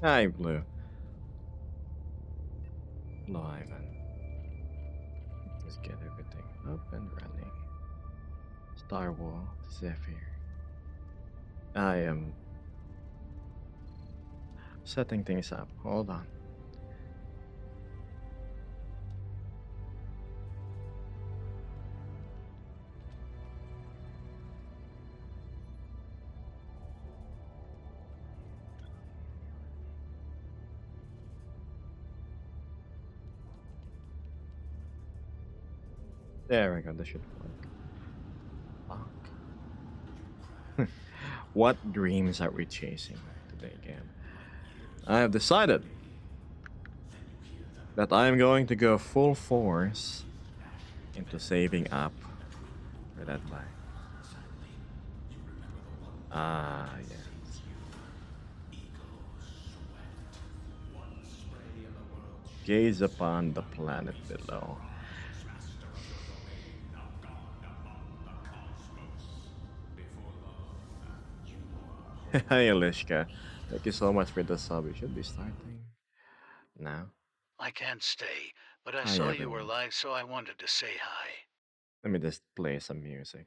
Hi, Blue. Live and let's get everything up and running. Star Wall, Zephyr. I am setting things up. Hold on. There we go. This should work. Fuck. What dreams are we chasing today again? I have decided that I'm going to go full force into saving up for that buy. Ah, yes. Gaze upon the planet below. Hi, Alishka. Thank you so much for the sub. We should be starting now. I can't stay, but I Hi, saw you were everyone. live, so I wanted to say hi. Let me just play some music.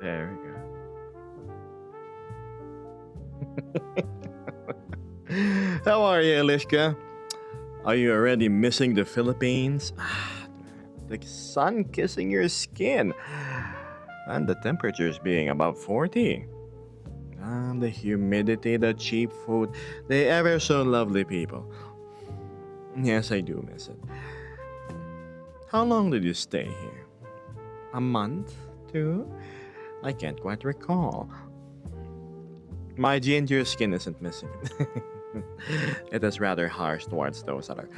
There we go. How are you, Alishka? Are you already missing the Philippines? The sun kissing your skin. And the temperatures being above 40. The humidity, the cheap food, the ever so lovely people. Yes, I do miss it. How long did you stay here? A month? Two? I can't quite recall. My ginger skin isn't missing it. It is rather harsh towards those that are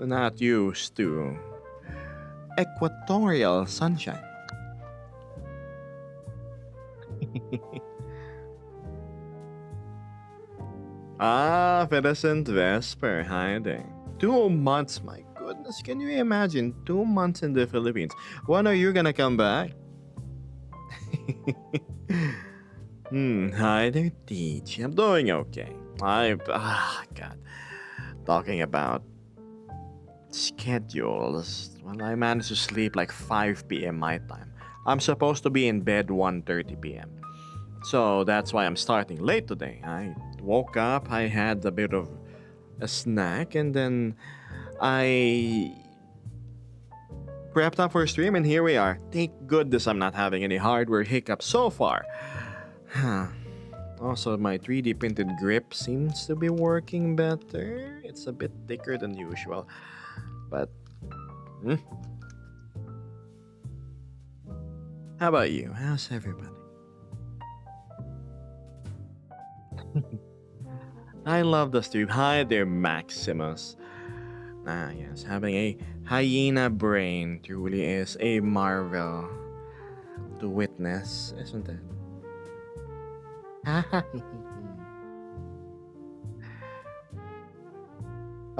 not used to equatorial sunshine. Vincent Vesper hiding. 2 months, my goodness. Can you imagine 2 months in the Philippines? When are you gonna come back? Hi there, Teach. I'm doing okay. God. Talking about schedules. Well, I managed to sleep like 5 p.m. my time. I'm supposed to be in bed 1:30 p.m. So that's why I'm starting late today. I woke up, I had a bit of a snack, and then I prepped up for a stream, and here we are. Thank goodness I'm not having any hardware hiccups so far. Also, my 3D printed grip seems to be working better. It's a bit thicker than usual, but hmm, how about you? How's everybody? I love the stream. Hi there, Maximus. Ah, yes, having a hyena brain truly is a marvel to witness, isn't it? A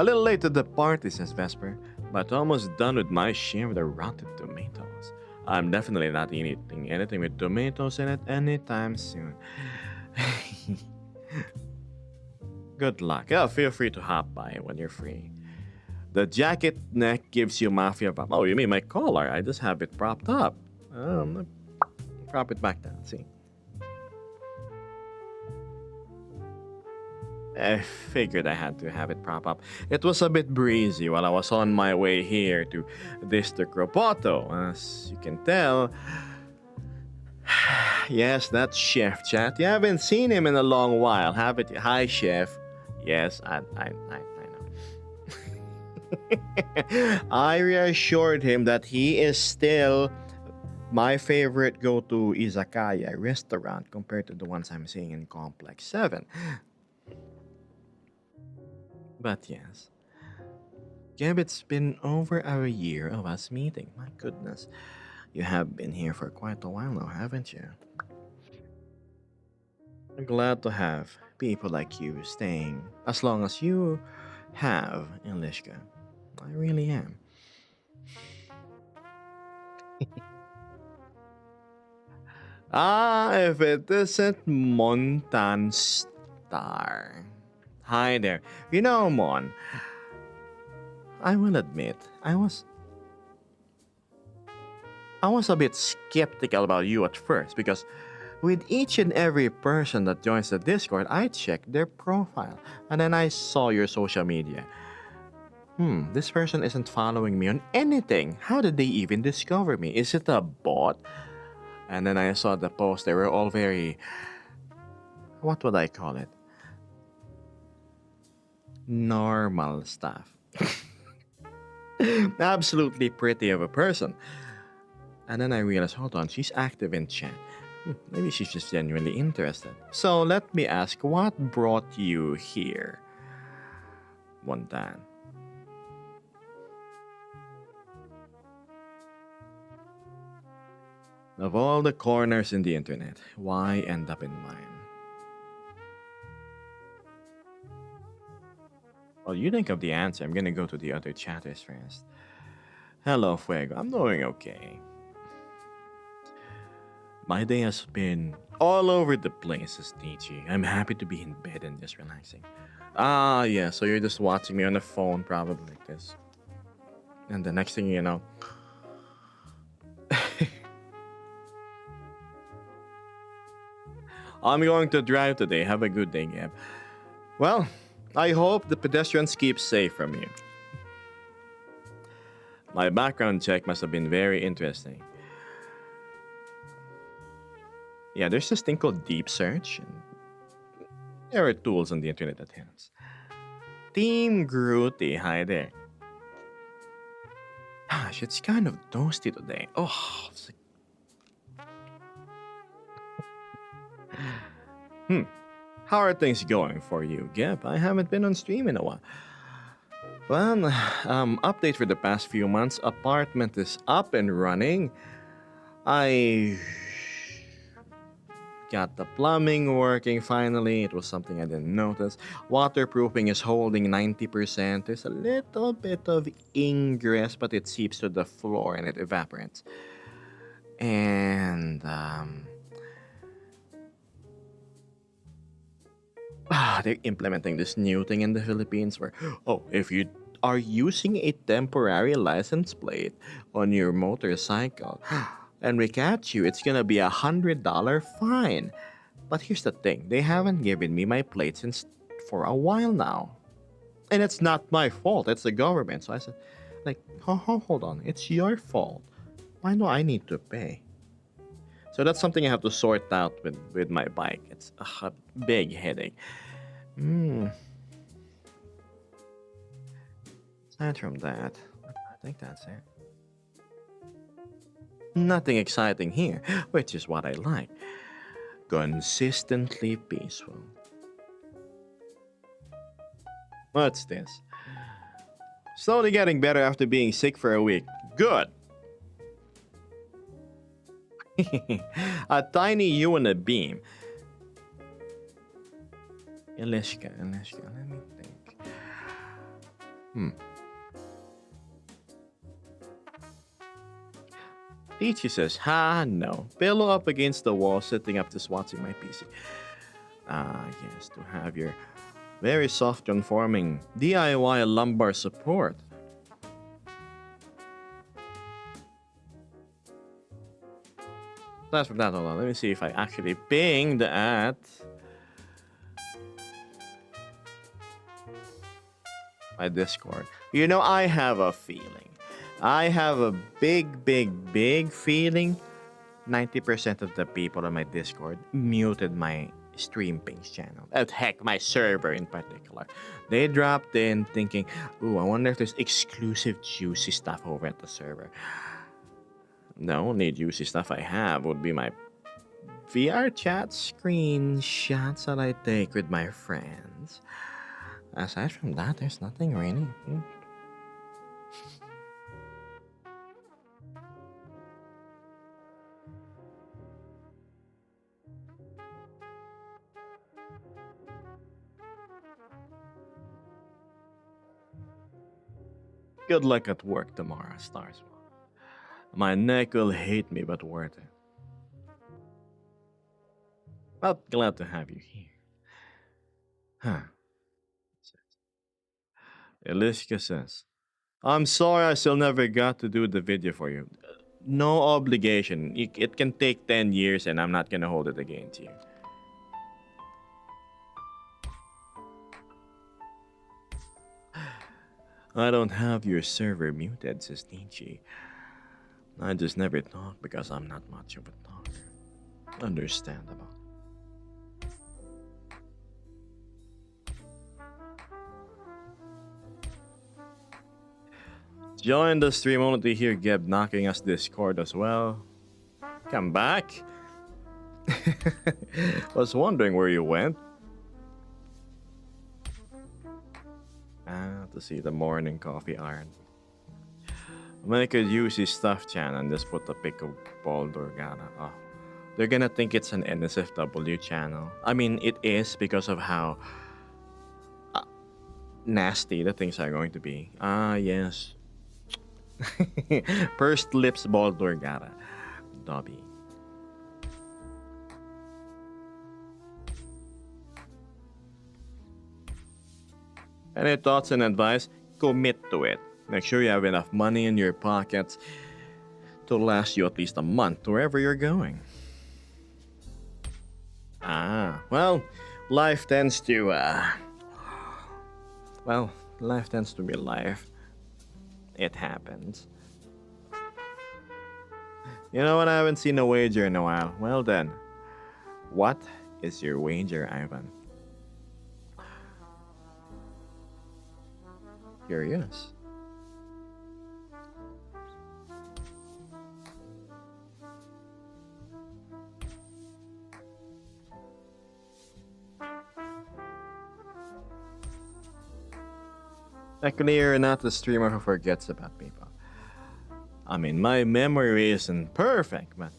little late to the party, says Vesper, but almost done with my share of the rotted tomatoes. I'm definitely not eating anything with tomatoes in it anytime soon. Good luck. Yeah, feel free to hop by when you're free. The jacket neck gives you mafia vibe. Oh, you mean my collar? I just have it propped up. Prop it back down. See. I figured I had to have it prop up. It was a bit breezy while I was on my way here to District Roboto. As you can tell, yes, that's Chef Chat. You haven't seen him in a long while, haven't you? Hi, Chef. Yes, I know. I reassured him that he is still my favorite go-to izakaya restaurant compared to the ones I'm seeing in Complex 7. But yes, Gab, it's been over a year of us meeting. My goodness. You have been here for quite a while now, haven't you? I'm glad to have people like you staying as long as you have in Lishka. I really am. If it isn't Montan Star. Hi there. You know, Mon, I will admit, I was a bit skeptical about you at first because with each and every person that joins the Discord, I check their profile and then I saw your social media. This person isn't following me on anything. How did they even discover me? Is it a bot? And then I saw the post. They were all very, what would I call it? Normal stuff. Absolutely pretty of a person. And then I realized, hold on, she's active in chat. Maybe she's just genuinely interested. So let me ask, what brought you here, Montan? Of all the corners in the internet, why end up in mine? Well, you think of the answer. I'm gonna go to the other chatters first. Hello, Fuego. I'm doing okay. My day has been all over the place, Stitchy. I'm happy to be in bed and just relaxing. Ah, yeah, so you're just watching me on the phone, probably like this. And the next thing you know, I'm going to drive today. Have a good day, Gab. Well, I hope the pedestrians keep safe from you. My background check must have been very interesting. Yeah, there's this thing called deep search. And there are tools on the internet that helps. Team Grootty, hi there. Gosh, it's kind of toasty today. Oh, hmm. How are things going for you, Geb? I haven't been on stream in a while. Well, update for the past few months. Apartment is up and running. I got the plumbing working finally. It was something I didn't notice. Waterproofing is holding 90%. There's a little bit of ingress, but it seeps to the floor and it evaporates. And they're implementing this new thing in the Philippines where, if you are using a temporary license plate on your motorcycle and we catch you, it's gonna be $100 fine. But here's the thing, they haven't given me my plate since for a while now. And it's not my fault, it's the government. So I said, like, hold on, it's your fault. Why do I need to pay? So that's something I have to sort out with my bike. It's a big headache. Aside from that, I think that's it. Nothing exciting here, which is what I like. Consistently peaceful. What's this? Slowly getting better after being sick for a week. Good. A tiny you and a beam. Elishka, let me think. Peachy says, no. Pillow up against the wall, sitting up just watching my PC. Yes, to have your very soft conforming DIY lumbar support. Aside from that, hold on, let me see if I actually pinged at my Discord. You know, I have a feeling. I have a big feeling 90% of the people on my Discord muted my stream pings channel. Heck, my server in particular. They dropped in thinking, ooh, I wonder if there's exclusive juicy stuff over at the server. The only juicy stuff I have would be my VR chat screenshots that I take with my friends. Aside from that, there's nothing really. Good luck at work tomorrow, Stars. My neck will hate me, but worth it. But glad to have you here. Huh. Eliska says, I'm sorry I still never got to do the video for you. No obligation. It can take 10 years and I'm not gonna hold it against you. I don't have your server muted, says Nietzsche. I just never talk because I'm not much of a talker. Understandable. Join the stream only to hear Geb knocking us Discord as well. Come back. Was wondering where you went. To see the morning coffee iron. I could use his stuff channel and just put a pic of Paul Dorgana. Oh, they're gonna think it's an NSFW channel. I mean, it is because of how nasty the things are going to be. Ah, yes. Pursed lips, Paul Dorgana. Dobby. Any thoughts and advice? Commit to it. Make sure you have enough money in your pockets to last you at least a month wherever you're going. Well, life tends to, life tends to be life. It happens. You know what? I haven't seen a wager in a while. Well then, what is your wager, Ivan? Curious. Actually, you're not the streamer who forgets about people. I mean, my memory isn't perfect, but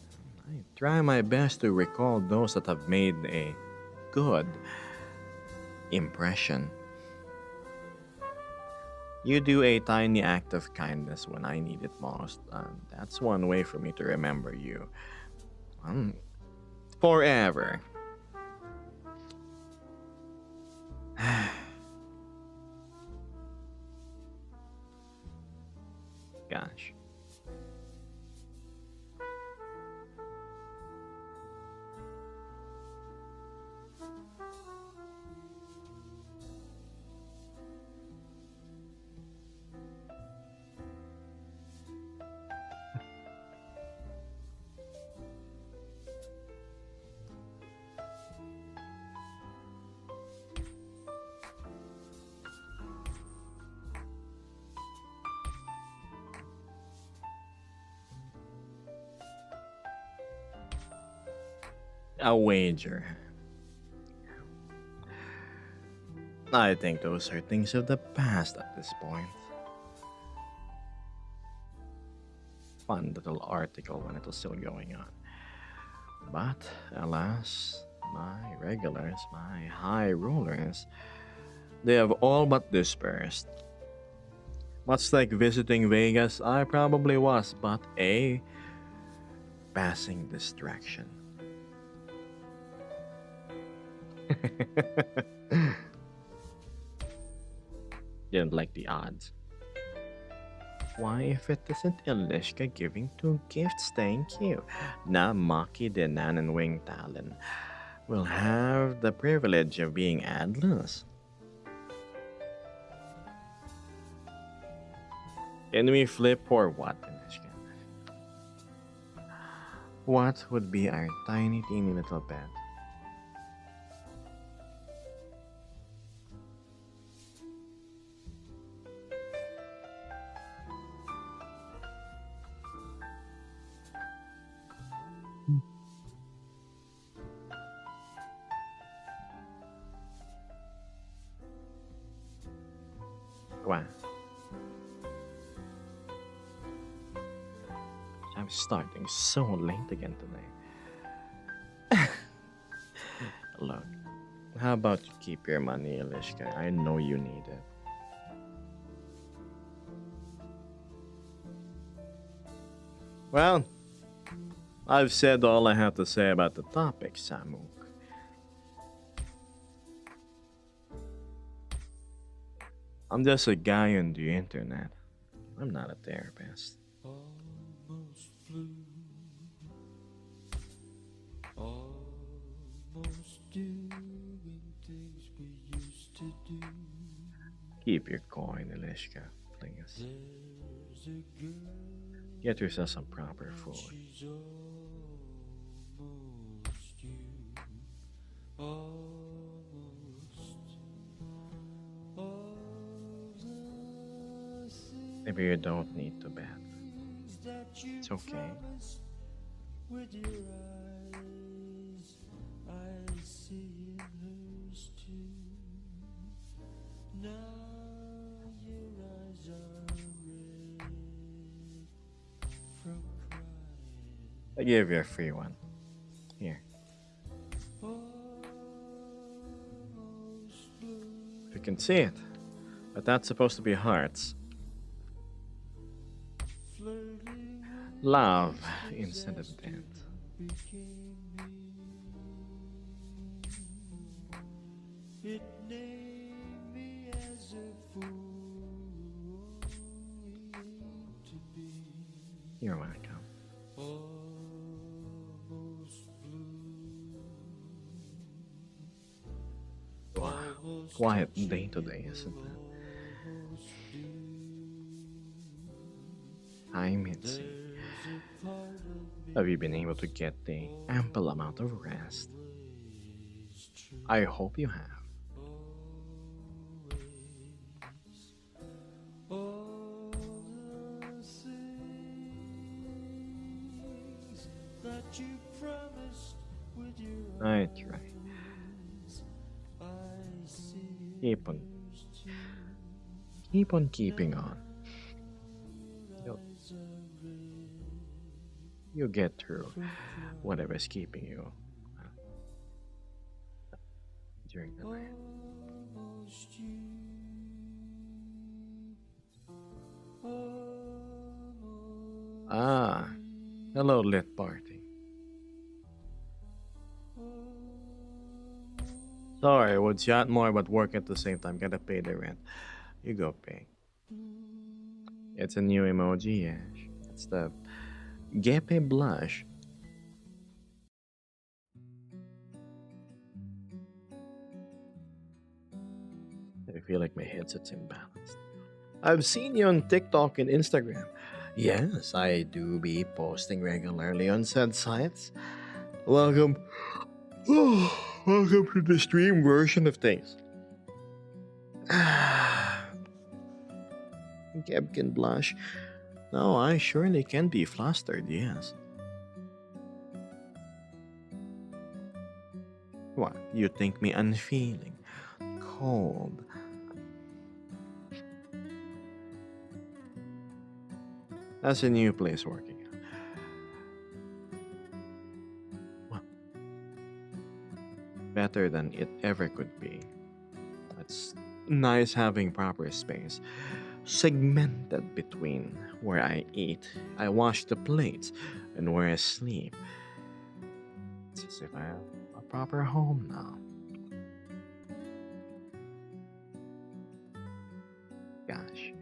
I try my best to recall those that have made a good impression. You do a tiny act of kindness when I need it most. That's one way for me to remember you. Forever. Gosh. A wager. I think those are things of the past at this point. Fun little article when it was still going on. But alas, my regulars, my high rulers, they have all but dispersed. Much like visiting Vegas, I probably was but a passing distraction. Didn't like the odds. Why, if it isn't Ilishka giving two gifts, thank you. Na Maki Denan and Wing Talon will have the privilege of being adlers. Can we flip or what, Ilishka? What would be our tiny, teeny little bet? Wow. I'm starting so late again today. Look, how about you keep your money, Ilishka? I know you need it. Well, I've said all I have to say about the topic, Samuk. I'm just a guy on the internet. I'm not a therapist. Almost flew, almost doing things we used to do. Keep your coin, Elishka, please. There's a girl, Get yourself some proper food. she's almost you. Almost all the Maybe you don't need to bet. things that you It's okay. promised with your eyes, I see in hers too. Now your eyes are red from crying. I give you a free one. Here. Almost blue. If you can see it. But that's supposed to be hearts. Flirting Love instead of death. became me. It named me as a fool to be. You're welcome. Almost blue. Wow. Almost Quiet day today, isn't it? almost due. Hi, Mitzi. There's a part of me Have you been able to get the ample amount of rest? always true. I hope you have. Always. All the things that you promised with your I try. eyes, I see in Keep on, yours too. keep on keeping on. Your You'll, eyes are red you'll get through from crying. whatever's keeping you during the night. Almost you. Almost Ah, hello, lit party. Sorry, would chat more but work at the same time. Gotta pay the rent. You go pay. It's a new emoji, Yash. It's the Gepe blush. I feel like my headset's imbalanced. I've seen you on TikTok and Instagram. Yes, I do be posting regularly on said sites. Welcome. Welcome to the stream version of things. Geb can blush. No, I surely can be flustered, yes. What, you think me unfeeling, cold? That's a new place working. Well, better than it ever could be. It's nice having proper space, segmented between where I eat, I wash the plates, and where I sleep. It's as if I have a proper home now. Gosh.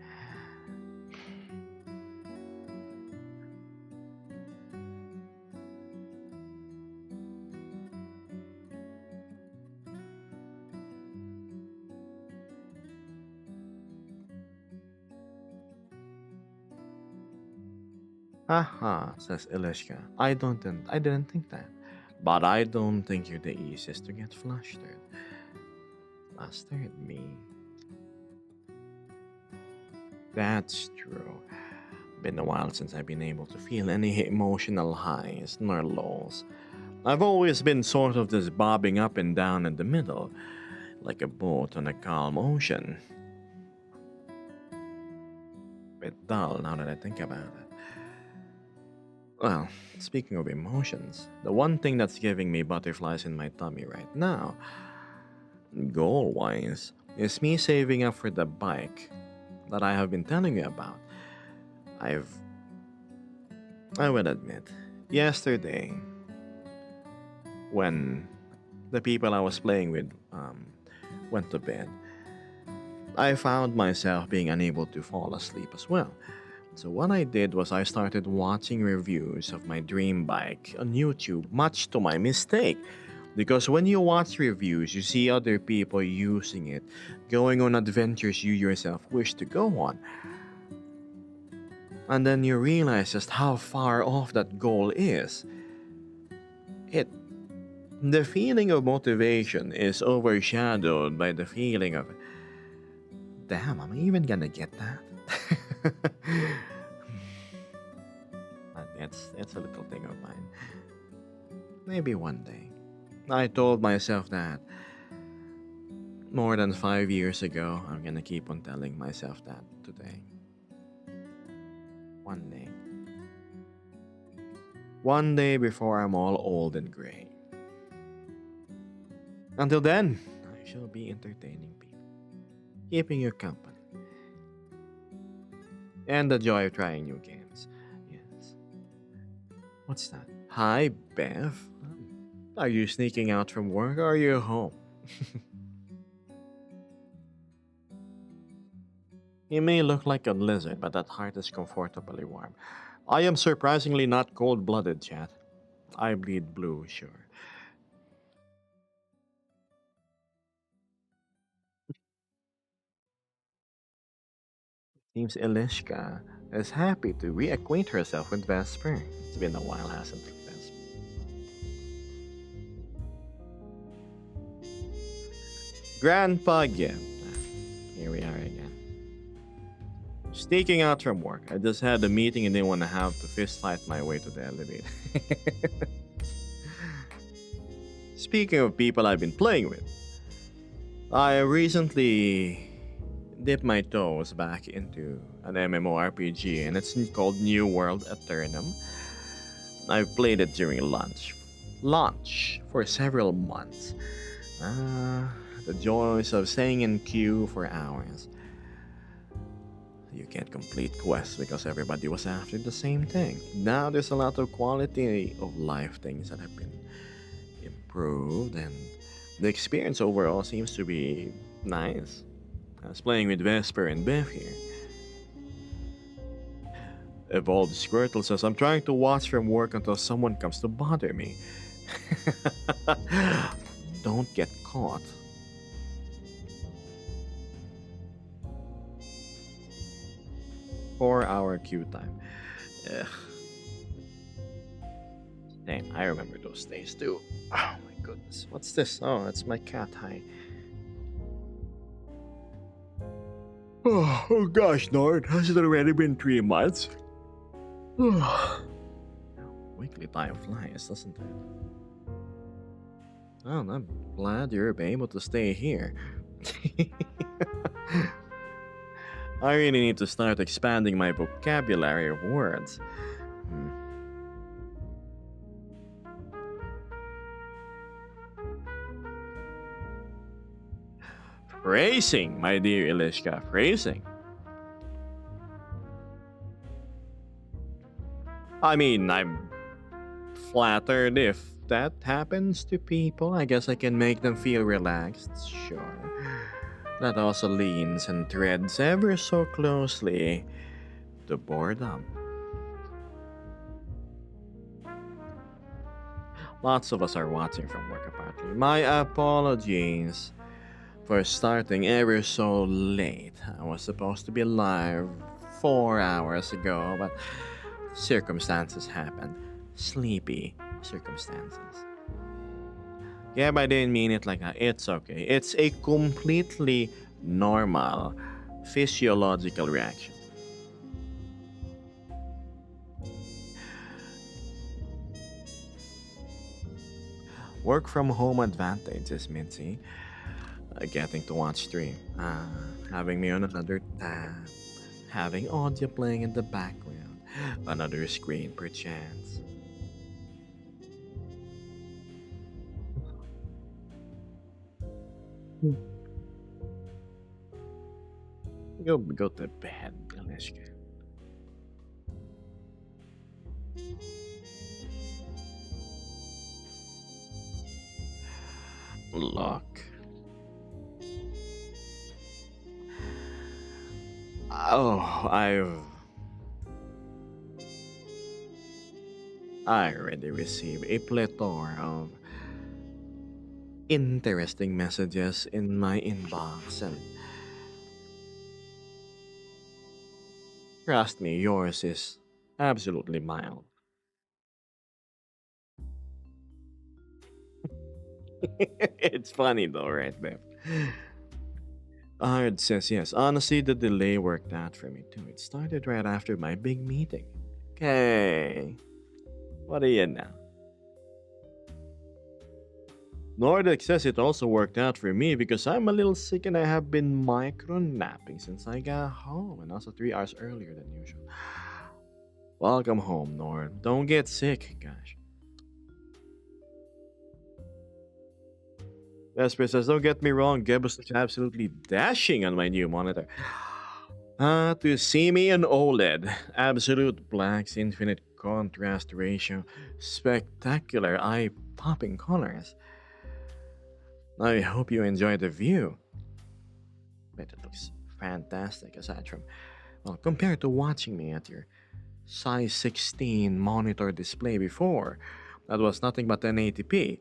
Haha, says Ilishka. I didn't think that. But I don't think you're the easiest to get flustered. Flustered me. That's true. Been a while since I've been able to feel any emotional highs nor lows. I've always been sort of just bobbing up and down in the middle, like a boat on a calm ocean. Bit dull now that I think about it. Well, speaking of emotions, the one thing that's giving me butterflies in my tummy right now, goal wise, is me saving up for the bike that I have been telling you about. I've I will admit, yesterday, when the people I was playing with went to bed, I found myself being unable to fall asleep as well. So what I did was I started watching reviews of my dream bike on YouTube, much to my mistake. Because when you watch reviews, you see other people using it, going on adventures you yourself wish to go on. And then you realize just how far off that goal is. It the feeling of motivation is overshadowed by the feeling of, damn, am I even gonna get that? But it's a little thing of mine. Maybe one day. I told myself that more than 5 years ago. I'm gonna keep on telling myself that today. One day. One day before I'm all old and gray. Until then, I shall be entertaining people, keeping you company, and the joy of trying new games. Yes. What's that? Hi, Bev. Are you sneaking out from work or are you home? You may look like a lizard, but that heart is comfortably warm. I am surprisingly not cold blooded, chat. I bleed blue, sure. Seems Elishka is happy to reacquaint herself with Vesper. It's been a while, hasn't it, Vesper? Grandpa again. Here we are again. Sneaking out from work. I just had a meeting and didn't want to have to fist fight my way to the elevator. Speaking of people I've been playing with, I recently dipped my toes back into an MMORPG and it's called New World Eternum. I've played it during launch for several months. The joys of staying in queue for hours. You can't complete quests because everybody was after the same thing. Now there's a lot of quality of life things that have been improved, and the experience overall seems to be nice. I was playing with Vesper and Bev here. Evolved Squirtle says, I'm trying to watch from work until someone comes to bother me. Don't get caught. 4 hour queue time. Ugh. Damn, I remember those days too. Oh my goodness. What's this? Oh, that's my cat. Hi. Oh gosh, Nord. Has it already been 3 months? Weekly time flies, doesn't it? Oh, I'm glad you're able to stay here. I really need to start expanding my vocabulary of words. Hmm. Phrasing, my dear Ilishka, phrasing. I mean, I'm flattered if that happens to people. I guess I can make them feel relaxed, sure. That also leans and treads ever so closely to boredom. Lots of us are watching from work, apparently. My apologies for starting ever so late. I was supposed to be live 4 hours ago, but circumstances happened. Sleepy circumstances. Yeah, but I didn't mean it like that. It's okay. It's a completely normal physiological reaction. Work from home advantages, Mitzi. Getting to watch stream. Having me on another tab. Having audio playing in the background. Another screen perchance. Go to bed, Alishka. Look. Oh, I already received a plethora of interesting messages in my inbox, and trust me, yours is absolutely mild. It's funny though, right, Bev? Ard says yes. Honestly, the delay worked out for me too. It started right after my big meeting. Okay, what are you now? Nordic says it also worked out for me because I'm a little sick and I have been micro napping since I got home and also 3 hours earlier than usual. Welcome home, Nord. Don't get sick, gosh. Vesper says, don't get me wrong, Gebus is absolutely dashing on my new monitor. To see me in OLED, absolute blacks, infinite contrast ratio, spectacular eye-popping colors. I hope you enjoy the view. But it looks fantastic aside from, well, compared to watching me at your size 16 monitor display before. That was nothing but 1080p.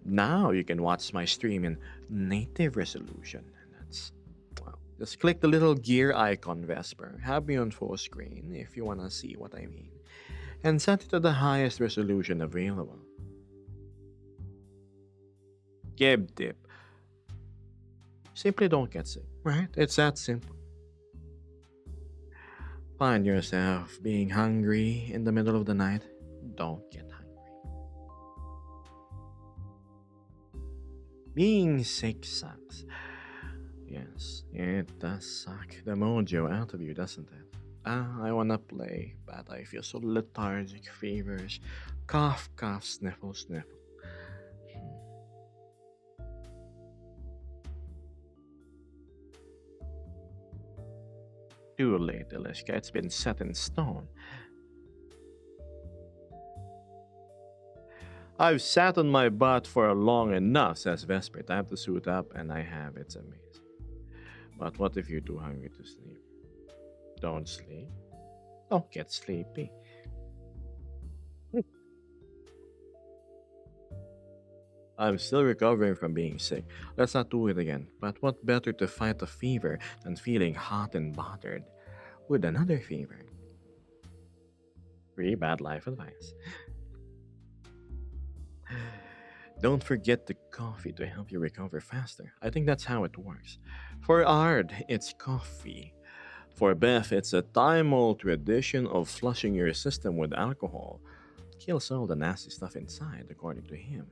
Now you can watch my stream in native resolution. And that's, well, just click the little gear icon, Vesper. Have me on full screen if you want to see what I mean. And set it to the highest resolution available. Gib dip. Simply don't get sick, right? It's that simple. Find yourself being hungry in the middle of the night. Don't get hungry. Being sick sucks. Yes, it does suck the mojo out of you, doesn't it? I wanna play, but I feel so lethargic, feverish. Cough, cough, sniffle, sniffle. Too late, Elishka. It's been set in stone. I've sat on my butt for long enough, says Vesper. Time to suit up, and I have. It's amazing. But what if you're too hungry to sleep? Don't sleep. Don't get sleepy. I'm still recovering from being sick. Let's not do it again. But what better to fight a fever than feeling hot and bothered with another fever? Free bad life advice. Don't forget the coffee to help you recover faster. I think that's how it works. For Ard, it's coffee. For Beth, it's a time-old tradition of flushing your system with alcohol. Kills all the nasty stuff inside, according to him.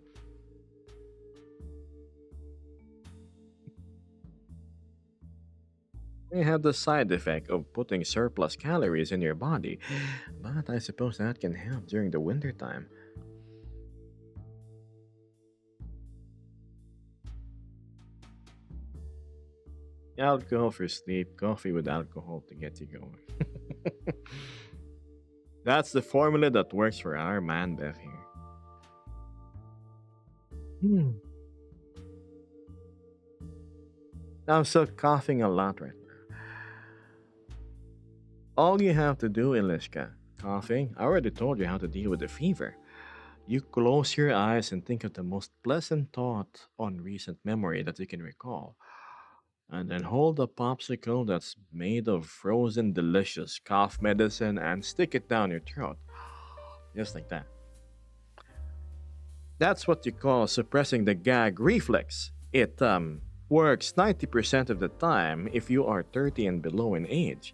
May have the side effect of putting surplus calories in your body, but I suppose that can help during the winter time. Alcohol for sleep, coffee with alcohol to get you going. That's the formula that works for our man Bev here. Hmm. I'm still coughing a lot right now. All you have to do, Ilishka, coughing, I already told you how to deal with the fever. You close your eyes and think of the most pleasant thought on recent memory that you can recall. And then hold a popsicle that's made of frozen delicious cough medicine and stick it down your throat. Just like that. That's what you call suppressing the gag reflex. It works 90% of the time if you are 30 and below in age.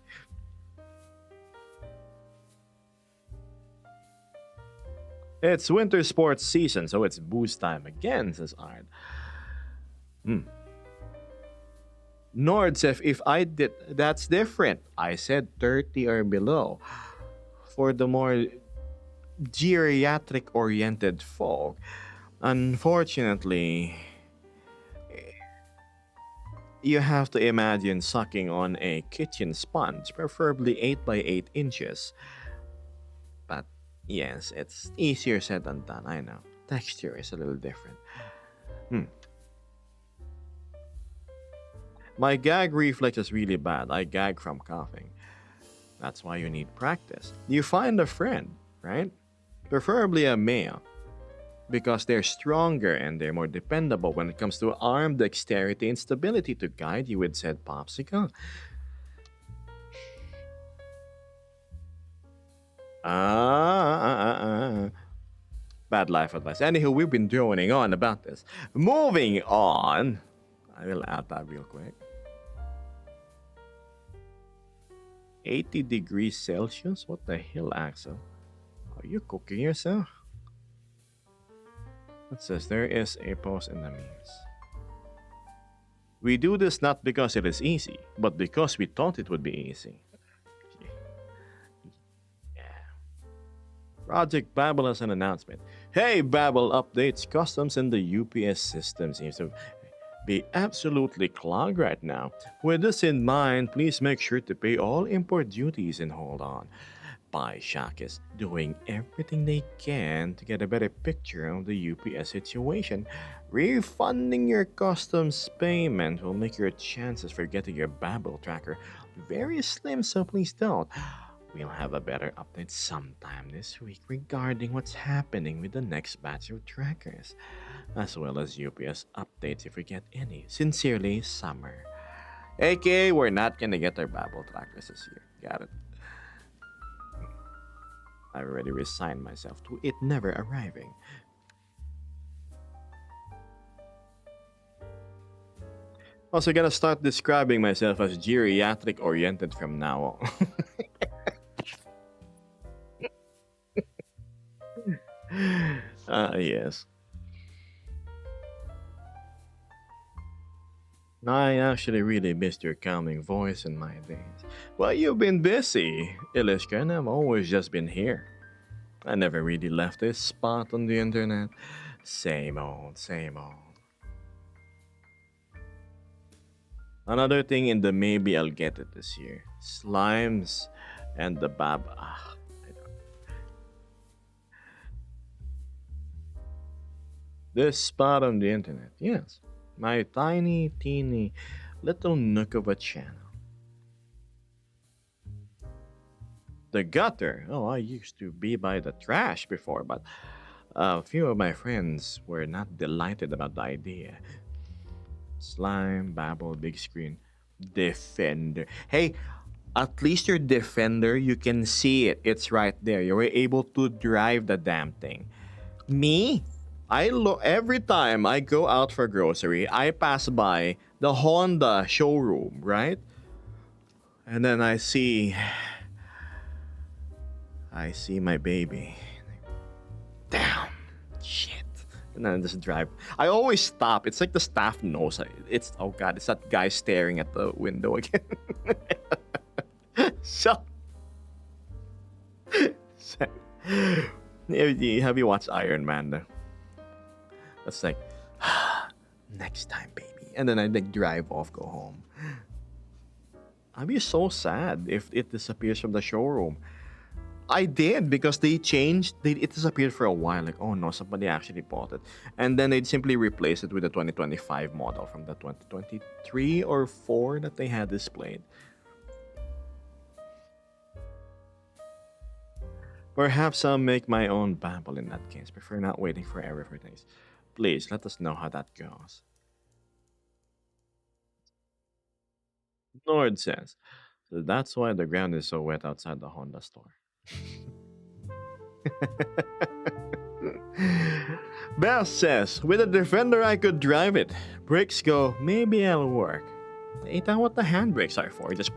It's winter sports season, so it's booze time again, says Ard. Hmm. Nordsef, if I did, that's different. I said 30 or below. For the more geriatric oriented folk, unfortunately, you have to imagine sucking on a kitchen sponge, preferably 8 by 8 inches. But yes, it's easier said than done, I know. Texture is a little different. Hmm. My gag reflex is really bad. I gag from coughing. That's why you need practice. You find a friend, right? Preferably a male, because they're stronger and they're more dependable when it comes to arm dexterity and stability to guide you with said popsicle. Ah. Bad life advice. Anywho, we've been droning on about this. Moving on. I will add that real quick. 80 degrees Celsius? What the hell, Axel? Are you cooking yourself? It says there is a post in the memes. We do this not because it is easy, but because we thought it would be easy. Project Babel has an announcement. Hey, Babel updates. Customs in the UPS system seems to be absolutely clogged right now. With this in mind, please make sure to pay all import duties and hold on. Shack is doing everything they can to get a better picture of the UPS situation. Refunding your customs payment will make your chances for getting your Babel tracker very slim, so please don't. We'll have a better update sometime this week regarding what's happening with the next batch of trackers, as well as UPS updates if we get any. Sincerely, Summer. AKA, we're not gonna get our Babel trackers this year. Got it. I already resigned myself to it never arriving. Also, gonna start describing myself as geriatric oriented from now on. Yes. I actually really missed your calming voice in my days. Well, you've been busy, Ilishka, and I've always just been here. I never really left this spot on the internet. Same old, same old. Another thing in the maybe I'll get it this year. Slimes and the bab. This spot on the internet, yes. My tiny, teeny, little nook of a channel. The gutter. Oh, I used to be by the trash before, but a few of my friends were not delighted about the idea. Slime, Babel, big screen, Defender. Hey, at least your Defender, you can see it. It's right there. You were able to drive the damn thing. Me? Every time I go out for grocery, I pass by the Honda showroom, right? And then I see my baby. Damn, shit. And then I just drive. I always stop. It's like the staff knows. It's oh god, it's that guy staring at the window again. So, have you watched Iron Man? Though? That's like, next time, baby. And then I like drive off, go home. I'd be so sad if it disappears from the showroom. I did because they changed. It disappeared for a while. Like, oh no, somebody actually bought it, and then they'd simply replace it with the 2025 model from the 2023 or 4 that they had displayed. Perhaps I'll make my own Babel in that case. Prefer not waiting forever for things. Please let us know how that goes. Nord says, so that's why the ground is so wet outside the Honda store. Beth says, with a Defender I could drive it. Brakes go, maybe it'll work. Ain't that what the handbrakes are for? Just...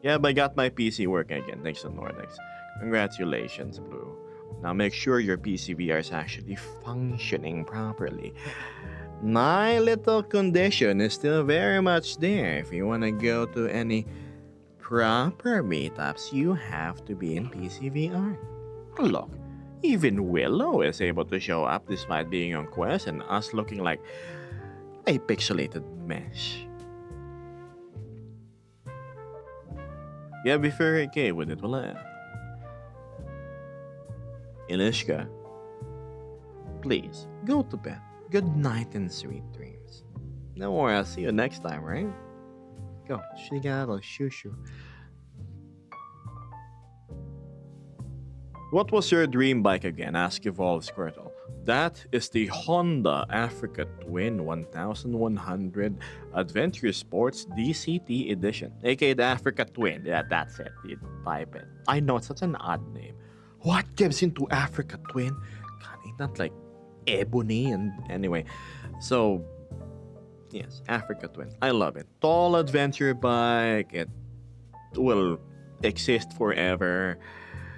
Yeah, but I got my PC working again thanks to Nordex. Congratulations, Blue. Now make sure your PCVR is actually functioning properly. My little condition is still very much there. If you want to go to any proper meetups, you have to be in PCVR. Look, even Willow is able to show up despite being on Quest and us looking like a pixelated mesh. Yeah, be very okay with it, wala. Ilishka, please, go to bed. Good night and sweet dreams. No worry, I'll see you next time, right? Go. Shigato Shushu. What was your dream bike again? Ask Evolve Squirtle. That is the Honda Africa Twin 1100 Adventure Sports DCT Edition, aka the Africa Twin. Yeah, that's it. You type it. I know it's such an odd name. What gives into Africa Twin? God, ain't that like ebony? And anyway, so yes, Africa Twin. I love it. Tall adventure bike. It will exist forever.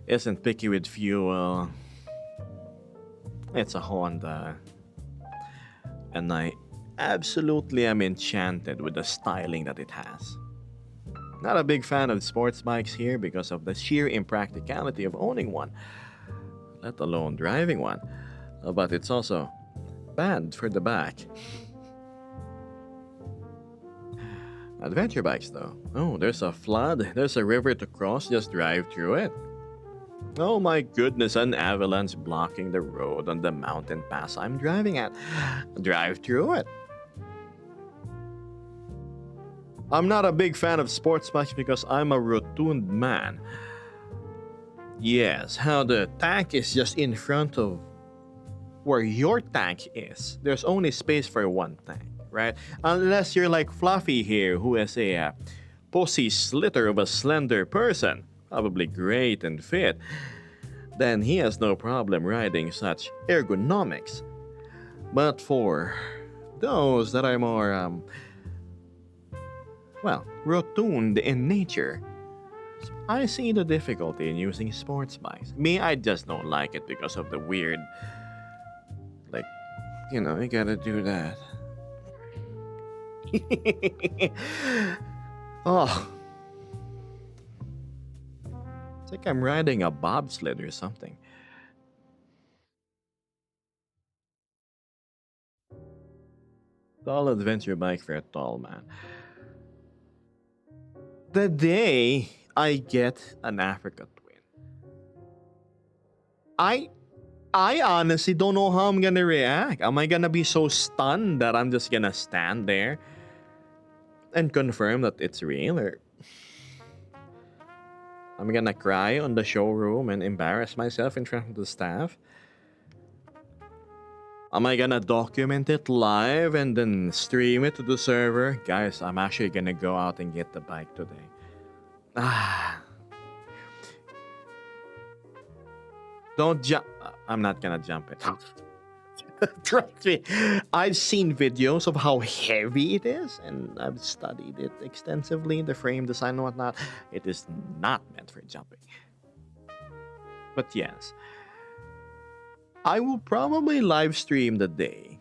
Isn't picky with fuel. It's a Honda. And I absolutely am enchanted with the styling that it has. Not a big fan of sports bikes here because of the sheer impracticality of owning one, let alone driving one. But it's also bad for the back. Adventure bikes, though. Oh, there's a flood. There's a river to cross. Just drive through it. Oh my goodness, an avalanche blocking the road on the mountain pass I'm driving at. Drive through it. I'm not a big fan of sports bikes because I'm a rotund man. Yes, how the tank is just in front of where your tank is. There's only space for one tank, right? Unless you're like Fluffy here, who is a pussy slitter of a slender person, probably great and fit, then he has no problem riding such ergonomics. But for those that are more, rotund in nature, I see the difficulty in using sports bikes. Me, I just don't like it because of the weird, like, you gotta do that. Oh. It's like I'm riding a bobsled or something. Tall adventure bike for a tall man. The day I get an Africa Twin, I honestly don't know how I'm gonna react. Am I gonna be so stunned that I'm just gonna stand there and confirm that it's real, or I'm gonna cry on the showroom and embarrass myself in front of the staff? Am I gonna document it live and then stream it to the server? Guys, I'm actually gonna go out and get the bike today. Don't jump. I'm not gonna jump it. Trust me, I've seen videos of how heavy it is, and I've studied it extensively, the frame design and whatnot. It is not meant for jumping. But yes, I will probably live stream the day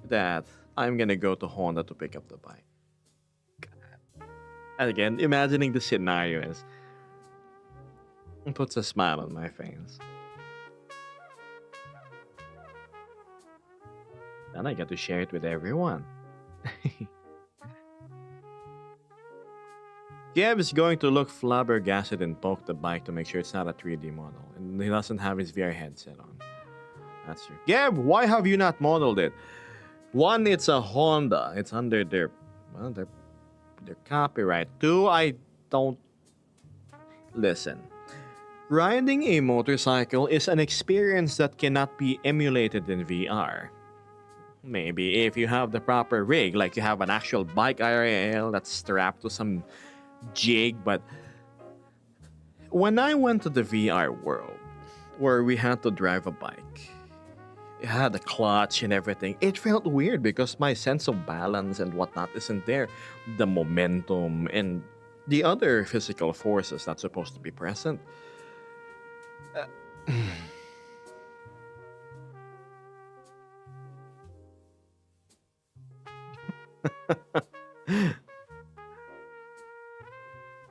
that I'm gonna go to Honda to pick up the bike. And again, imagining the scenario it puts a smile on my face. Then I get to share it with everyone. Gab is going to look flabbergasted and poke the bike to make sure it's not a 3D model, and he doesn't have his VR headset on. That's true. Gab, why have you not modeled it? One, it's a Honda. It's under their copyright. Two, I don't... Listen. Riding a motorcycle is an experience that cannot be emulated in VR. Maybe if you have the proper rig, like you have an actual bike IRL that's strapped to some jig, but when I went to the VR world, where we had to drive a bike, it had a clutch and everything, it felt weird because my sense of balance and whatnot isn't there. The momentum and the other physical forces that's supposed to be present.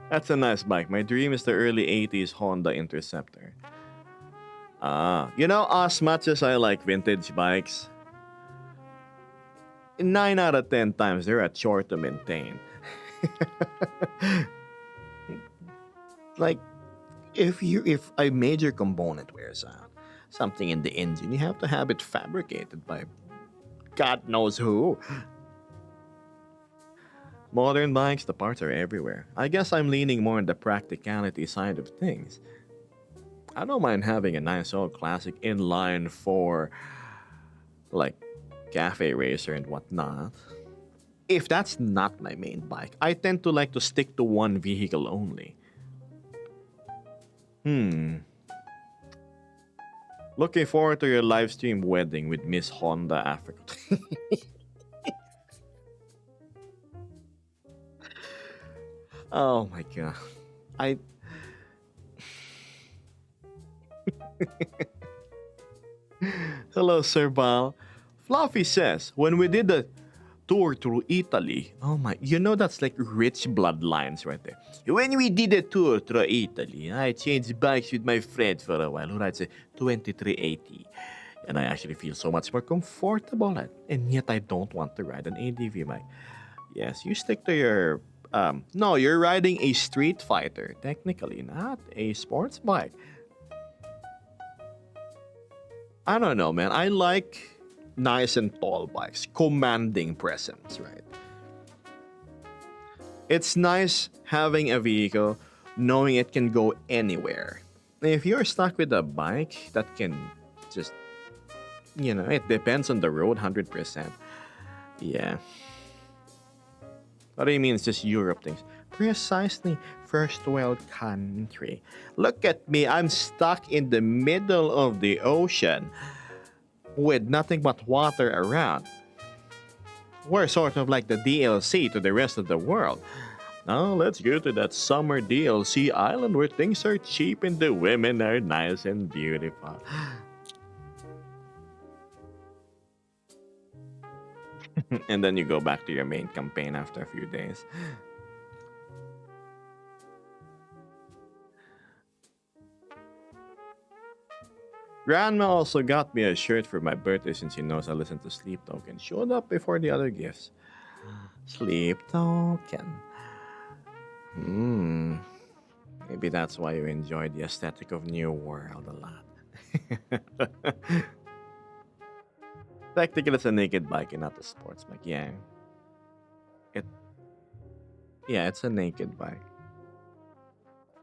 That's a nice bike. My dream is the early 80s Honda Interceptor. As much as I like vintage bikes, 9 out of 10 times they're a chore to maintain. Like, if a major component wears out, something in the engine, you have to have it fabricated by God knows who. Modern bikes, the parts are everywhere. I guess I'm leaning more on the practicality side of things. I don't mind having a nice old classic inline four, like cafe racer and whatnot. If that's not my main bike, I tend to like to stick to one vehicle only. Hmm. Looking forward to your live stream wedding with Miss Honda Africa. Oh my god. I Hello, Sir Bal. Fluffy says, when we did the tour through Italy, oh my, that's like rich bloodlines right there. When we did a tour through Italy, I changed bikes with my friend for a while who rides a 2380. And I actually feel so much more comfortable and yet I don't want to ride an ADV bike. Yes, you stick to your. No, you're riding a street fighter, technically, not a sports bike. I don't know, man. I like nice and tall bikes, commanding presence, right? It's nice having a vehicle, knowing it can go anywhere. If you're stuck with a bike that can just, it depends on the road 100%. Yeah. What do you mean it's just Europe things? Precisely, first world country. Look at me, I'm stuck in the middle of the ocean with nothing but water around. We're sort of like the DLC to the rest of the world. Now let's go to that summer DLC island where things are cheap and the women are nice and beautiful. And then you go back to your main campaign after a few days. Grandma also got me a shirt for my birthday since she knows I listen to Sleep Token. Showed up before the other gifts. Sleep Token. Hmm. Maybe that's why you enjoy the aesthetic of New World a lot. Technically, it's a naked bike and not a sports bike. Yeah. It. Yeah, it's a naked bike.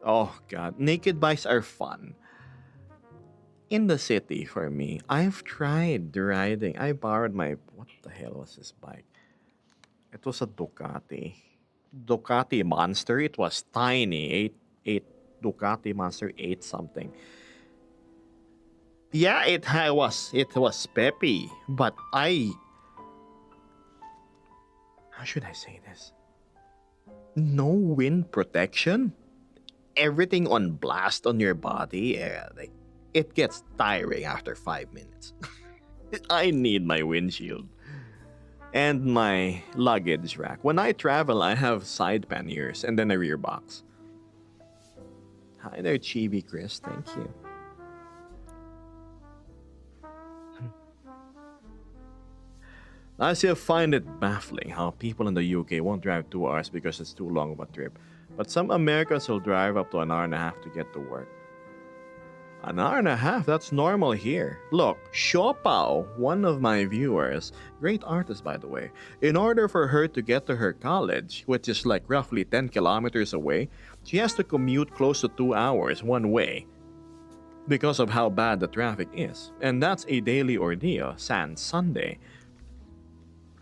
Oh god, naked bikes are fun. In the city for me, I've tried riding. I borrowed my what the hell was this bike? It was a Ducati. Ducati Monster. It was tiny. Eight Ducati Monster 8 something. Yeah, it was peppy, but how should I say this? No wind protection. Everything on blast on your body. It gets tiring after 5 minutes. I need my windshield and my luggage rack. When I travel, I have side panniers and then a rear box. Hi there, Chibi Chris. Thank you. I still find it baffling how people in the UK won't drive 2 hours because it's too long of a trip. But some Americans will drive up to an hour and a half to get to work. An hour and a half, that's normal here. Look, Shopao, one of my viewers, great artist by the way, in order for her to get to her college, which is like roughly 10 kilometers away, she has to commute close to 2 hours one way because of how bad the traffic is. And that's a daily ordeal, sans Sunday.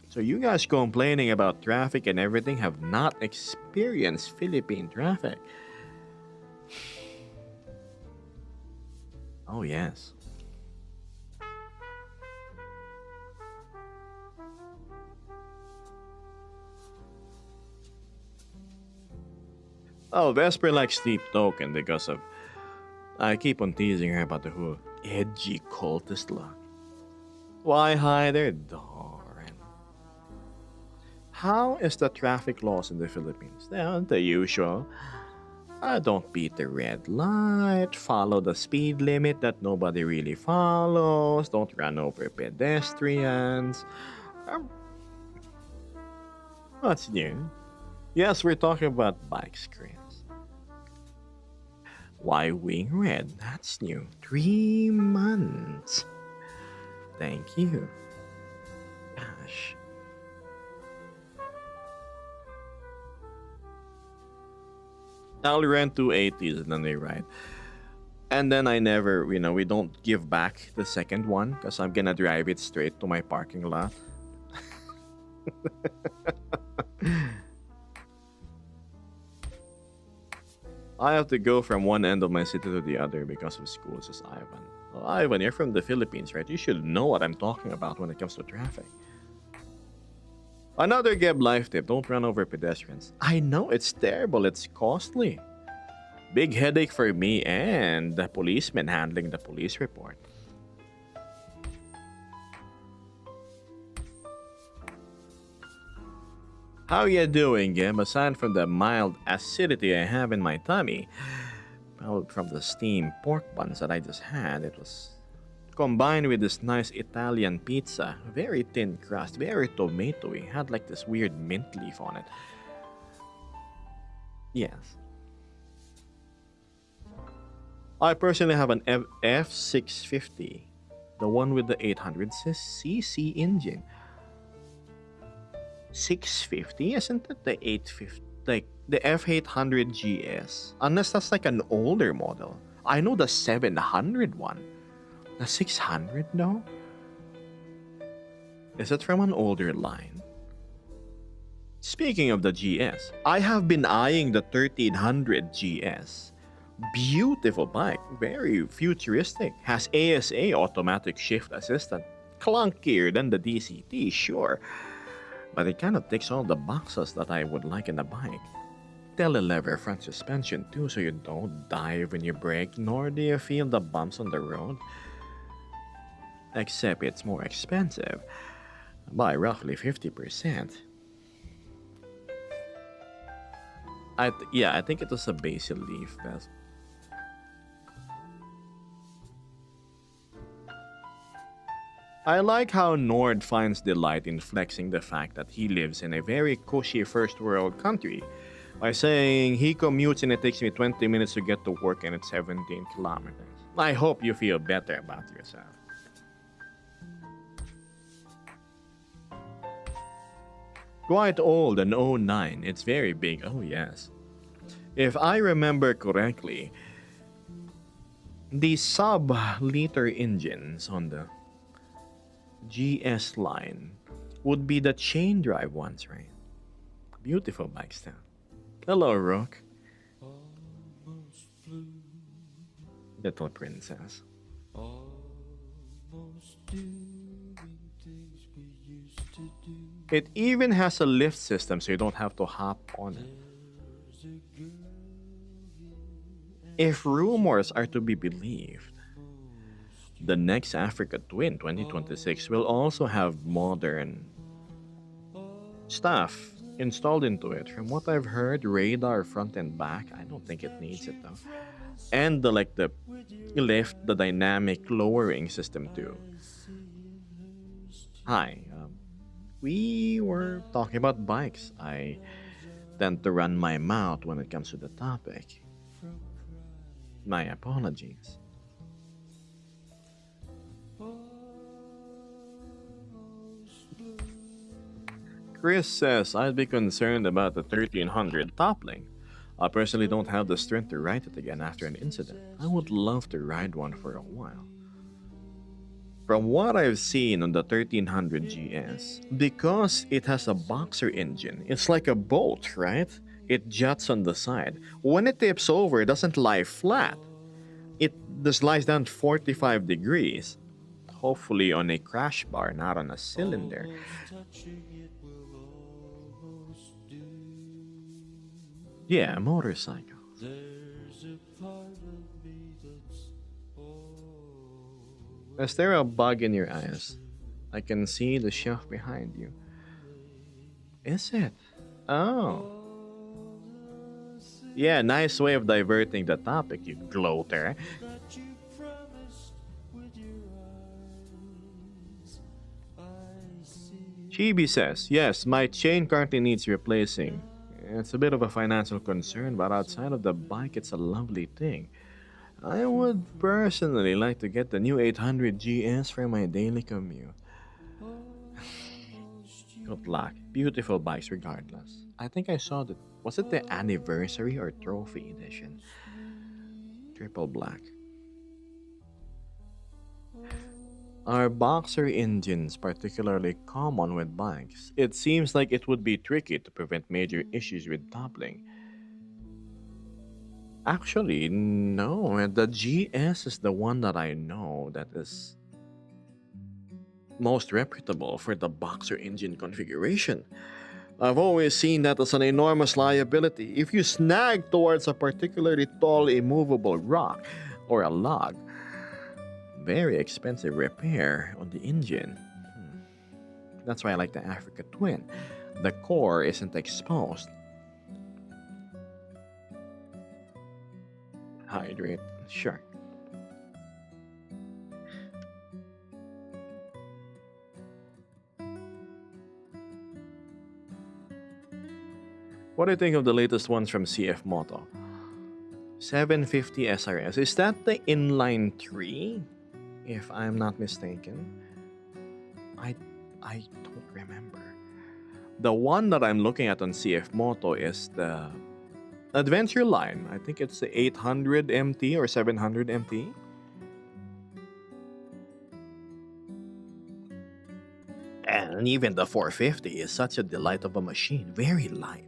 So you guys complaining about traffic and everything have not experienced Philippine traffic. Oh yes. Oh, Vesper likes Sleep Token because of I keep on teasing her about the whole edgy cultist look. Why hi there, Doran? How is the traffic laws in the Philippines? The usual. Don't beat the red light, follow the speed limit that nobody really follows, don't run over pedestrians. Um, what's new? Yes, we're talking about bike screens. Why wing red? That's new. 3 months. Thank you. Gosh. I'll rent 280s and then they ride. And then I never, we don't give back the second one because I'm gonna drive it straight to my parking lot. I have to go from one end of my city to the other because of school, says Ivan. Well, Ivan, you're from the Philippines, right? You should know what I'm talking about when it comes to traffic. Another Geb life tip, don't run over pedestrians. I know, it's terrible, it's costly. Big headache for me and the policeman handling the police report. How you doing, Gib? Aside from the mild acidity I have in my tummy, well, from the steamed pork buns that I just had, it was combined with this nice Italian pizza. Very thin crust, very tomatoey. Had like this weird mint leaf on it. Yes. I personally have an F650, the one with the 800cc engine. 650, isn't it the 850, like the F800 GS? Unless that's like an older model. I know the 700 one. The 600, no? Is it from an older line? Speaking of the GS, I have been eyeing the 1300 GS. Beautiful bike, very futuristic, has ASA automatic shift assistant. Clunkier than the DCT, sure, but it kind of ticks all the boxes that I would like in a bike. Telelever front suspension too, so you don't dive when you brake, nor do you feel the bumps on the road. Except it's more expensive, by roughly 50%. I think it was a Basil Leaf vest. I like how Nord finds delight in flexing the fact that he lives in a very cushy first world country by saying he commutes and it takes me 20 minutes to get to work and it's 17 kilometers. I hope you feel better about yourself. Quite old, an '09. It's very big. Oh, yes. If I remember correctly, the sub-liter engines on the GS line would be the chain drive ones, right? Beautiful bikes now. Hello, Rook. Almost flew, Little princess. almost doing things we used to do. It even has a lift system so you don't have to hop on it. There's a girl If rumors are to be believed, the next Africa Twin 2026 will also have modern stuff installed into it. From what I've heard, radar front and back. I don't think it needs it though. And the lift, the dynamic lowering system too. Hi, we were talking about bikes. I tend to run my mouth when it comes to the topic. My apologies. Chris says I'd be concerned about the 1300 toppling. I personally don't have the strength to ride it again after an incident. I would love to ride one for a while. From what I've seen on the 1300 GS, because it has a boxer engine, it's like a boat, right? It juts on the side. When it tips over, it doesn't lie flat. It just lies down 45 degrees. Hopefully on a crash bar, not on a cylinder. touching it will almost do. Yeah, a motorcycle. There's a part of me that's Is there a bug in your eyes? I can see the shelf behind you. Is it? Oh. Yeah, nice way of diverting the topic, you gloater. that you promised with your eyes. I see. Chibi says, yes, my chain currently needs replacing. It's a bit of a financial concern, but outside of the bike, it's a lovely thing. I would personally like to get the new 800 GS for my daily commute. Good luck. Beautiful bikes regardless. I think I saw that. Was it the anniversary or trophy edition? Triple black. Are boxer engines particularly common with bikes? It seems like it would be tricky to prevent major issues with toppling. Actually, no. The GS is the one that I know that is most reputable for the boxer engine configuration. I've always seen that as an enormous liability. If you snag towards a particularly tall, immovable rock or a log, very expensive repair on the engine. That's why I like the Africa Twin. The core isn't exposed. Hydrate, sure. What do you think of the latest ones from CF Moto? 750 SRS. Is that the inline 3? If I'm not mistaken. I I don't remember. The one that I'm looking at on CF Moto is the Adventure line. I think it's the 800 MT or 700 MT. And even the 450 is such a delight of a machine. Very light.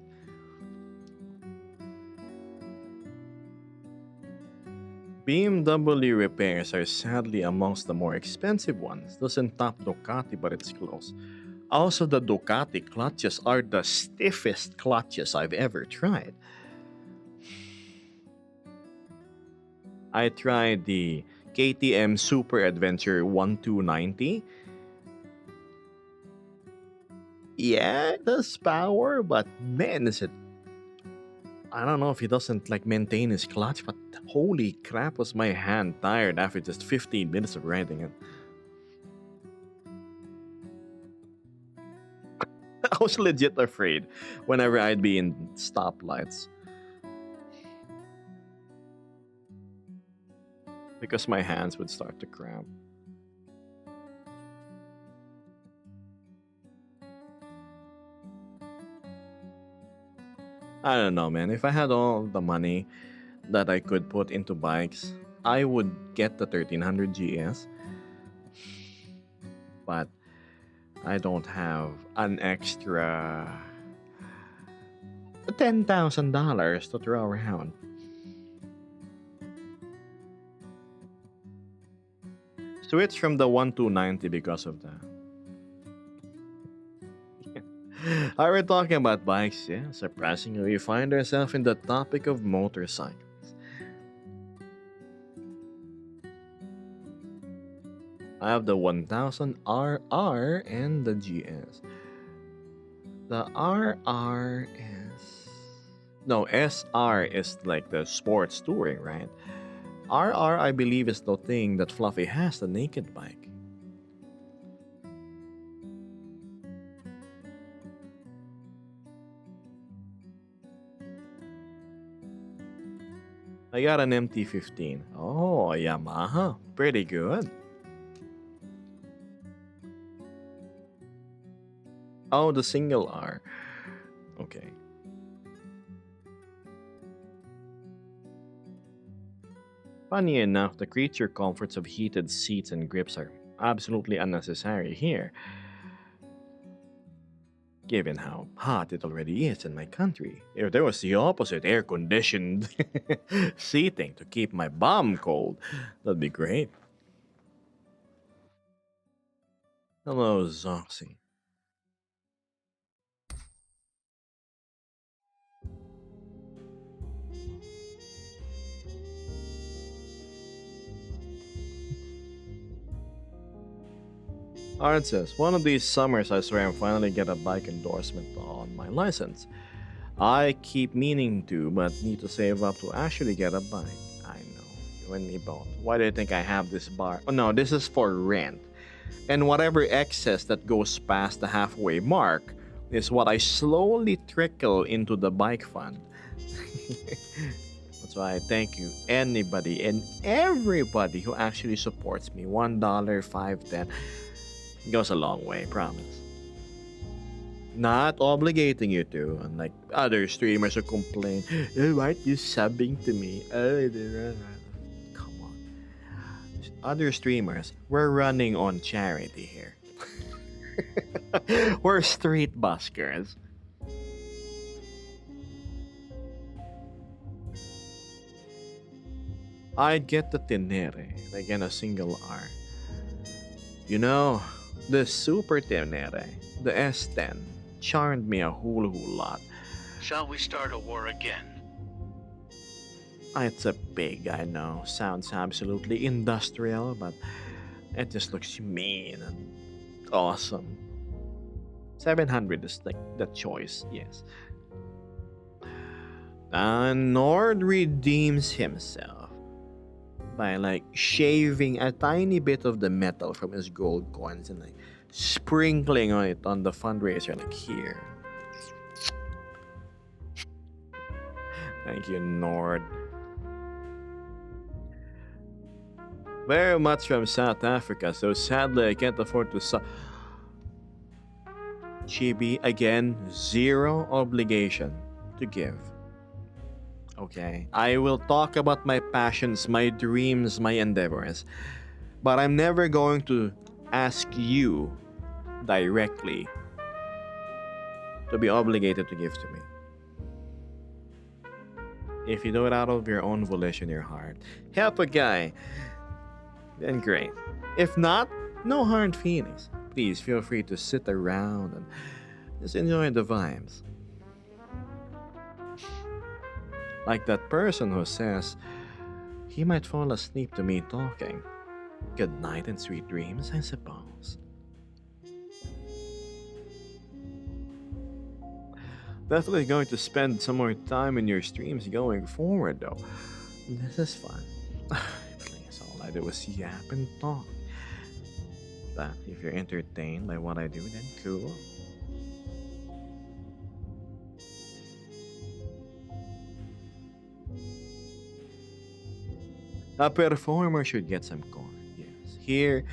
BMW repairs are sadly amongst the more expensive ones. Doesn't top Ducati, but it's close. Also, the Ducati clutches are the stiffest clutches I've ever tried. I tried the KTM Super Adventure 1290. Yeah, it does power, but man, is it. I don't know if he doesn't like maintain his clutch, but holy crap, was my hand tired after just 15 minutes of riding it. I was legit afraid whenever I'd be in stoplights because my hands would start to cramp. I don't know, man. If I had all the money that I could put into bikes, I would get the 1300 GS. But I don't have an extra $10,000 to throw around. Switch from the 1290 because of that. We're talking about bikes, yeah. Surprisingly, we find ourselves in the topic of motorcycles. I have the 1000 RR and the GS. The RR is. No, SR is like the sports touring, right? RR, I believe, is the thing that Fluffy has, the naked bike. I got an MT-15. Oh, a Yamaha. Pretty good. Oh, the single R. Okay. Funny enough, the creature comforts of heated seats and grips are absolutely unnecessary here, given how hot it already is in my country. If there was the opposite air conditioned seating to keep my bum cold, that'd be great. Hello, Zoxy. Art says, one of these summers I swear I'm finally get a bike endorsement on my license. I keep meaning to, but need to save up to actually get a bike. I know, you and me both. Why do you think I have this bar? Oh no, this is for rent. And whatever excess that goes past the halfway mark is what I slowly trickle into the bike fund. That's why I thank you, anybody and everybody who actually supports me. $1, 5, 10 goes a long way, promise. Not obligating you to, unlike other streamers who complain, oh, why aren't you subbing to me? Oh, come on. Other streamers, we're running on charity here. We're street buskers. I'd get the tenere, like in a single R. You know, the Super Tenere, the S10, charmed me a whole lot. Shall we start a war again? It's a big, I know, sounds absolutely industrial, but it just looks mean and awesome. 700 is like the choice, yes. Nord redeems himself by like shaving a tiny bit of the metal from his gold coins and like sprinkling it on the fundraiser like here. Thank you, Nord. Very much from South Africa, so sadly I can't afford to Chibi, again, zero obligation to give. Okay, I will talk about my passions, my dreams, my endeavors, but I'm never going to ask you directly to be obligated to give to me. If you do it out of your own volition, your heart, help a guy, then great. If not, no hard feelings. Please feel free to sit around and just enjoy the vibes. Like that person who says he might fall asleep to me talking. Good night and sweet dreams, I suppose. Definitely going to spend some more time in your streams going forward, though. This is fun. Please, all I do is yap and talk. But if you're entertained by what I do, then cool. A performer should get some corn, yes. Here,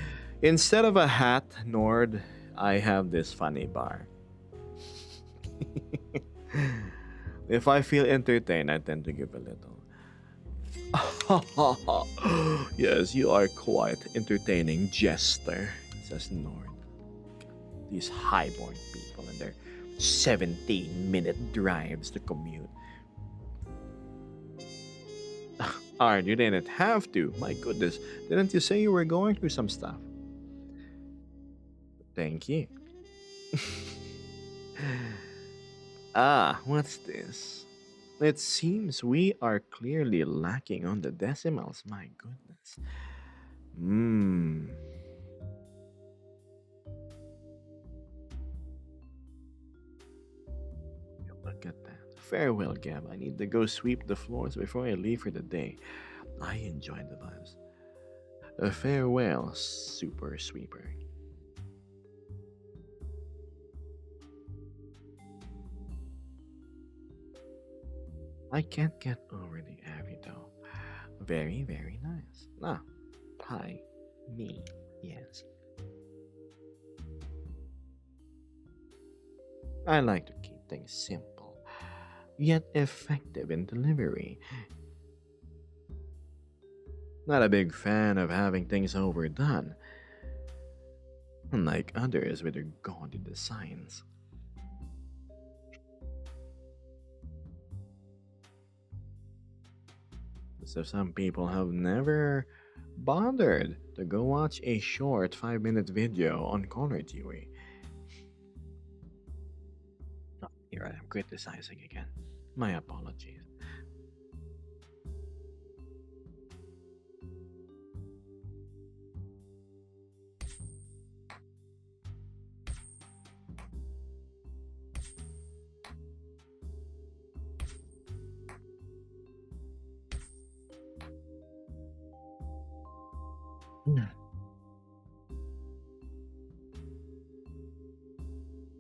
instead of a hat, Nord, I have this funny bar. If I feel entertained, I tend to give a little. Yes, you are quite entertaining jester, says Nord. These highborn people and their 17-minute drives to commute. Arn, you didn't have to. My goodness, didn't you say you were going through some stuff? Thank you. What's this? It seems we are clearly lacking on the decimals. My goodness. Look at that. Farewell, Gab. I need to go sweep the floors before I leave for the day. I enjoyed the vibes. A farewell, super sweeper. I can't get over the Abby though. Very, very nice. Hi, me, yes. I like to keep things simple, yet effective in delivery. Not a big fan of having things overdone, unlike others with their gaudy designs. So some people have never bothered to go watch a short 5-minute video on Color Theory. Here I am criticizing again. My apologies.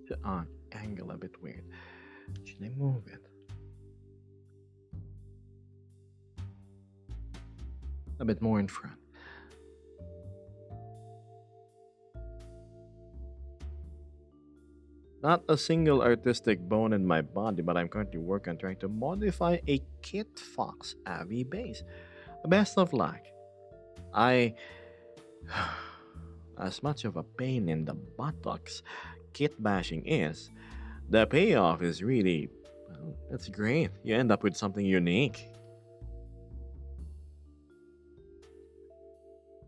The angle a bit weird. Should I move it? A bit more in front. Not a single artistic bone in my body, but I'm currently working on trying to modify a Kit Fox Avi base. Best of luck. I. As much of a pain in the buttocks kit bashing is, the payoff is really. Well, that's great. You end up with something unique.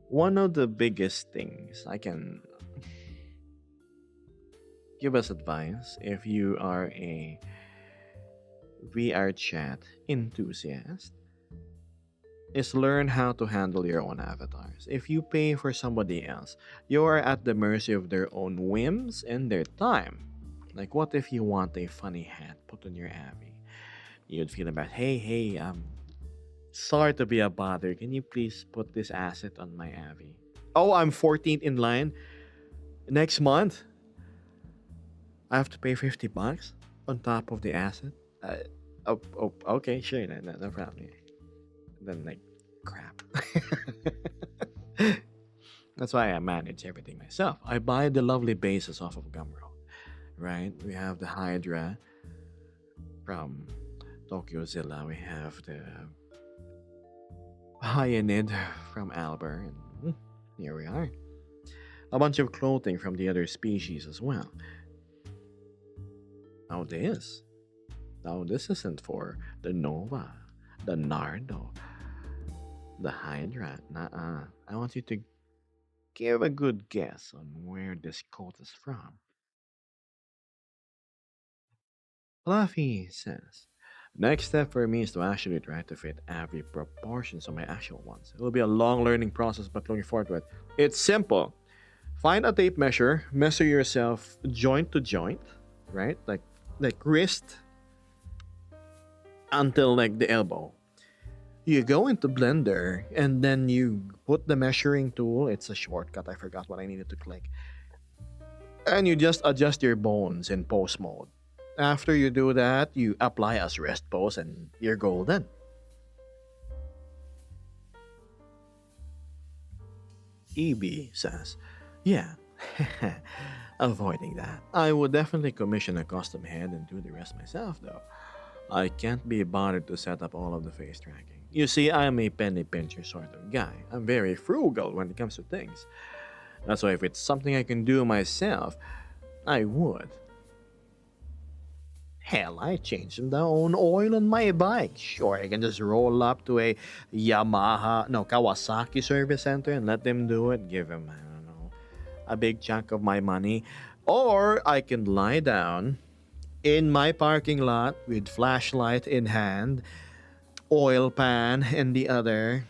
One of the biggest things I can give us advice if you are a VR chat enthusiast is learn how to handle your own avatars. If you pay for somebody else, you are at the mercy of their own whims and their time. Like, what if you want a funny hat put on your Abby? You'd feel about, hey, sorry to be a bother. Can you please put this asset on my Abby? Oh, I'm 14th in line. Next month, I have to pay $50 on top of the asset. Okay, sure, no problem. Then like crap. That's why I manage everything myself. I buy the lovely bases off of Gumroad, right? We have the Hydra from Tokyo Zilla. We have the Hyanid from Albert, and here we are. A bunch of clothing from the other species as well. Now this. Now this isn't for the Nova, the Nardo, the Hydra. Nuh-uh. I want you to give a good guess on where this coat is from. Fluffy says, next step for me is to actually try to fit every proportions of my actual ones. It will be a long learning process, but looking forward to it. It's simple. Find a tape measure, measure yourself joint to joint, right? Like wrist until like the elbow. You go into Blender and then you put the measuring tool. It's a shortcut. I forgot what I needed to click. And you just adjust your bones in pose mode. After you do that, you apply as rest pose and you're golden. EB says, yeah, avoiding that. I would definitely commission a custom head and do the rest myself though. I can't be bothered to set up all of the face tracking. You see, I'm a penny pincher sort of guy. I'm very frugal when it comes to things. That's why if it's something I can do myself, I would. Hell, I changed the own oil on my bike. Sure, I can just roll up to a Kawasaki service center and let them do it. Give them, I don't know, a big chunk of my money. Or I can lie down in my parking lot with flashlight in hand, oil pan in the other,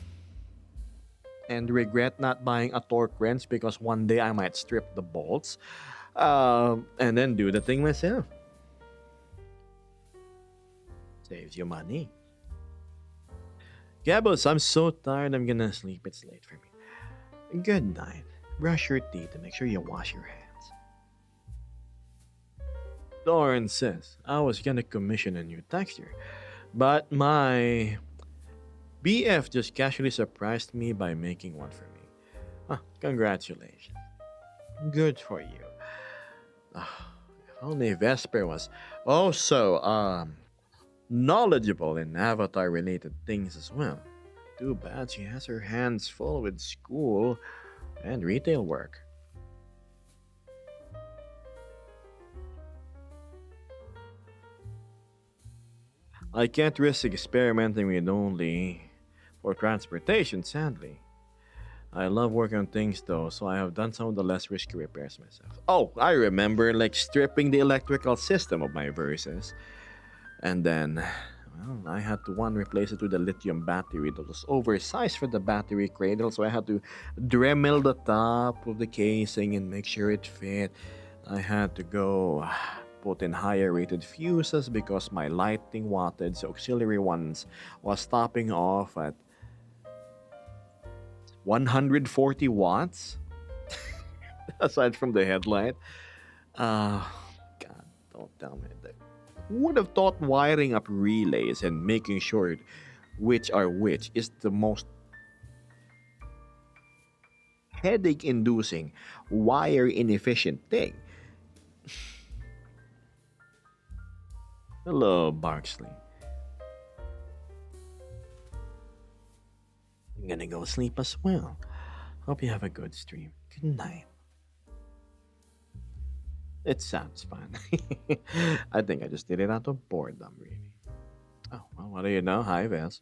and regret not buying a torque wrench because one day I might strip the bolts, and then do the thing myself. Saves you money. Gabos, I'm so tired I'm gonna sleep. It's late for me. Good night. Brush your teeth and make sure you wash your hands. Doran says, I was gonna commission a new texture, but my BF just casually surprised me by making one for me. Congratulations. Good for you. If only Vesper was also knowledgeable in avatar related things as well. Too bad she has her hands full with school and retail work. I can't risk experimenting with only for transportation, sadly. I love working on things though, so I have done some of the less risky repairs myself. Oh, I remember like stripping the electrical system of my verses. And then, well, I had to replace it with a lithium battery that was oversized for the battery cradle, so I had to Dremel the top of the casing and make sure it fit. I had to go put in higher rated fuses because my lighting wattage auxiliary ones was stopping off at 140 watts aside from the headlight. God, don't tell me that. Who would have thought wiring up relays and making sure which are which is the most headache inducing, wire inefficient thing? Hello, Barksley. I'm gonna go sleep as well. Hope you have a good stream. Good night. It sounds fun. I think I just did it out of boredom, really. Oh, well, what do you know? Hi, Vess.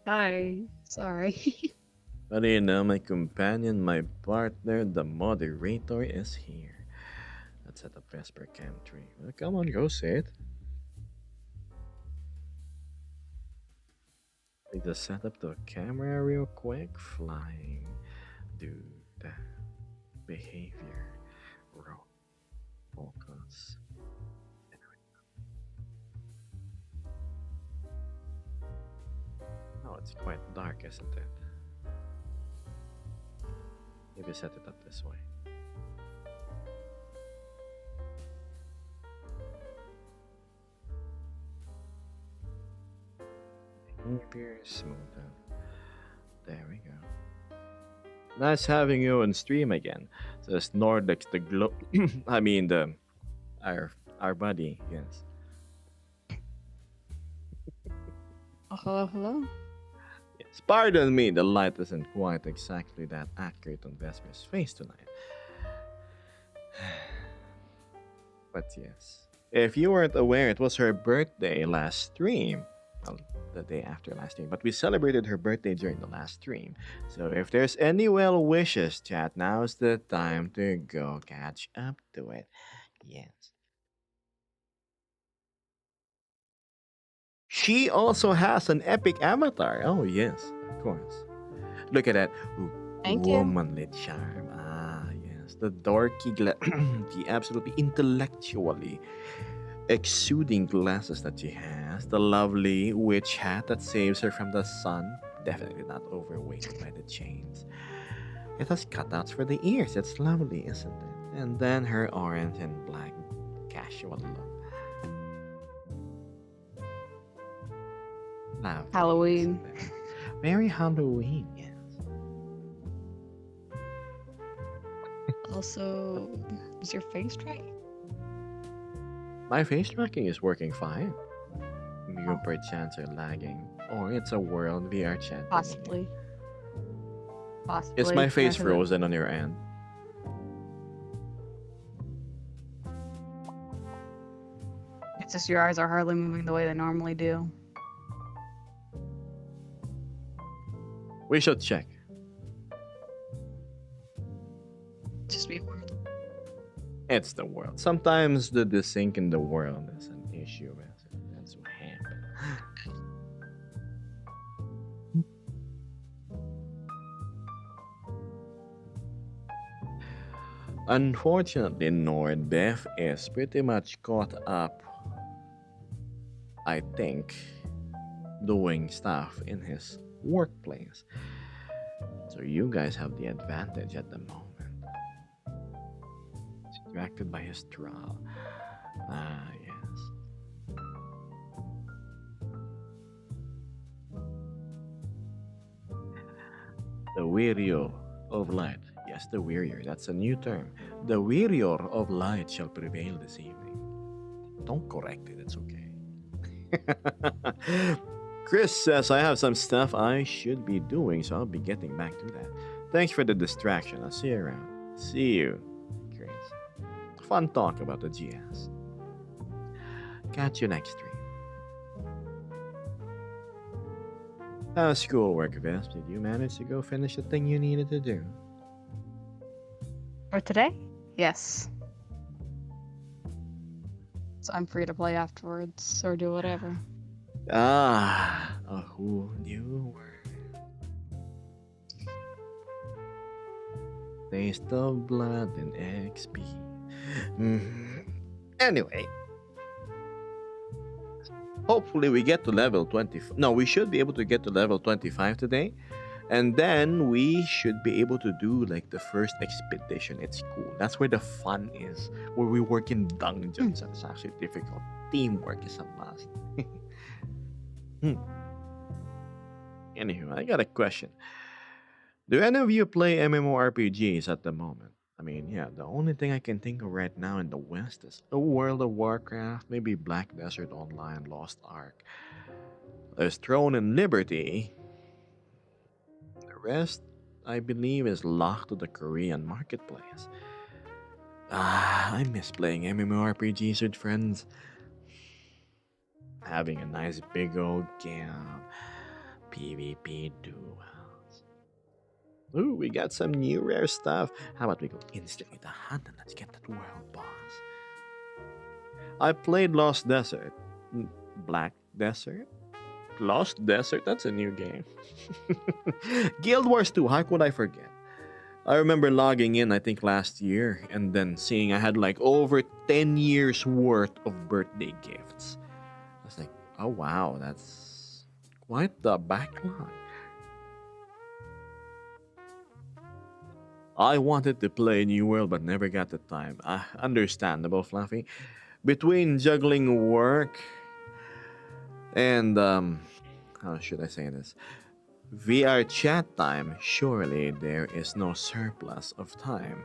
Hi. Sorry. What do you know? My companion, my partner, the moderator is here. Let's set up Vesper Cam 3. Well, come on, go say it. We just set up the camera real quick. Flying. Do that. Behavior. Roll. Focus. Oh, it's quite dark, isn't it? Maybe set it up this way. Behavior smoother. There we go. Nice having you on stream again. Says Nordex the glow. I mean the our buddy. Yes. Oh, hello, hello. Yes. Pardon me. The light isn't quite exactly that accurate on Vesper's face tonight. But yes, if you weren't aware, it was her birthday last stream. Well, the day after last stream, but we celebrated her birthday during the last stream. So if there's any well wishes, chat, now's the time to go catch up to it. Yes. She also has an epic avatar. Oh yes, of course. Look at that Thank you. womanly charm. Ah yes, the dorky, the absolutely intellectually exuding glasses that she has, the lovely witch hat that saves her from the sun, definitely not overweighted by the chains. It has cutouts for the ears. It's lovely, isn't it? And then her orange and black casual look. Lovely, Halloween. isn't it? Merry Halloween, yes. Also, is your face right? My face tracking is working fine. You perchance are lagging. Or it's a world VR chat. Possibly. Possibly. Is my face Yeah, 'cause frozen on your end? It's just your eyes are hardly moving the way they normally do. We should check. Just be weird. It's the world. Sometimes the desync in the world is an issue. That's what happened. Unfortunately, Nordbeth is pretty much caught up, I think, doing stuff in his workplace. So you guys have the advantage at the moment. Distracted by his trial. Ah, yes. The Wirio of Light. Yes, the Wearier. That's a new term. The Wearior of Light shall prevail this evening. Don't correct it, it's okay. Chris says, I have some stuff I should be doing, so I'll be getting back to that. Thanks for the distraction. I'll see you around. See you, Chris. Fun talk about the GS. Catch you next stream. How's schoolwork, Vesp? Did you manage to go finish the thing you needed to do? For today? Yes. So I'm free to play afterwards or do whatever. Ah, a whole new world. Taste of blood and XP. Anyway, hopefully we get to level 20. No, we should be able to get to level 25 today. And then we should be able to do like the first expedition. It's cool. That's where the fun is. Where we work in dungeons. That's actually difficult. Teamwork is a must. Anywho, I got a question. Do any of you play MMORPGs at the moment? I mean, yeah, the only thing I can think of right now in the West is a World of Warcraft, maybe Black Desert Online, Lost Ark. There's Throne and Liberty. The rest, I believe, is locked to the Korean marketplace. I miss playing MMORPGs with friends. Having a nice big old game. PvP duels. Ooh, we got some new rare stuff. How about we go instantly to hunt and let's get that world boss. I played Lost Desert. Black Desert? Lost Desert? That's a new game. Guild Wars 2, how could I forget? I remember logging in, I think last year, and then seeing I had like over 10 years worth of birthday gifts. I was like, oh wow, that's quite the backlog. I wanted to play New World but never got the time. Understandable, Fluffy. Between juggling work and, how should I say this? VR chat time, surely there is no surplus of time.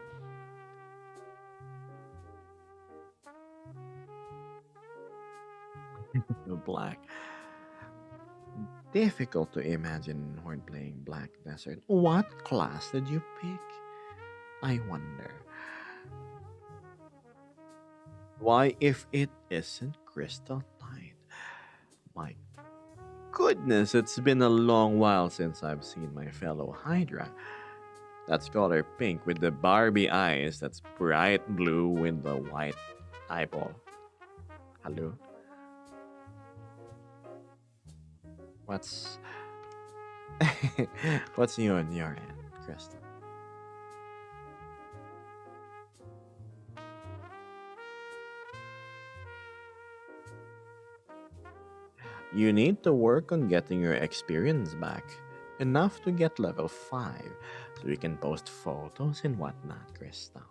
Black. Difficult to imagine Horde playing Black Desert. What class did you pick? I wonder. Why, if it isn't Crystal Tide? My goodness, it's been a long while since I've seen my fellow Hydra. That's color pink with the Barbie eyes. That's bright blue with the white eyeball. Hello? What's what's new on your end, Crystal? You need to work on getting your experience back. Enough to get level 5, so you can post photos and whatnot, Crystal.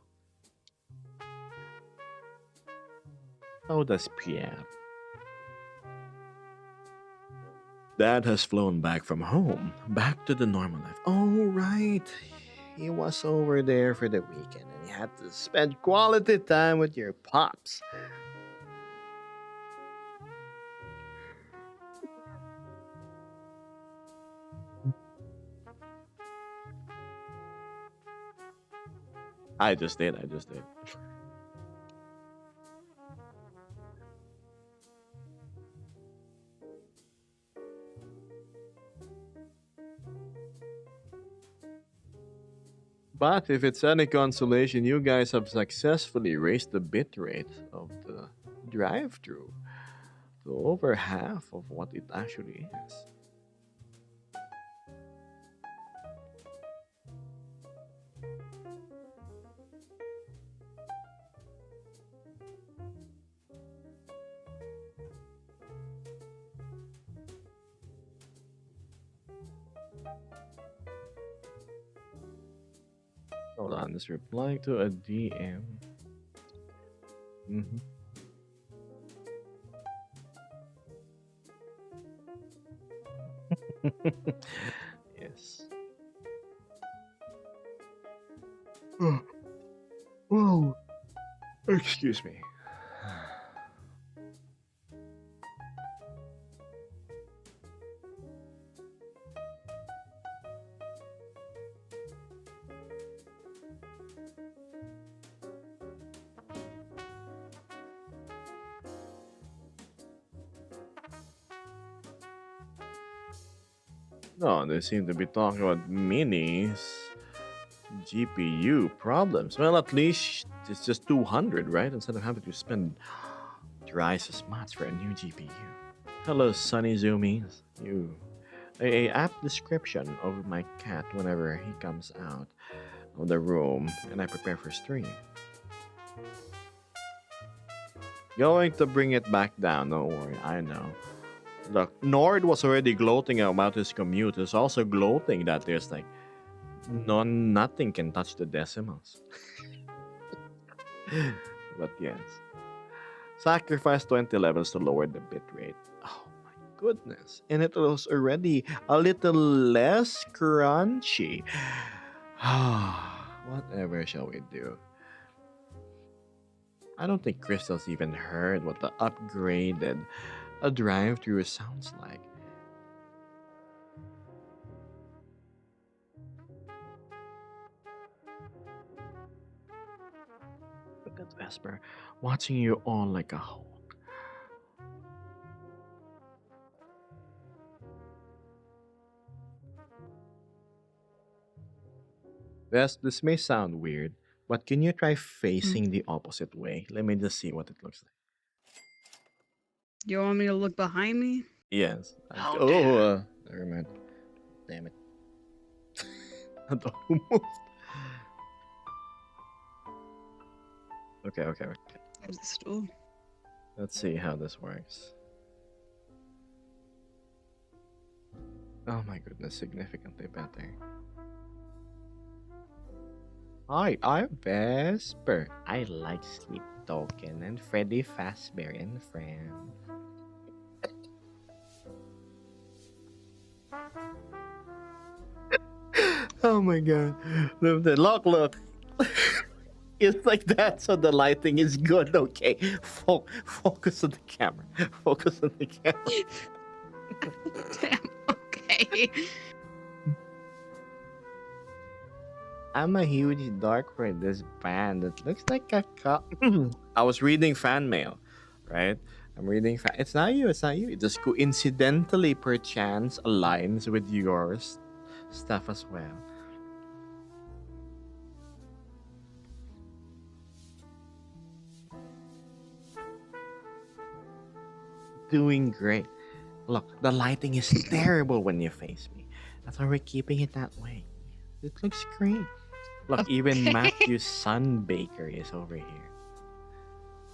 So does Pierre. Dad has flown back from home, back to the normal life. Oh, right. He was over there for the weekend and he had to spend quality time with your pops. I just did. But if it's any consolation, you guys have successfully raised the bitrate of the drive-through to over half of what it actually is. Hold on, this replying to a DM. Mhm. Yes. Whoa. Excuse me. No, they seem to be talking about minis. GPU problems. Well, at least it's just 200, right? Instead of having to spend twice as much for a new GPU. Hello, Sunny Zoomies. A apt description of my cat whenever he comes out of the room and I prepare for stream. Going to bring it back down, don't worry, I know. Look, Nord was already gloating about his commute. He's also gloating that there's like nothing can touch the decimals. But yes. Sacrifice 20 levels to lower the bitrate. Oh my goodness. And it was already a little less crunchy. Whatever shall we do? I don't think Crystal's even heard what the upgraded a drive-through sounds like. Look at Vesper, watching you all like a hawk. Ves, this may sound weird, but can you try facing the opposite way? Let me just see what it looks like. You want me to look behind me? Yes. How Oh, dare. never mind. Damn it. I thought who moved. Okay. There's the stool. Let's see how this works. Oh my goodness, significantly better. Hi, I'm Vesper. I like Sleep Token and Freddy Fazbear and Friends. Oh my god. Look. It's like that, so the lighting is good. Okay, focus on the camera. Focus on the camera. Damn. Okay. I'm a huge dork for this band. It looks like a I was reading fan mail, right? I'm reading fan. It's not you. It just coincidentally, perchance, aligns with yours stuff as well. Doing great. Look, the lighting is terrible when you face me. That's why we're keeping it that way. It looks great. Look, even Okay. Matthew Sunbaker is over here.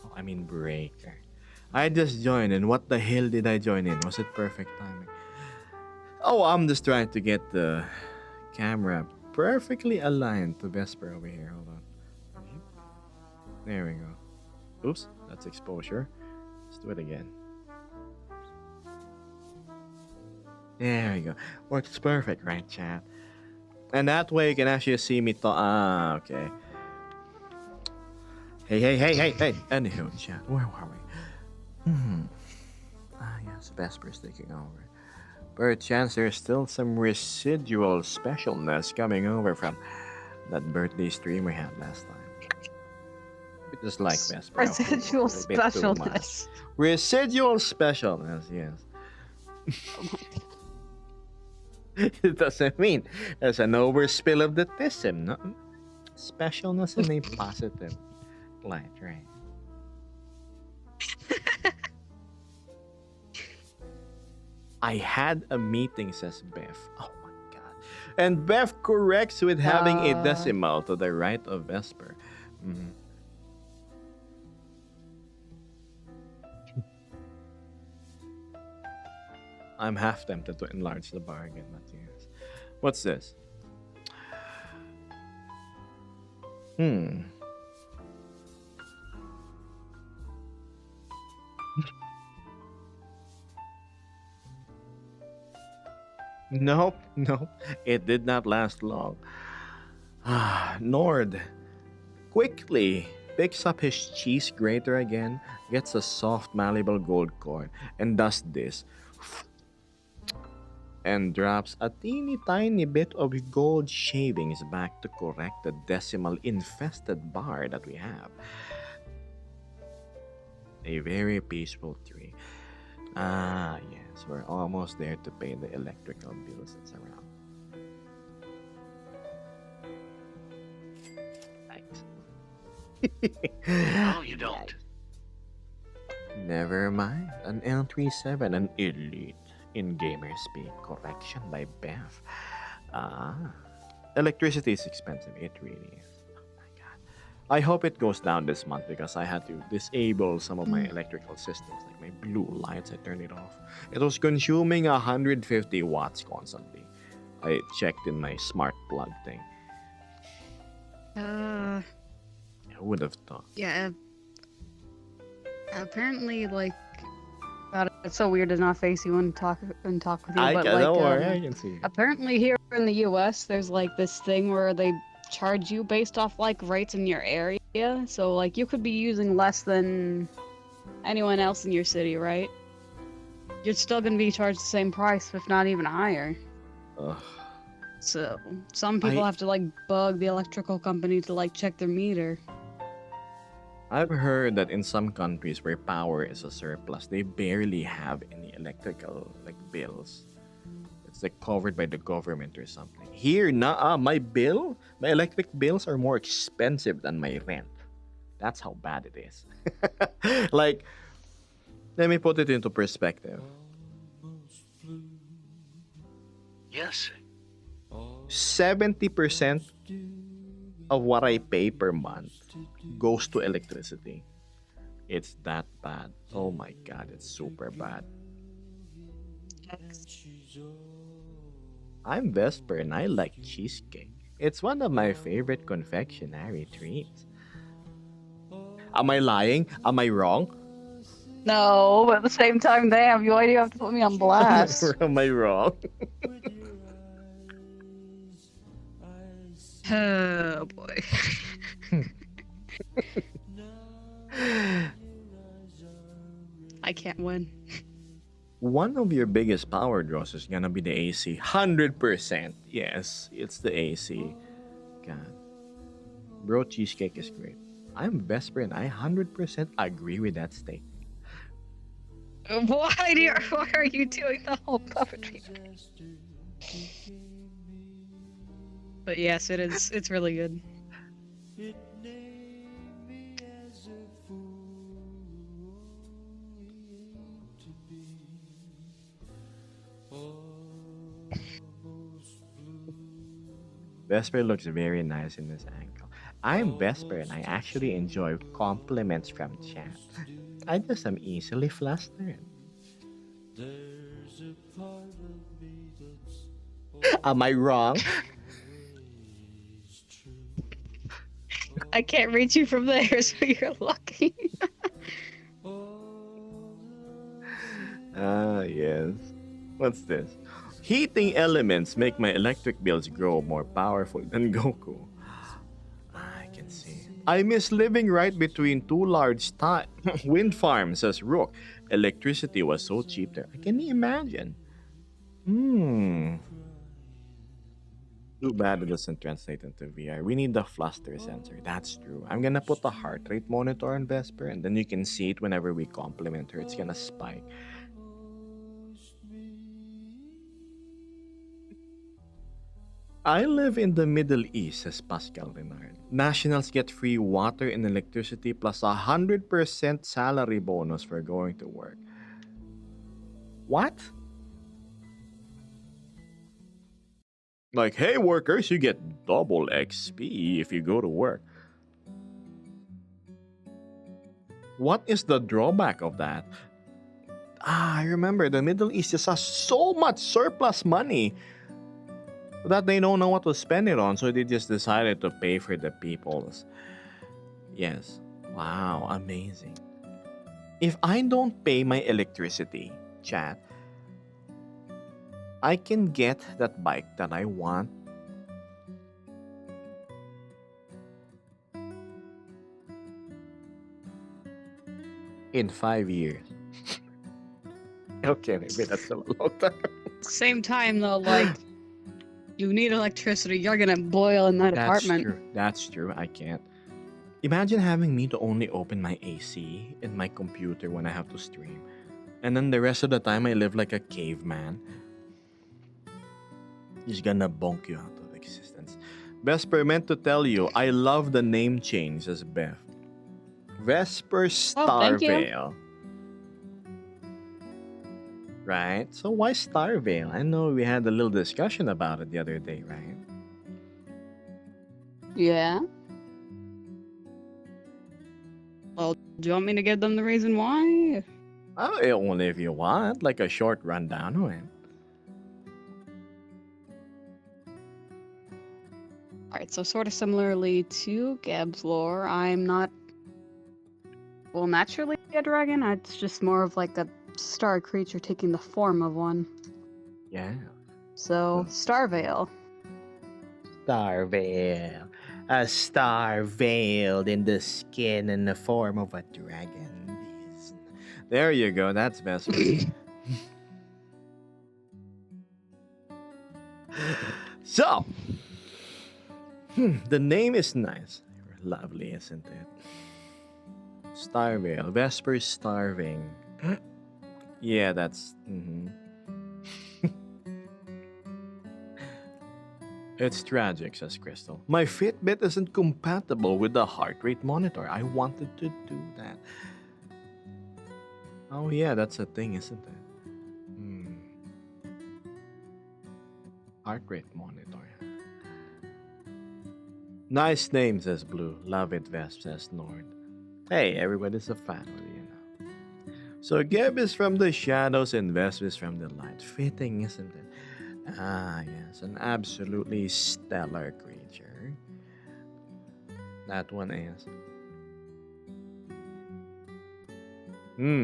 Oh, I mean Breaker. I just joined, and what the hell did I join in? Was it perfect timing? Oh, I'm just trying to get the camera perfectly aligned to Vesper over here. Hold on. There we go. Oops, that's exposure. Let's do it again. There we go. Works perfect, right, chat? And that way you can actually see me. Okay. Hey. Anywho, chat, where were we? Yes, Vesper's taking over. Perchance there's still some residual specialness coming over from that birthday stream we had last time. Just like Vesper. Residual a bit too much. specialness. Residual specialness, yes. It doesn't mean there's an overspill of the tism, no? Specialness in a positive light, right? I had a meeting, says Beth. Oh my god. And Beth corrects with having a decimal to the right of Vesper. Mhm. I'm half tempted to enlarge the bargain, but yes. What's this? Nope. It did not last long. Nord quickly picks up his cheese grater again, gets a soft malleable gold cord, and does this. And drops a teeny tiny bit of gold shavings back to correct the decimal infested bar that we have. A very peaceful tree. Yes, we're almost there to pay the electrical bills that's around. Thanks. No, you don't. Never mind. An L37, an elite in gamer speak. Correction by Beth. Electricity is expensive. It really is. Oh my god. I hope it goes down this month because I had to disable some of my electrical systems, like my blue lights. I turned it off. It was consuming 150 watts constantly. I checked in my smart plug thing. Who would have thought? Yeah. Apparently, like, God, it's so weird to not face you and talk with you. But like, Don't worry, I can see. apparently here in the U.S., there's like this thing where they charge you based off like rates in your area. So like you could be using less than anyone else in your city, right? You're still gonna be charged the same price, if not even higher. Ugh. So some people I- have to like bug the electrical company to like check their meter. I've heard that in some countries where power is a surplus, they barely have any electrical like bills. It's like covered by the government or something. Here, my electric bills are more expensive than my rent. That's how bad it is. Like, let me put it into perspective. Yes. 70% of what I pay per month goes to electricity. It's that bad. Oh my god, it's super bad. I'm Vesper and I like cheesecake. It's one of my favorite confectionery treats. Am I lying? Am I wrong? No, but at the same time, damn, why do you have to put me on blast? Am I wrong? Oh boy. I can't win. One of your biggest power draws is gonna be the AC. 100%. Yes, it's the AC. God. Bro, cheesecake is great. I'm Vesper and I 100% agree with that statement. Why are you doing the whole puppetry? But yes, it is. It's really good. Vesper looks very nice in this angle. I'm Vesper and I actually enjoy compliments from chat. I just am easily flustered. Am I wrong? I can't reach you from there, so you're lucky. Ah, yes. What's this? Heating elements make my electric bills grow more powerful than Goku. I can see. I miss living right between two large wind farms, says Rook. Electricity was so cheap there. Can you imagine? Too bad it doesn't translate into VR. We need the fluster sensor. That's true. I'm gonna put the heart rate monitor on Vesper, and then you can see it whenever we compliment her. It's gonna spike. I live in the Middle East, says Pascal Renard. Nationals get free water and electricity plus 100% salary bonus for going to work. What? Like, hey workers, you get double XP if you go to work. What is the drawback of that? I remember the Middle East just has so much surplus money that they don't know what to spend it on, so they just decided to pay for the people's. Yes. Wow, amazing. If I don't pay my electricity, chat, I can get that bike that I want. In 5 years. Okay, maybe that's a long time. Same time though, like you need electricity, you're gonna boil in that apartment. True. That's true. I can't. Imagine having me to only open my AC in my computer when I have to stream. And then the rest of the time I live like a caveman. He's gonna bonk you out of existence. Vesper meant to tell you, I love the name change, says Beth. Vesper thank you. Starvale. Right? So why Starvale? I know we had a little discussion about it the other day, right? Yeah. Well, do you want me to give them the reason why? Oh, only if you want, like a short rundown of it. Alright, so sort of similarly to Gab's lore, I'm not, well, naturally a dragon. It's just more of like a star creature taking the form of one. Yeah. So, Starvale. Starvale. A star veiled in the skin in the form of a dragon. There you go. That's Vesper. So, the name is nice. Lovely, isn't it? Starvale. Vesper's starving. Yeah, that's. It's tragic, says Crystal. My Fitbit isn't compatible with the heart rate monitor. I wanted to do that. Oh, yeah, that's a thing, isn't it? Heart rate monitor. Nice name, says Blue. Love it, Vesp, says Nord. Hey, everybody's a family, you know. So Geb is from the shadows and Vesp is from the light. Fitting, isn't it? Ah, yes, an absolutely stellar creature. That one is.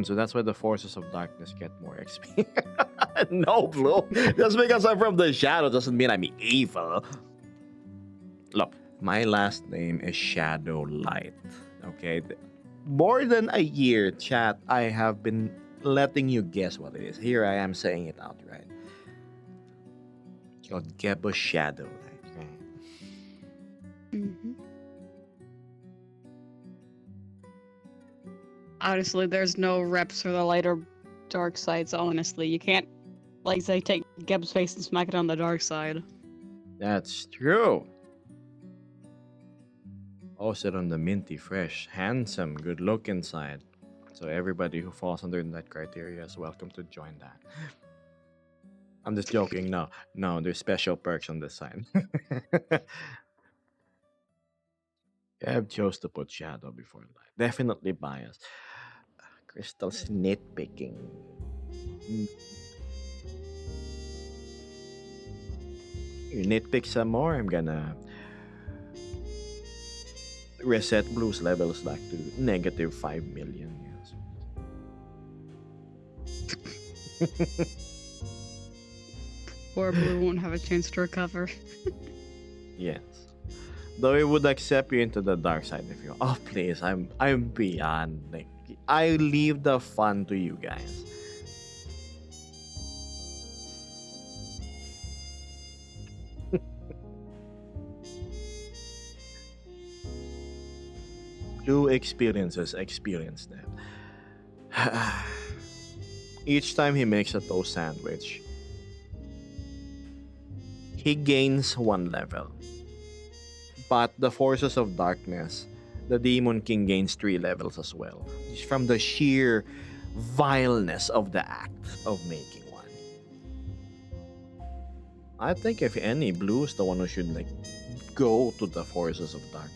So that's why the forces of darkness get more XP. No, Blue. Just because I'm from the shadow doesn't mean I'm evil. Look, my last name is Shadow Light. Okay? More than a year, chat, I have been letting you guess what it is. Here I am saying it outright. It's called Gebo Shadow Light, right? Honestly, there's no reps for the lighter dark sides, honestly. You can't, like, say, take Geb's face and smack it on the dark side. That's true. Also on the minty, fresh, handsome, good looking side. So everybody who falls under that criteria is welcome to join that. I'm just joking. No, there's special perks on this side. Kev chose to put shadow before light. Definitely biased. Crystal's nitpicking. You nitpick some more, I'm gonna reset Blue's levels back to negative 5 million. Yes. Poor Blue won't have a chance to recover. Yes. Though it would accept you into the dark side if you. Oh please, I'm beyond. Like, I leave the fun to you guys. Blue experience that. Each time he makes a toast sandwich, he gains 1 level. But the forces of darkness, the Demon King gains 3 levels as well. Just from the sheer vileness of the act of making one. I think if any, Blue is the one who should like go to the forces of darkness.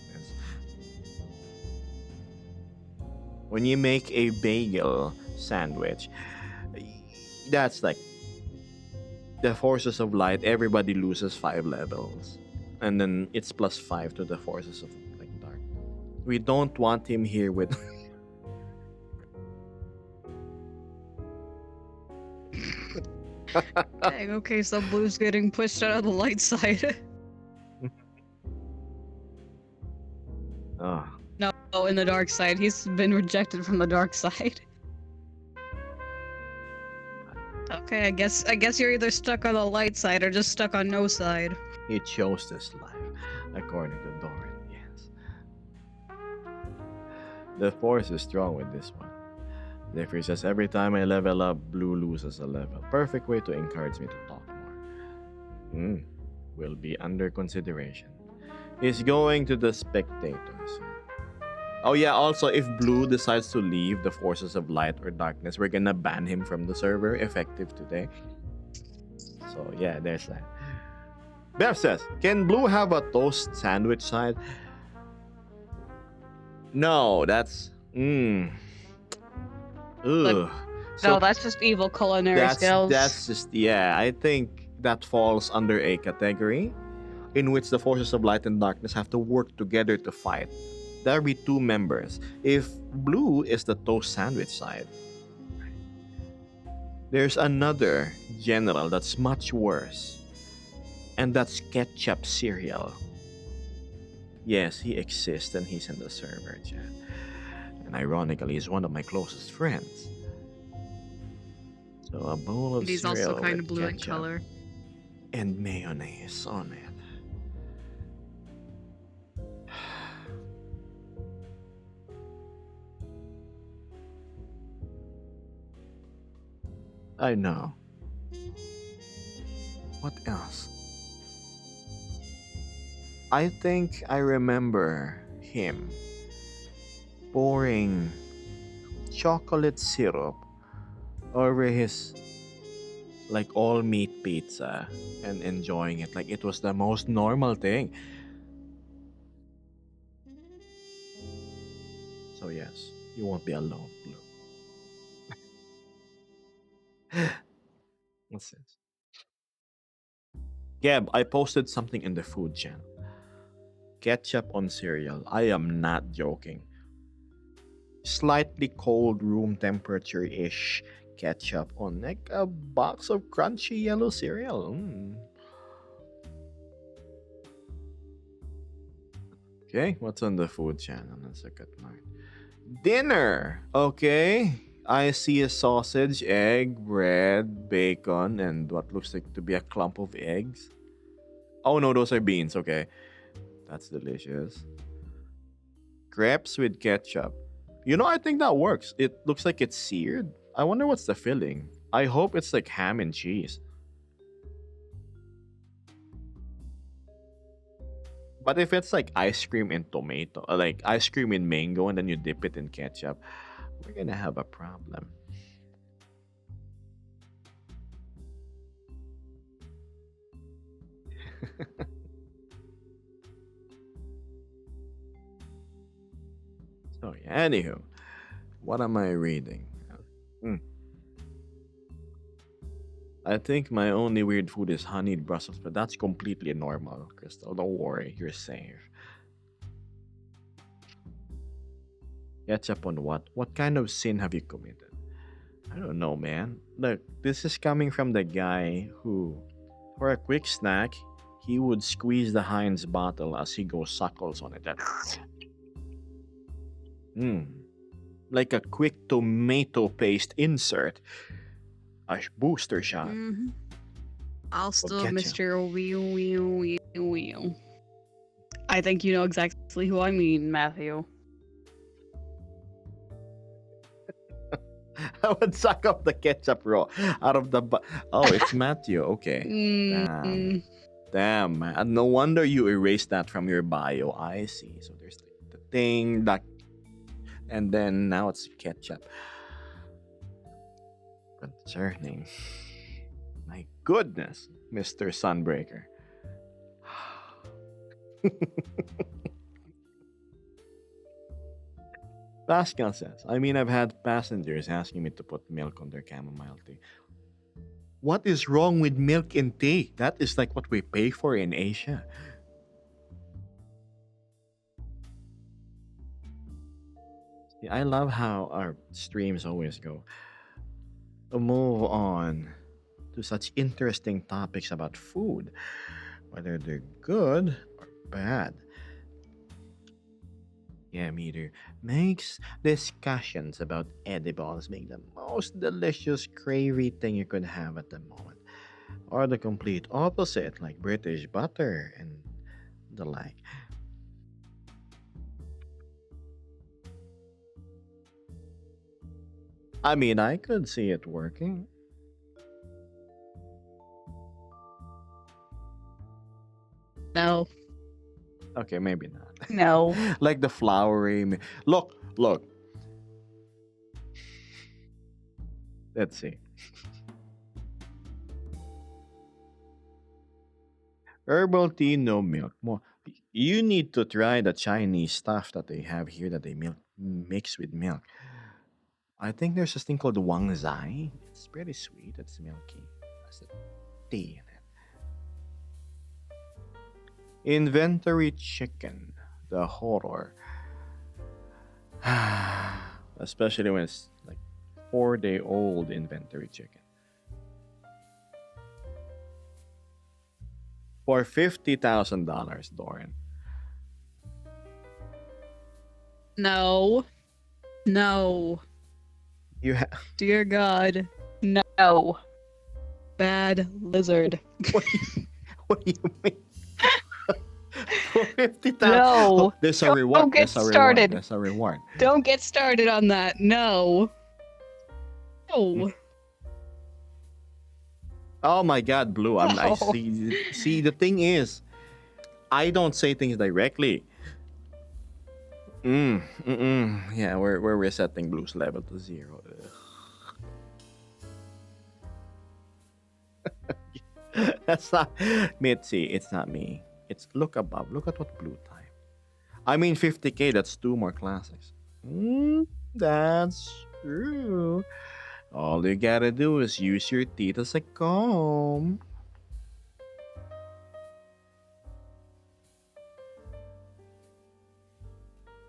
When you make a bagel sandwich, that's like the forces of light, everybody loses 5 levels. And then it's plus 5 to the forces of like dark. We don't want him here with Dang, okay, so Blue's getting pushed out of the light side. Oh. No, in the dark side. He's been rejected from the dark side. Okay, I guess you're either stuck on the light side or just stuck on no side. He chose this life, according to Doran, yes. The force is strong with this one. Zephyr says, every time I level up, Blue loses a level. Perfect way to encourage me to talk more. Will be under consideration. He's going to the spectators. Oh yeah, also if Blue decides to leave the forces of light or darkness, we're gonna ban him from the server effective today. So yeah, there's that. Bev says, can Blue have a toast sandwich side? No, that's Ugh. No, that's just evil culinary skills. That's just, yeah, I think that falls under a category in which the forces of light and darkness have to work together to fight. There'll be 2 members. If Blue is the toast sandwich side, there's another general that's much worse, and that's ketchup cereal. Yes, he exists and he's in the server chat. And ironically, he's one of my closest friends. So a bowl of And he's also cereal kind with of blue in ketchup color. and mayonnaise on it. I know. What else? I think I remember him pouring chocolate syrup over his like all meat pizza and enjoying it like it was the most normal thing. So yes, you won't be alone, Blue. What's this? Gab, I posted something in the food channel. Ketchup on cereal. I am not joking. Slightly cold room temperature ish ketchup on like a box of crunchy yellow cereal. Okay, what's on the food channel? Let's look at mine. Dinner. Okay. I see a sausage, egg, bread, bacon, and what looks like to be a clump of eggs. Oh no, those are beans. Okay. That's delicious. Crepes with ketchup. You know, I think that works. It looks like it's seared. I wonder what's the filling. I hope it's like ham and cheese. But if it's like ice cream and tomato, like ice cream and mango, and then you dip it in ketchup, we're gonna have a problem. So, yeah, anywho, what am I reading? Hmm. I think my only weird food is honeyed Brussels, but that's completely normal, Crystal. Don't worry, you're safe. Ketchup on what? What kind of sin have you committed? I don't know, man. Look, this is coming from the guy who, for a quick snack, he would squeeze the Heinz bottle as he goes suckles on it. Hmm. Like a quick tomato paste insert. A booster shot. I'll still ketchup. Mr. Wheel. I think you know exactly who I mean, Matthew. I would suck up the ketchup raw out of the. Oh, it's Matthew. Okay. Mm, Damn, man. No wonder you erased that from your bio. I see. So there's like the thing that, and then now it's ketchup. Concerning. My goodness, Mr. Sunbreaker. Pascal says, I mean, I've had passengers asking me to put milk on their chamomile tea. What is wrong with milk in tea? That is like what we pay for in Asia. Yeah, I love how our streams always go. Move on to such interesting topics about food, whether they're good or bad. Yeah, Meter makes discussions about edibles being the most delicious, cravey thing you could have at the moment, or the complete opposite, like British butter and the like. I mean, I could see it working. no. Okay, maybe not. No. Like the flowery. Look. Let's see. Herbal tea, no milk. You need to try the Chinese stuff that they have here that they mix with milk. I think there's this thing called Wang Zai. It's pretty sweet. It's milky. Has a tea in it. Inventory chicken. The horror. Especially when it's like 4-day-old inventory chicken. For $50,000, Doran. No. No. You have Dear God. No. Bad lizard. what do you mean? For 50,000. No. There's a Don't reward. get There's a reward. started. There's a reward. Don't get started on that. No. No. Oh my God, Blue. I No. see. See, the thing is, I don't say things directly. Yeah, we're resetting Blue's level to 0. Ugh. That's not Mitzi. It's not me. It's look above. Look at what Blue type. I mean, 50K. That's 2 more classics. That's true. All you gotta do is use your teeth as a comb.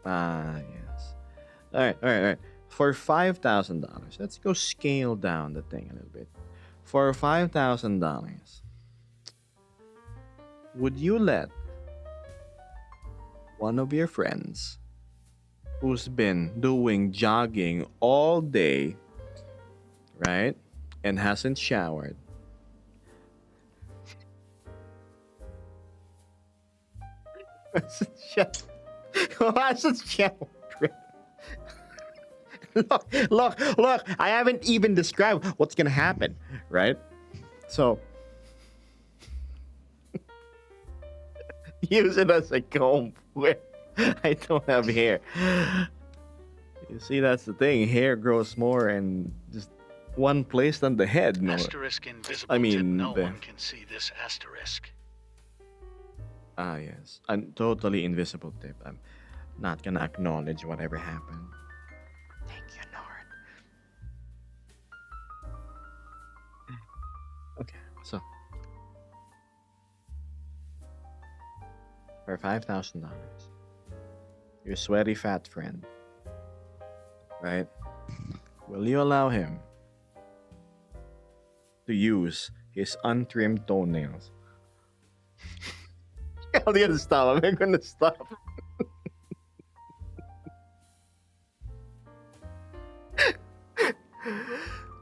Ah, yes. All right. For $5,000, let's go scale down the thing a little bit. For $5,000, would you let one of your friends who's been doing jogging all day, right, and hasn't showered, hasn't showered? Look, I haven't even described what's gonna happen, right? So use it as a comb where I don't have hair. You see, that's the thing. Hair grows more and just one place than the head. No, Asterisk invisible I tip. mean, No the- one can see this asterisk. Ah, yes. I'm totally invisible tip. I'm not gonna acknowledge whatever happened. Thank you, Nord. Okay, so for $5,000, your sweaty fat friend, right? Will you allow him to use his untrimmed toenails? I'm gonna stop. I'm gonna stop.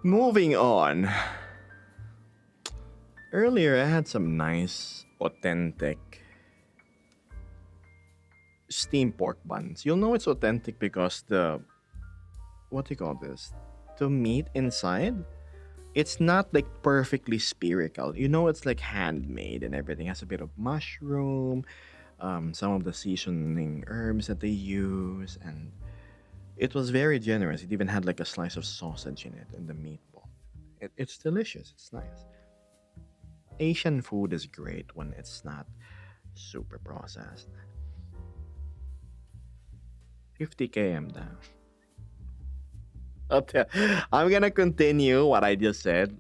Moving on. Earlier, I had some nice, authentic steamed pork buns. You'll know it's authentic because what do you call this? The meat inside, it's not like perfectly spherical. You know, it's like handmade and everything. It has a bit of mushroom, some of the seasoning herbs that they use, and it was very generous. It even had like a slice of sausage in it and the meatball. It's delicious. It's nice. Asian food is great when it's not super processed. 50K I'm down. I'm gonna continue what I just said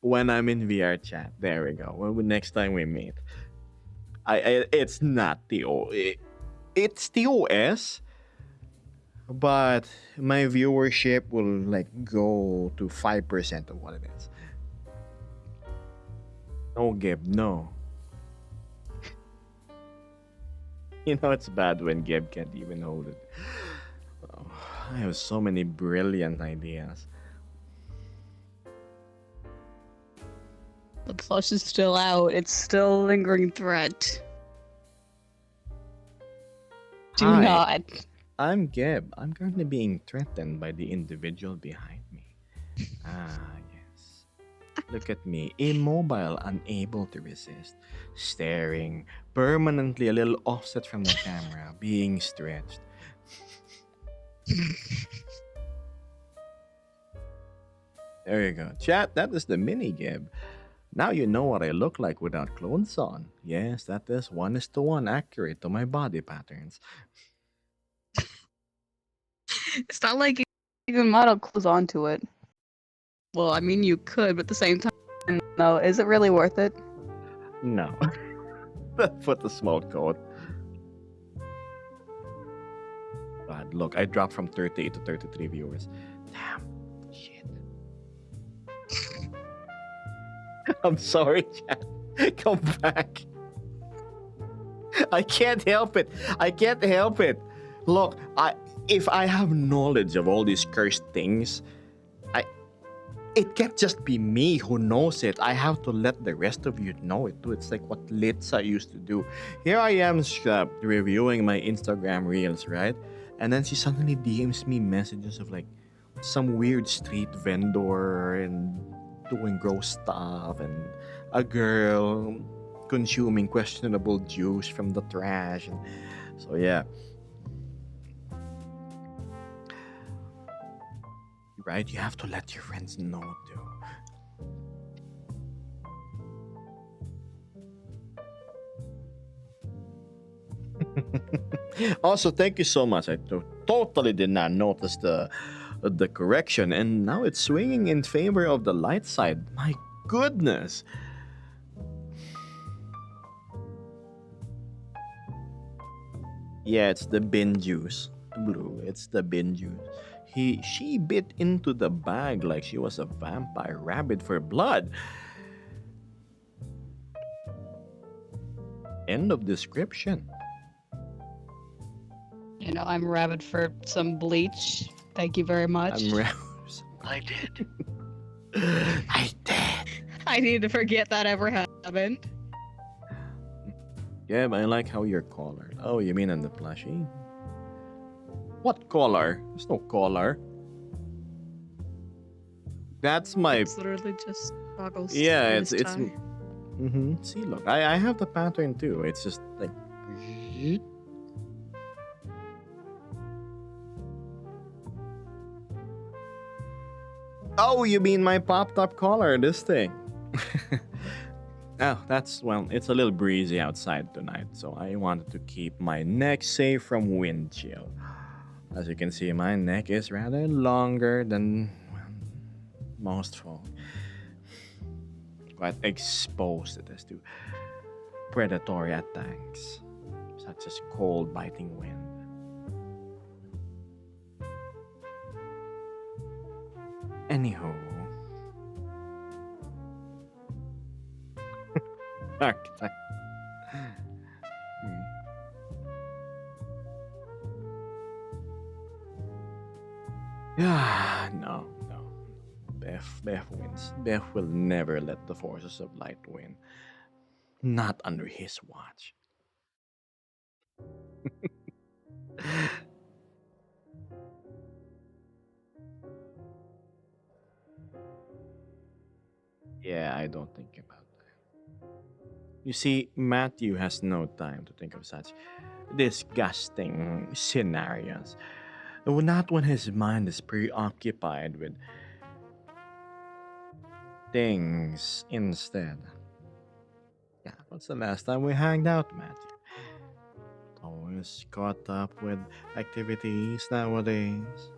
when I'm in VR chat. There we go. Next time we meet, it's not it's TOS, but my viewership will like go to 5% of what it is. No, Gib, no. You know it's bad when Gib can't even hold it. Oh, I have so many brilliant ideas. The flush is still out. It's still a lingering threat. Do Hi. not. I'm Gib. I'm currently being threatened by the individual behind me. Ah, yes. Look at me, immobile, unable to resist, staring, permanently a little offset from the camera, being stretched. There you go. Chat, that is the mini Gib. Now you know what I look like without clothes on. Yes, that is 1:1 accurate to my body patterns. It's not like you can model clothes onto it. Well, I mean, you could, but at the same time, no. Is it really worth it? No. Put the smoke coat. God, look, I dropped from 38 to 33 viewers. Damn. Shit. I'm sorry, chat. Come back. I can't help it. I can't help it. Look, if I have knowledge of all these cursed things, I it can't just be me who knows it. I have to let the rest of you know it too. It's like what Litsa used to do. Here I am reviewing my Instagram reels, right? And then she suddenly DMs me messages of like some weird street vendor and doing gross stuff and a girl consuming questionable juice from the trash. And so yeah, right? You have to let your friends know too. Also, thank you so much. I totally did not notice the correction, and now it's swinging in favor of the light side. My goodness. Yeah, it's the bin juice. Blue, it's the bin juice. She bit into the bag like she was a vampire rabid for blood. End of description. You know, I'm rabid for some bleach. Thank you very much. I did. I did. I need to forget that ever happened. Yeah, but I like how you're colored. Oh, you mean on the plushie? What color? There's no color. That's my. It's literally just goggles. Yeah, and it's his it's. tie. See, look, I have the pattern too. It's just like. Oh, you mean my popped up collar? This thing. Oh, that's, well, it's a little breezy outside tonight, so I wanted to keep my neck safe from wind chill. As you can see, my neck is rather longer than, well, most folk. Quite exposed it is to predatory attacks, such as cold biting wind. Anywho. Archetype. Yeah, no. Beth wins. Beth will never let the forces of light win. Not under his watch. Yeah, I don't think about that. You see, Matthew has no time to think of such disgusting scenarios. Not when his mind is preoccupied with things instead. Yeah, what's the last time we hanged out, Matthew? Always caught up with activities nowadays.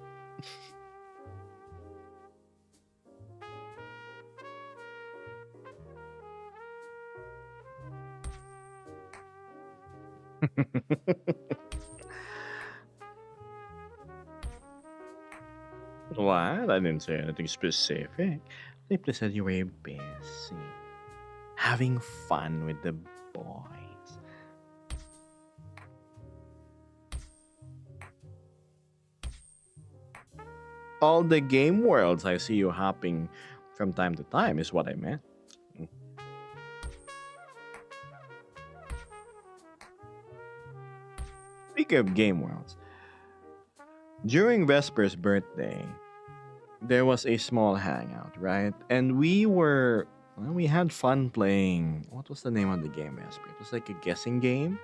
What? I didn't say anything specific. Simply said you were busy. Having fun with the boys. All the game worlds I see you hopping from time to time is what I meant. Speaking of game worlds, during Vesper's birthday, there was a small hangout, right? And we had fun playing. What was the name of the game, Vesper? It was like a guessing game.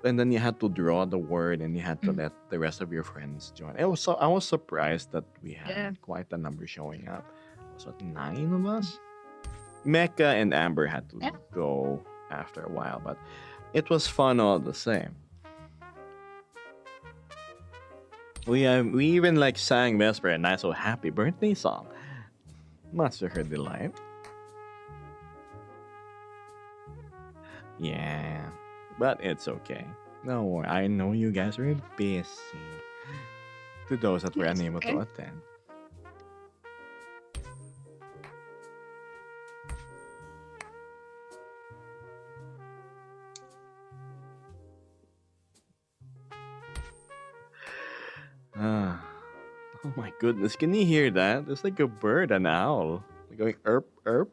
And then you had to draw the word and you had to let the rest of your friends join. I was surprised that we had Yeah. quite a number showing up. Was it 9 of us? Mecca and Amber had to Yeah. go after a while, but it was fun all the same. We even like sang Vesper a nice old happy birthday song, much to her delight. Yeah, but it's okay. No worry, I know you guys were busy. To those that were It's unable okay. to attend. Ah, oh my goodness, can you hear that? It's like a bird, an owl. Like going erp erp.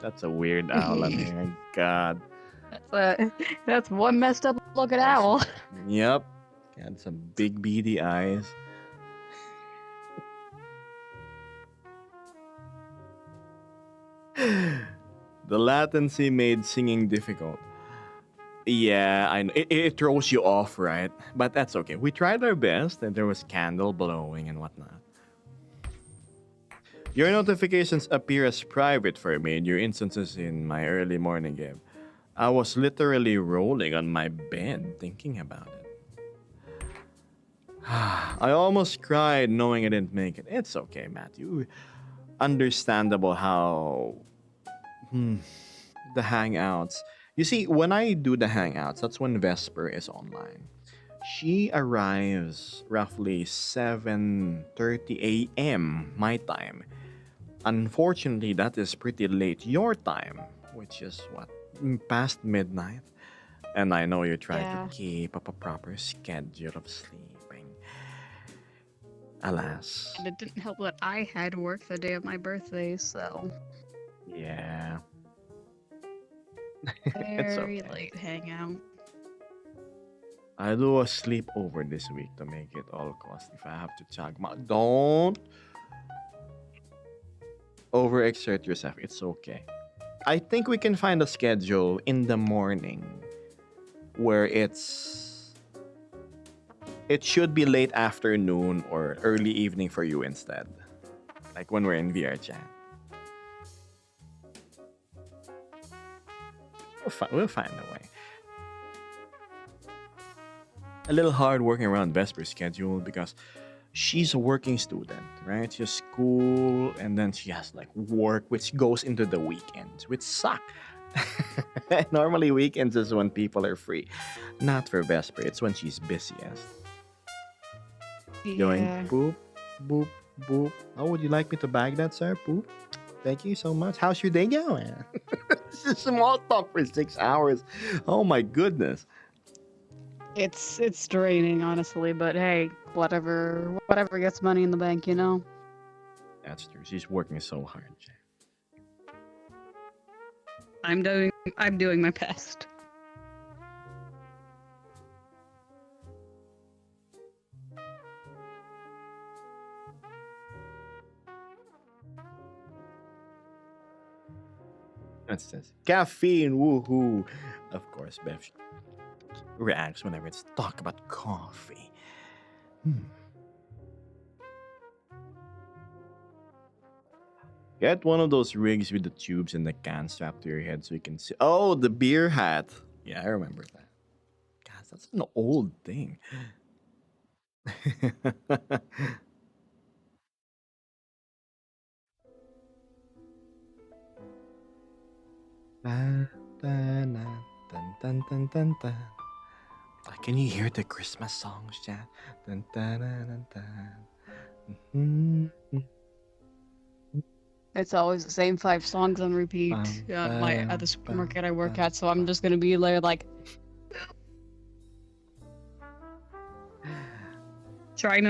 That's a weird owl I'm hearing. God. That's one messed up looking That's owl. Yep. Got some big beady eyes. The latency made singing difficult. Yeah, I know. It throws you off, right? But that's okay. We tried our best, and there was candle blowing and whatnot. Your notifications appear as private for me in your instances in my early morning game. I was literally rolling on my bed thinking about it. I almost cried knowing I didn't make it. It's okay, Matthew. Understandable how the hangouts. You see, when I do the hangouts, that's when Vesper is online. She arrives roughly 7:30 a.m. my time. Unfortunately, that is pretty late your time, which is what past midnight. And I know you're trying Yeah. to keep up a proper schedule of sleeping. Alas. And it didn't help that I had work the day of my birthday, so Yeah. It's very okay. late hangout. I'll do a sleepover this week to make it all cost if I have to chug my. Don't overexert yourself. It's okay. I think we can find a schedule in the morning where it should be late afternoon or early evening for you instead. Like when we're in VR chat. We'll find a way. A little hard working around Vesper's schedule because she's a working student, right? She has school and then she has like work which goes into the weekends, which suck. Normally weekends is when people are free. Not for Vesper, it's when she's busiest. Going Yeah. boop, boop, boop. Oh, would you like me to bag that, sir? Boop. Thank you so much. How's your day going? This is small talk for 6 hours. Oh my goodness. It's draining, honestly, but hey, whatever gets money in the bank, you know? That's true. She's working so hard. Jay. I'm doing my best. What's this? Caffeine, woohoo. Of course, Bev reacts whenever it's talk about coffee. Get one of those rigs with the tubes and the can strapped to your head so you can see. Oh, the beer hat. Yeah, I remember that. God, that's an old thing. Dun, dun, dun, dun, dun, dun, dun. Can you hear the Christmas songs, Chat? Dun, dun, dun, dun, dun. Mhm. It's always the same 5 songs on repeat at the supermarket I work at, so I'm just gonna be there like trying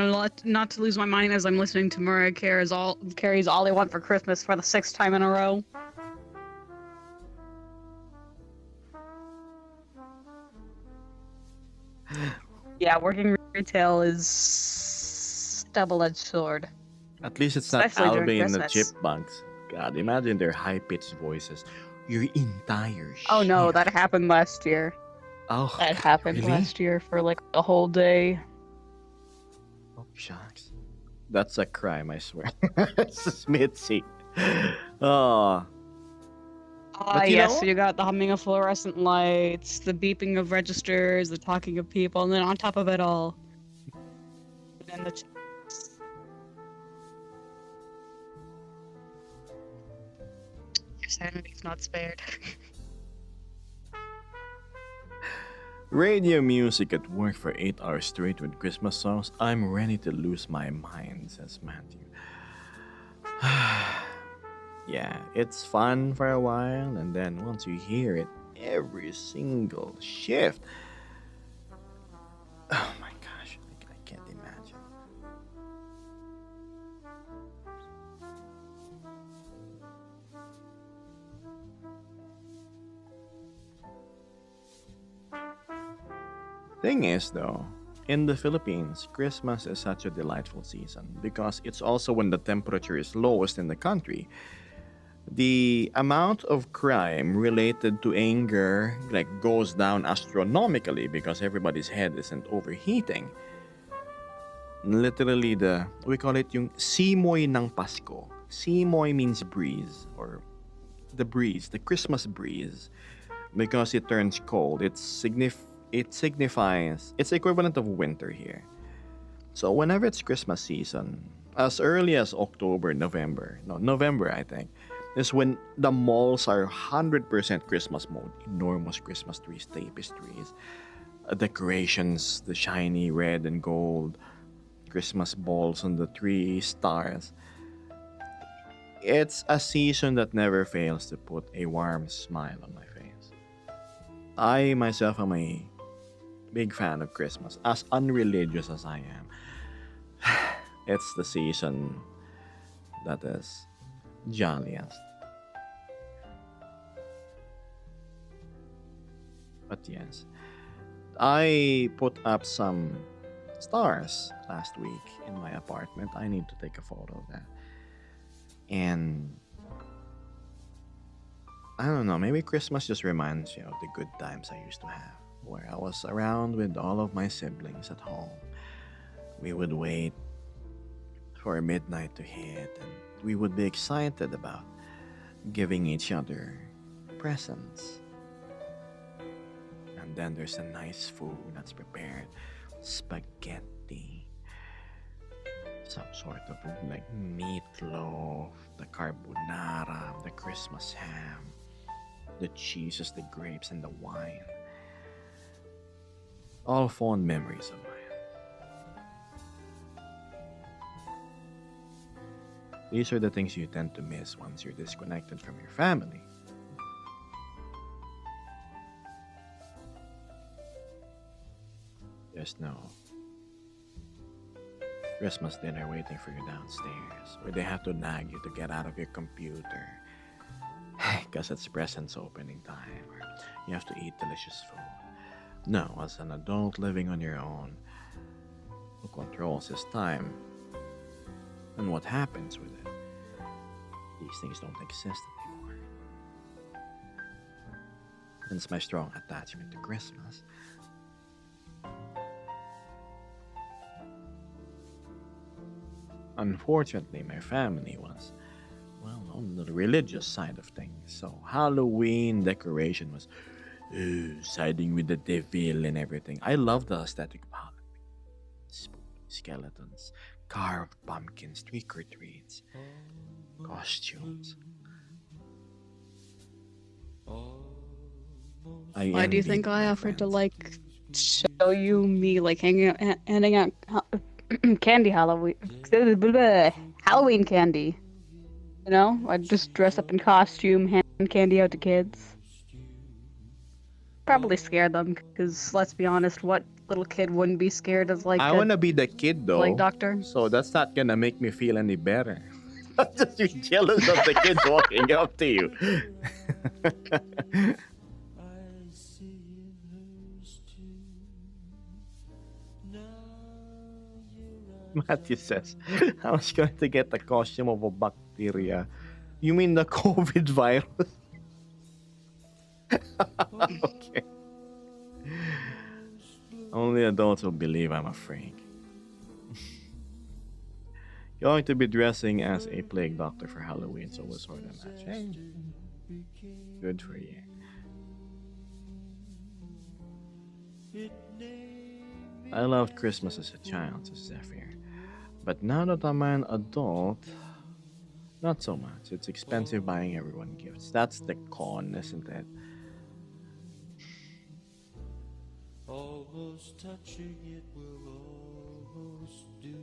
not to lose my mind as I'm listening to Mariah Carey's All I Want for Christmas for the 6th time in a row. Yeah, working retail is double-edged sword. At least it's not Especially during Alvin and the Christmas. Chipmunks. God, imagine their high-pitched voices. Your entire Oh no, shift. that happened last year. Oh, That happened really? last year for like a whole day. Oh, shucks. That's a crime, I swear. It's a Smithy. Oh, Ah, you know yes, what? so you got the humming of fluorescent lights, the beeping of registers, the talking of people, and then on top of it all, and the your sanity's not spared. Radio music at work for 8 hours straight with Christmas songs. I'm ready to lose my mind, says Matthew. Yeah, it's fun for a while, and then once you hear it every single shift, oh my gosh, I can't imagine. Thing is, though, in the Philippines, Christmas is such a delightful season because it's also when the temperature is lowest in the country. The amount of crime related to anger like goes down astronomically because everybody's head isn't overheating. Literally, we call it yung simoy ng Pasko. Simoy means breeze, or the breeze, the Christmas breeze, because it turns cold. It signifies it's equivalent of winter here. So whenever it's Christmas season, as early as October, November, no, November I think, is when the malls are 100% Christmas mode. Enormous Christmas trees, tapestries, decorations, the shiny red and gold, Christmas balls on the tree, stars. It's a season that never fails to put a warm smile on my face. I myself am a big fan of Christmas, as unreligious as I am. It's the season that is jolliest. But yes, I put up some stars last week in my apartment. I need to take a photo of that. And I don't know, maybe Christmas just reminds you of the good times I used to have, where I was around with all of my siblings at home. We would wait for midnight to hit, and we would be excited about giving each other presents. And then there's a nice food that's prepared, spaghetti, some sort of like meatloaf, the carbonara, the Christmas ham, the cheeses, the grapes, and the wine. All fond memories of mine. These are the things you tend to miss once you're disconnected from your family. There's no Christmas dinner waiting for you downstairs, where they have to nag you to get out of your computer because it's presents opening time, or you have to eat delicious food. No, as an adult living on your own, who controls his time and what happens with it, these things don't exist anymore. Hence my strong attachment to Christmas. Unfortunately, my family was, well, on the religious side of things. So Halloween decoration was siding with the devil and everything. I love the aesthetic of Halloween. Spooky skeletons, carved pumpkins, trick or treats, costumes. Why do you envied think I my offered to friends. show you me handing out candy Halloween candy? You know, I'd just dress up in costume, hand candy out to kids. Probably scare them, because let's be honest, what little kid wouldn't be scared of I want to be the kid though, like doctor? so that's not gonna make me feel any better. I'll just be jealous of the kids walking up to you. I see in hers too. Now you're Matthew says, I was going to get the costume of a bacteria. You mean the COVID virus? Okay. Only adults will believe I'm a freak. Going to be dressing as a plague doctor for Halloween, so we'll sort of match. Hey, good for you. I loved Christmas as a child, says Zephyr. But now that I'm an adult, not so much. It's expensive buying everyone gifts. That's the con, isn't it? almost touching it will almost do.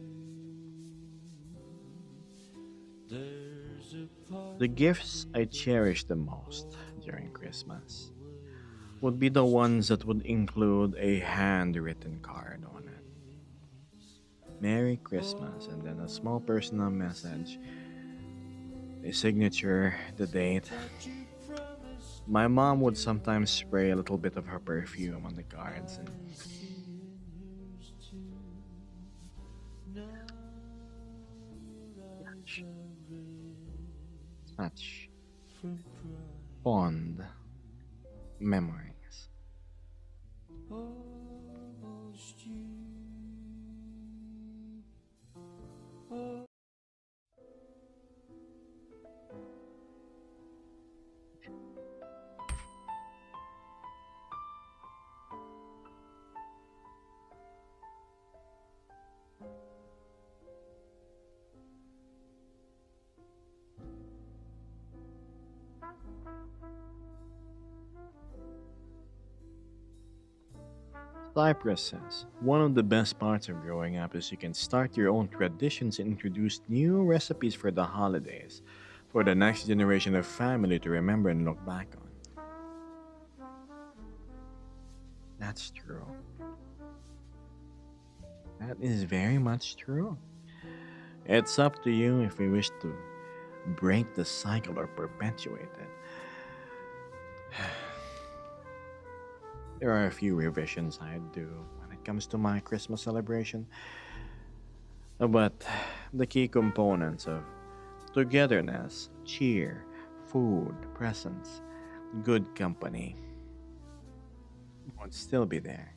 There's a part The gifts I cherish the most during Christmas would be the ones that would include a handwritten card on it. Merry Christmas, and then a small personal message, a signature, the date. My mom would sometimes spray a little bit of her perfume on the cards, and Such fond memories. almost you. Cyprus says one of the best parts of growing up is you can start your own traditions and introduce new recipes for the holidays for the next generation of family to remember and look back on. That's true. That is very much true. It's up to you if you wish to break the cycle or perpetuate it. There are a few revisions I'd do when it comes to my Christmas celebration, but the key components of togetherness, cheer, food, presents, good company would still be there.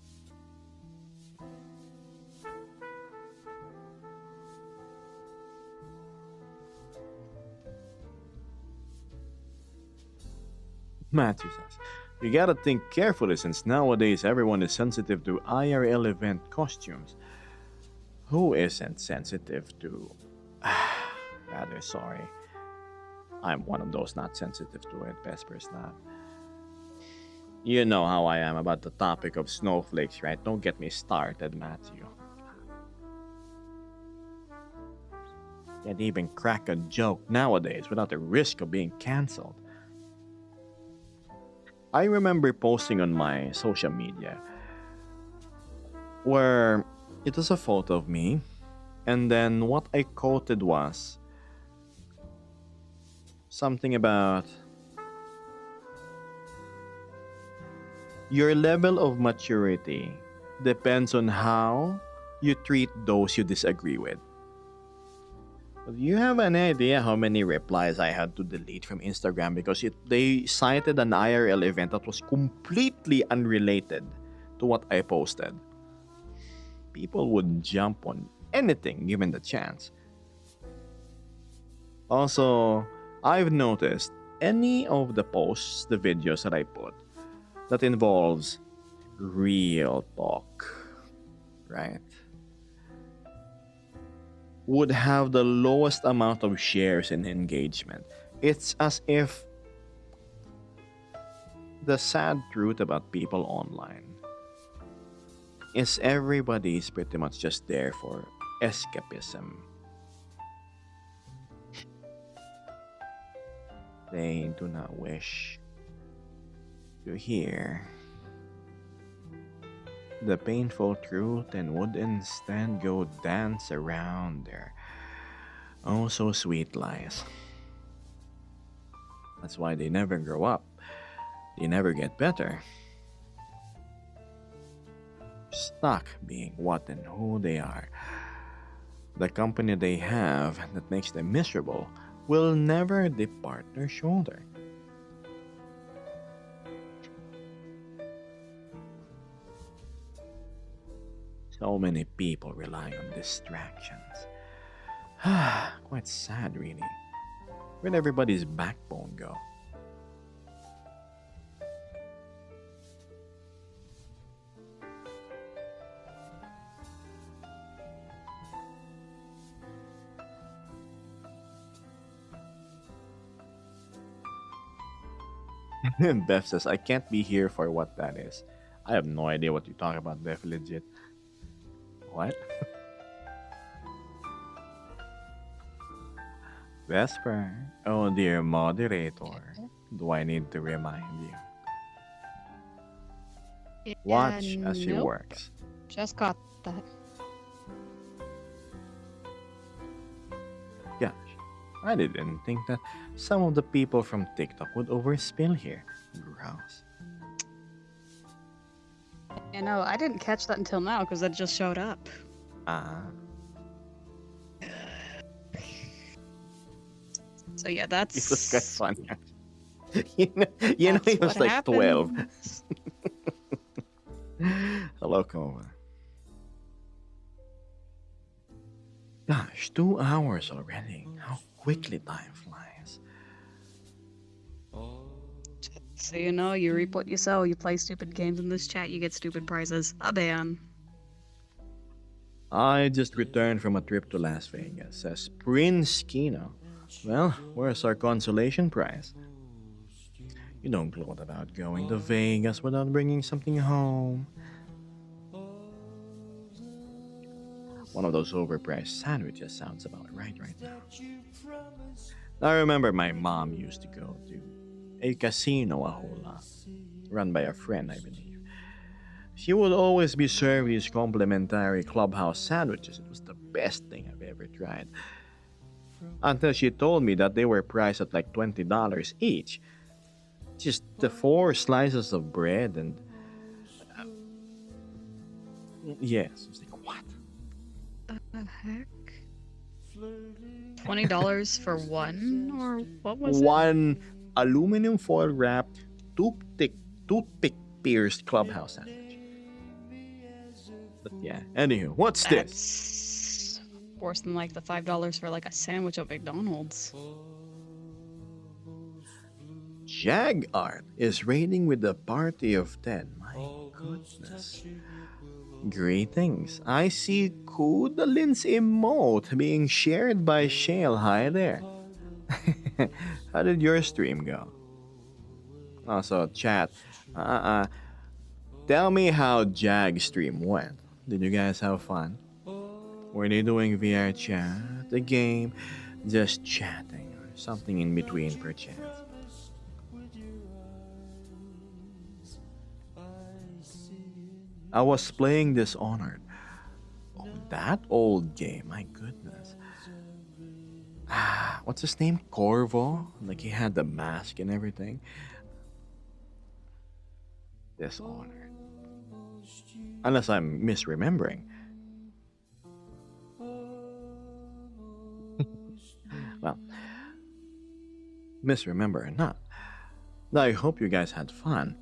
Matthew says, you gotta think carefully since nowadays everyone is sensitive to IRL event costumes. Who isn't sensitive to. Rather sorry. I'm one of those not sensitive to it, Vesper's not. You know how I am about the topic of snowflakes, right? Don't get me started, Matthew. Can't even crack a joke nowadays without the risk of being cancelled. I remember posting on my social media where it was a photo of me, and then what I quoted was something about your level of maturity depends on how you treat those you disagree with. Do you have any idea how many replies I had to delete from Instagram because they cited an IRL event that was completely unrelated to what I posted? People would jump on anything given the chance. Also, I've noticed any of the posts, the videos that I put that involves real talk, right, would have the lowest amount of shares and engagement. It's as if the sad truth about people online is everybody's pretty much just there for escapism. They do not wish to hear the painful truth and would instead go dance around their oh so sweet lies. That's why they never grow up. They never get better. Stuck being what and who they are. The company they have that makes them miserable will never depart their shoulder. So many people rely on distractions. Quite sad, really. Where'd everybody's backbone go? Beth says, I can't be here for what that is. I have no idea what you talk about, Beth, legit. What? Vesper. Oh, dear moderator. Do I need to remind you? Watch as she nope. works. Just got that. Gosh, I didn't think that some of the people from TikTok would overspill here. Gross. You know, I didn't catch that until now because it just showed up. Ah. So yeah, Jesus Christ, that's funny. You know, that's he was what like 12. happens. Hello, Kova. Gosh, 2 hours already. How quickly time flies. So you know, you reap what you sow. You play stupid games in this chat, you get stupid prizes. A ban. I just returned from a trip to Las Vegas, says Prince Kino. Well, where's our consolation prize? You don't gloat about going to Vegas without bringing something home. One of those overpriced sandwiches sounds about right now. I remember my mom used to go to a casino a whole lot, run by a friend, I believe. She would always be served these complimentary clubhouse sandwiches. It was the best thing I've ever tried. Until she told me that they were priced at like $20 each. Just the 4 slices of bread and. Yes, it's like, what? The heck? $20 for one, or what was it? One aluminum foil wrapped, toothpick pierced clubhouse sandwich. But yeah, anywho, what's this? That's worse than like the $5 for like a sandwich at McDonald's. Jag Art is raiding with the party of 10. My goodness. Greetings. I see Kudalin's emote being shared by Shale. Hi there. How did your stream go? Also, chat. Tell me how Jag stream went. Did you guys have fun? Were they doing VR chat, a game, just chatting, or something in between perchance? I was playing Dishonored. Oh, that old game, my goodness. What's his name? Corvo? Like he had the mask and everything. Dishonored. Unless I'm misremembering. Well, misremember or not. I hope you guys had fun.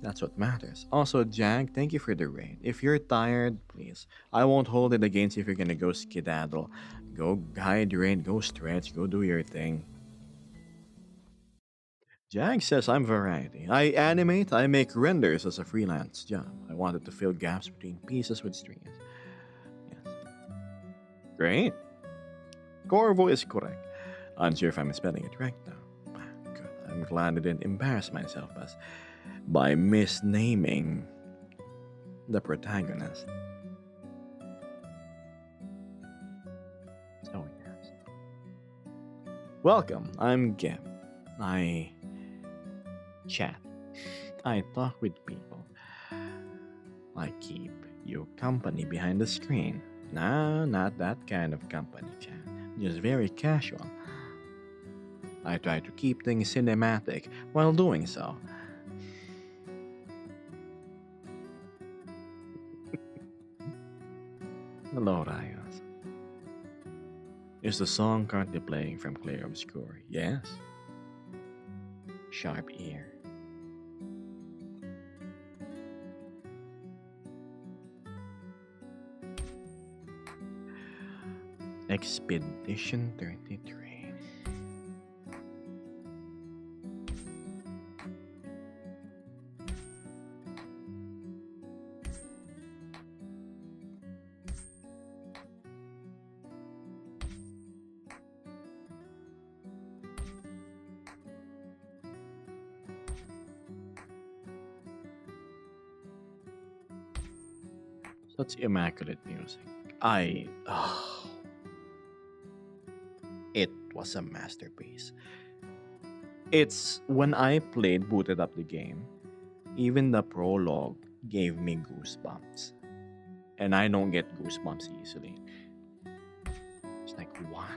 That's what matters. Also, Jag, thank you for the raid. If you're tired, please. I won't hold it against you if you're gonna go skedaddle. Go hydrate, go stretch, go do your thing. Jag says I'm variety. I animate, I make renders as a freelance job. I wanted to fill gaps between pieces with streams. Yes. Great. Corvo is correct. Unsure if I'm spelling it right though. Good. I'm glad I didn't embarrass myself by misnaming the protagonist. Oh yes. Welcome, I'm Geb. I chat. I talk with people. I keep you company behind the screen. Nah, not that kind of company, chat. Just very casual. I try to keep things cinematic while doing so. Hello, Rayos. Is the song currently playing from Clear Obscure? Yes. Sharp ear. Expedition 33. Such immaculate music. It was a masterpiece. It's when I booted up the game, even the prologue gave me goosebumps. And I don't get goosebumps easily. It's like, what?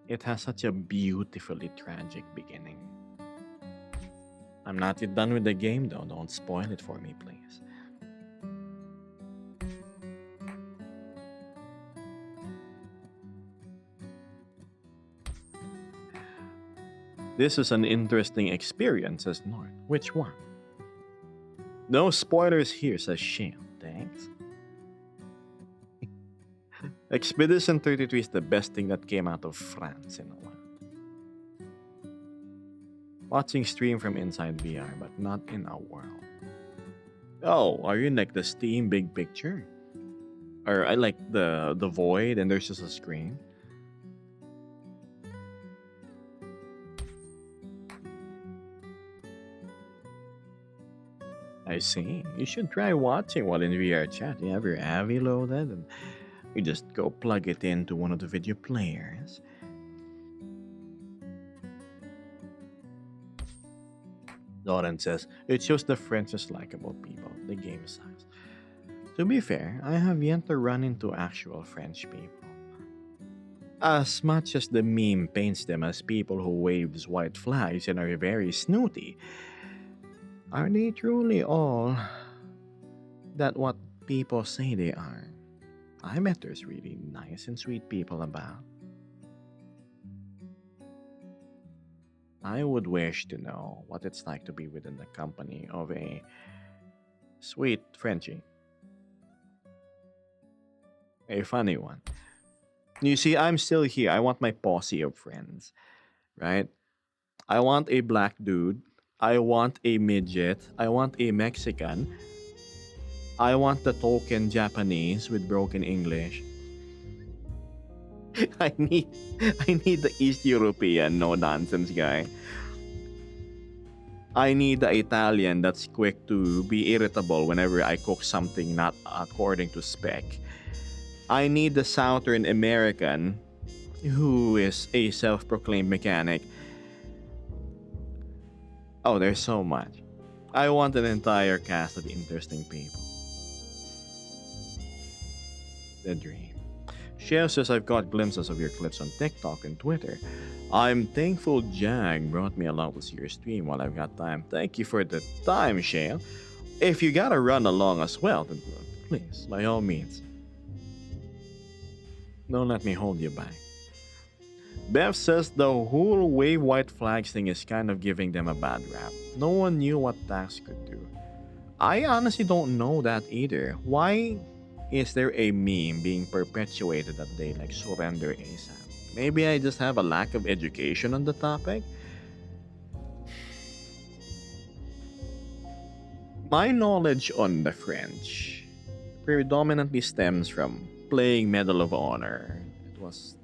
It has such a beautifully tragic beginning. I'm not yet done with the game though. Don't spoil it for me, please. This is an interesting experience, says North. Which one? No spoilers here, says Shale. Thanks. Expedition 33 is the best thing that came out of France in a while. Watching stream from inside VR, but not in our world. Oh, are you in like the Steam big picture? Or I like the void and there's just a screen? I see. You should try watching while in VR chat. You have your AVI loaded and you just go plug it into one of the video players. Lauren says, it shows the French is likable people. The game sucks. To be fair, I have yet to run into actual French people. As much as the meme paints them as people who waves white flags and are very snooty, are they truly all that what people say they are? I bet there's really nice and sweet people about. I would wish to know what it's like to be within the company of a sweet Frenchie. A funny one. You see, I'm still here. I want my posse of friends, right? I want a black dude. I want a midget. I want a Mexican. I want the token Japanese with broken English. I need the East European no nonsense guy. I need the Italian that's quick to be irritable whenever I cook something not according to spec. I need the Southern American who is a self-proclaimed mechanic. Oh, there's so much. I want an entire cast of interesting people. The dream. Shale says I've got glimpses of your clips on TikTok and Twitter. I'm thankful Jag brought me along to see your stream while I've got time. Thank you for the time, Shale. If you gotta run along as well, then please, by all means. Don't let me hold you back. Bev says the whole wave white flags thing is kind of giving them a bad rap. No one knew what Tax could do. I honestly don't know that either. Why is there a meme being perpetuated that they like surrender ASAP? Maybe I just have a lack of education on the topic? My knowledge on the French predominantly stems from playing Medal of Honor. It was...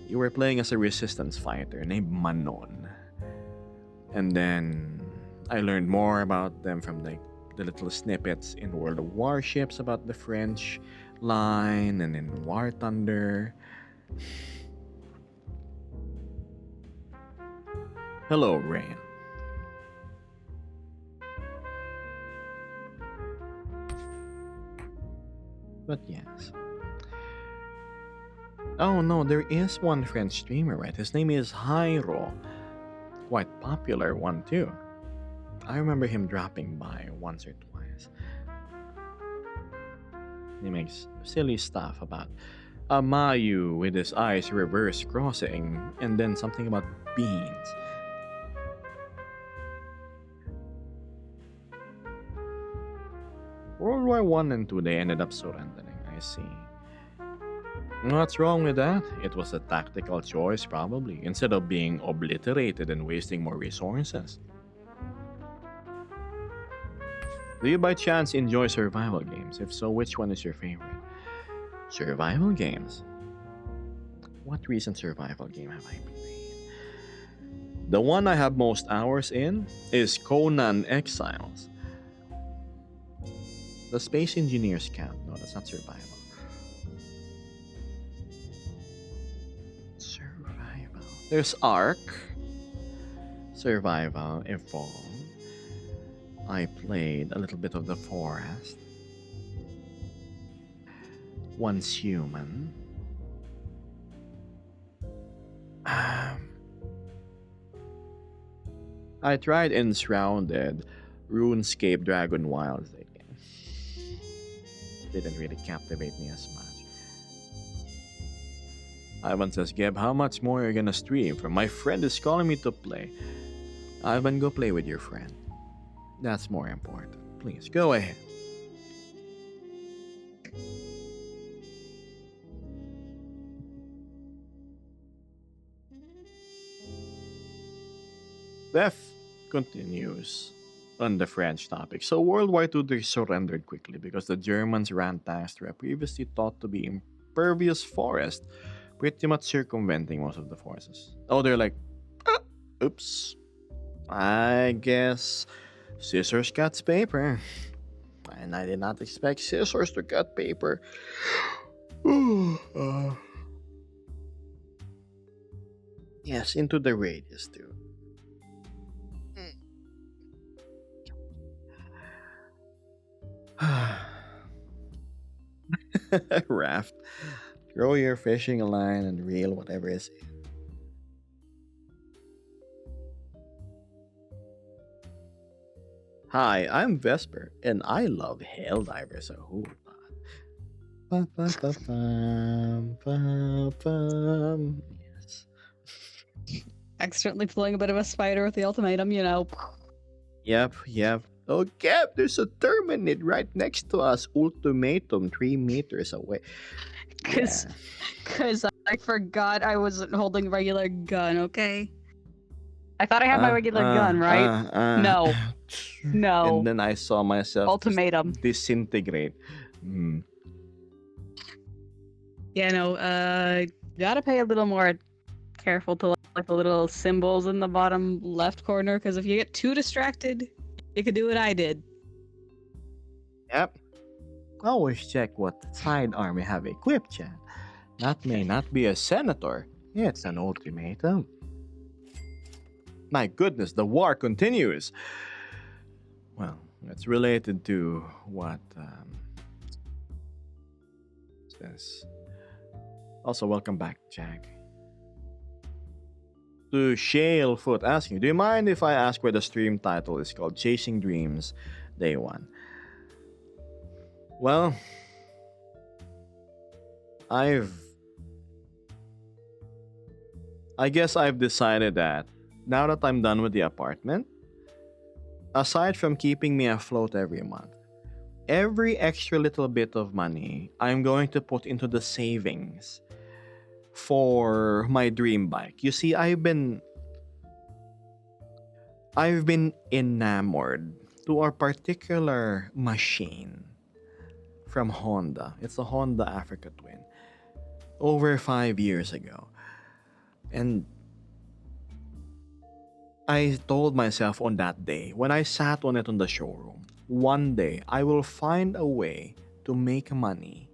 You were playing as a resistance fighter named Manon. And then I learned more about them from the little snippets in World of Warships about the French line and in War Thunder. Hello, Rain. But yes. Oh no, there is one French streamer, right? His name is Hyro. Quite popular one too. I remember him dropping by once or twice. He makes silly stuff about a Mayu with his eyes reverse crossing and then something about beans. World War I and II, they ended up surrendering, I see. What's wrong with that? It was a tactical choice, probably, instead of being obliterated and wasting more resources. Do you by chance enjoy survival games? If so, which one is your favorite? Survival games? What recent survival game have I played? The one I have most hours in is Conan Exiles. The Space Engineers count. No, that's not survival. There's Ark, Survival, Evolve. I played a little bit of The Forest. Once Human. I tried Enshrouded, RuneScape, Dragon Wilds again. Didn't really captivate me as much. Ivan says, Geb, how much more are you gonna stream? For my friend is calling me to play. Ivan, go play with your friend. That's more important. Please, go ahead. Beth continues on the French topic. So World War II they surrendered quickly because the Germans ran tanks through a previously thought to be impervious forest, pretty much circumventing most of the forces. Oh, they're like, "Ah, oops. I guess scissors cuts paper. And I did not expect scissors to cut paper. Yes, into the radius too. Raft. Throw your fishing line and reel, whatever is it. Hi, I'm Vesper, and I love Helldivers a whole lot. Yes. Accidentally pulling a bit of a spider with the ultimatum, you know. Yep. Oh, Cap, there's a Terminid right next to us. Ultimatum 3 meters away. Cause, Yeah. cause I forgot I wasn't holding regular gun. Okay. I thought I had my regular gun, right? No. No. And then I saw myself just Ultimatum. disintegrate. Hmm. Yeah, no. Gotta pay a little more careful to like the little symbols in the bottom left corner, because if you get too distracted, you could do what I did. Yep. Always check what sidearm you have equipped, Chad. That may not be a senator. It's an ultimatum. My goodness, the war continues. Well, it's related to what says. Also, welcome back, Jack. To Shalefoot asking, do you mind if I ask where the stream title is called Chasing Dreams Day 1? Well, I guess I've decided that now that I'm done with the apartment, aside from keeping me afloat every month, every extra little bit of money I'm going to put into the savings for my dream bike. You see, I've been enamored to a particular machine from Honda. It's a Honda Africa Twin. Over 5 years ago. And I told myself on that day, when I sat on it on the showroom, one day I will find a way to make money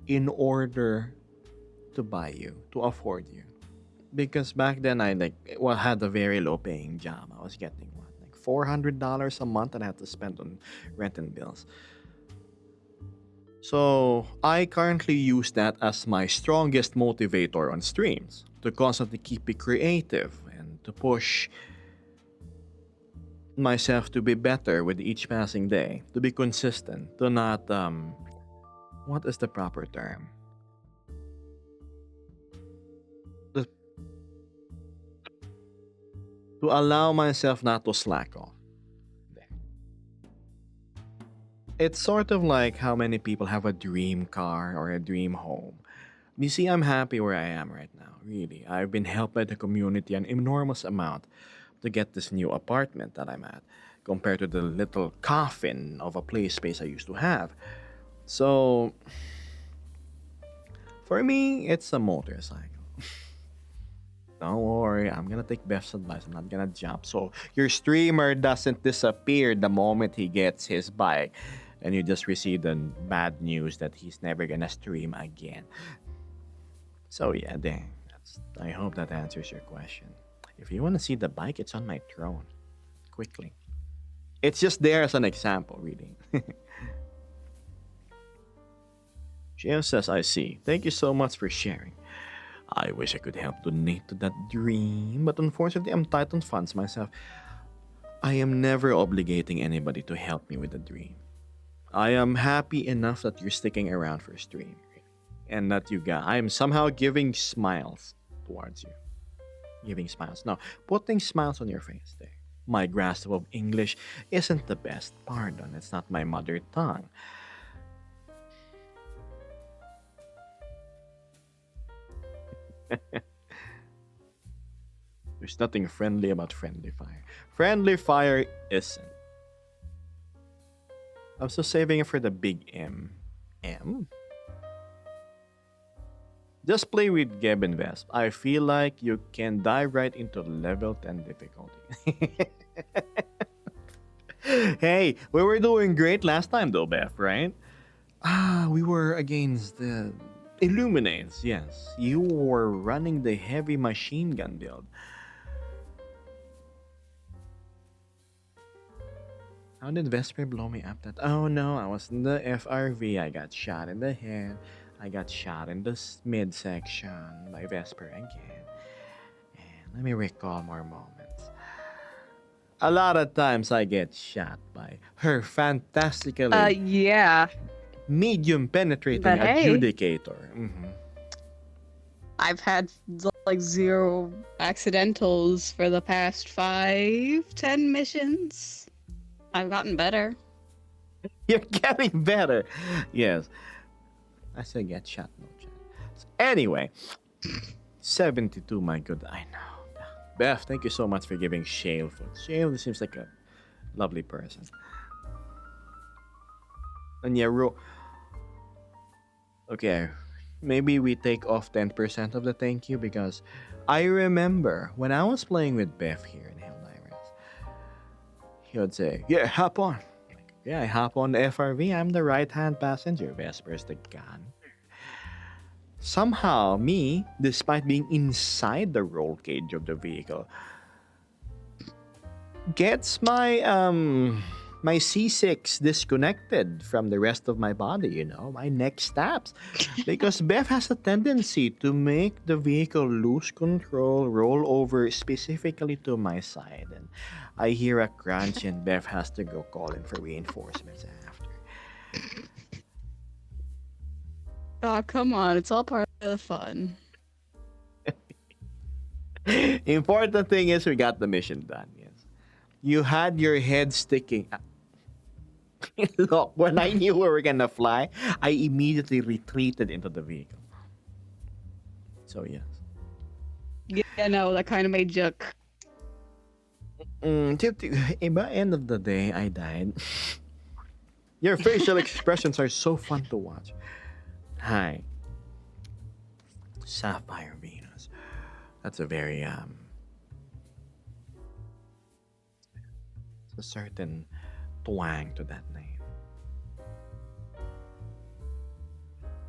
in order to buy you, to afford you. Because back then I had a very low paying job. I was getting what, like $400 a month that I had to spend on rent and bills. So I currently use that as my strongest motivator on streams to constantly keep me creative and to push myself to be better with each passing day, to be consistent, to not what is the proper term? To allow myself not to slack off. It's sort of like how many people have a dream car or a dream home. You see, I'm happy where I am right now, really. I've been helped by the community an enormous amount to get this new apartment that I'm at, compared to the little coffin of a play space I used to have. So, for me, it's a motorcycle. Don't worry, I'm gonna take Beth's advice. I'm not gonna jump. So your streamer doesn't disappear the moment he gets his bike, and you just receive the bad news that he's never gonna stream again. So yeah, dang. I hope that answers your question. If you wanna see the bike, it's on my throne. Quickly. It's just there as an example, really. Gio says, I see. Thank you so much for sharing. I wish I could help donate to that dream, but unfortunately I'm tight on funds myself. I am never obligating anybody to help me with the dream. I am happy enough that you're sticking around for stream. and not you guys. I am somehow giving smiles towards you. Giving smiles. No, putting smiles on your face there. My grasp of English isn't the best. Pardon, it's not my mother tongue. There's nothing friendly about friendly fire. Friendly fire isn't. I'm still saving it for the big M. M? Just play with Geb and Vesp. I feel like you can dive right into level 10 difficulty. Hey, we were doing great last time though, Beth, right? We were against the Illuminates, yes. You were running the heavy machine gun build. How did Vesper blow me up that? Oh no, I was in the FRV. I got shot in the head. I got shot in the midsection by Vesper again. And let me recall more moments. A lot of times I get shot by her fantastically Yeah. medium penetrating But hey. adjudicator. I've had like 0 accidentals for the past 5-10 missions. I've gotten better. You're getting better. Yes. I still get shot, no chance. Anyway, 72, my good. I know. Beth, thank you so much for giving Shale food. Shale seems like a lovely person. And yeah, okay, maybe we take off 10% of the thank you because I remember when I was playing with Beth here in Helldivers, he would say, yeah, hop on. Yeah, I hop on the FRV. I'm the right-hand passenger. Vesper's the gun. Somehow, me, despite being inside the roll cage of the vehicle, gets my my C6 disconnected from the rest of my body, you know. My neck snaps. Because Beth has a tendency to make the vehicle lose control, roll over specifically to my side. And I hear a crunch and Beth has to go call in for reinforcements after. Oh, come on. It's all part of the fun. Important thing is we got the mission done, yes. You had your head sticking. Look, when I knew we were gonna fly, I immediately retreated into the vehicle. So yes. Yeah, no, that kind of made joke. By end of the day, I died. Your facial expressions are so fun to watch. Hi. Sapphire Venus. That's a very a certain twang to that name.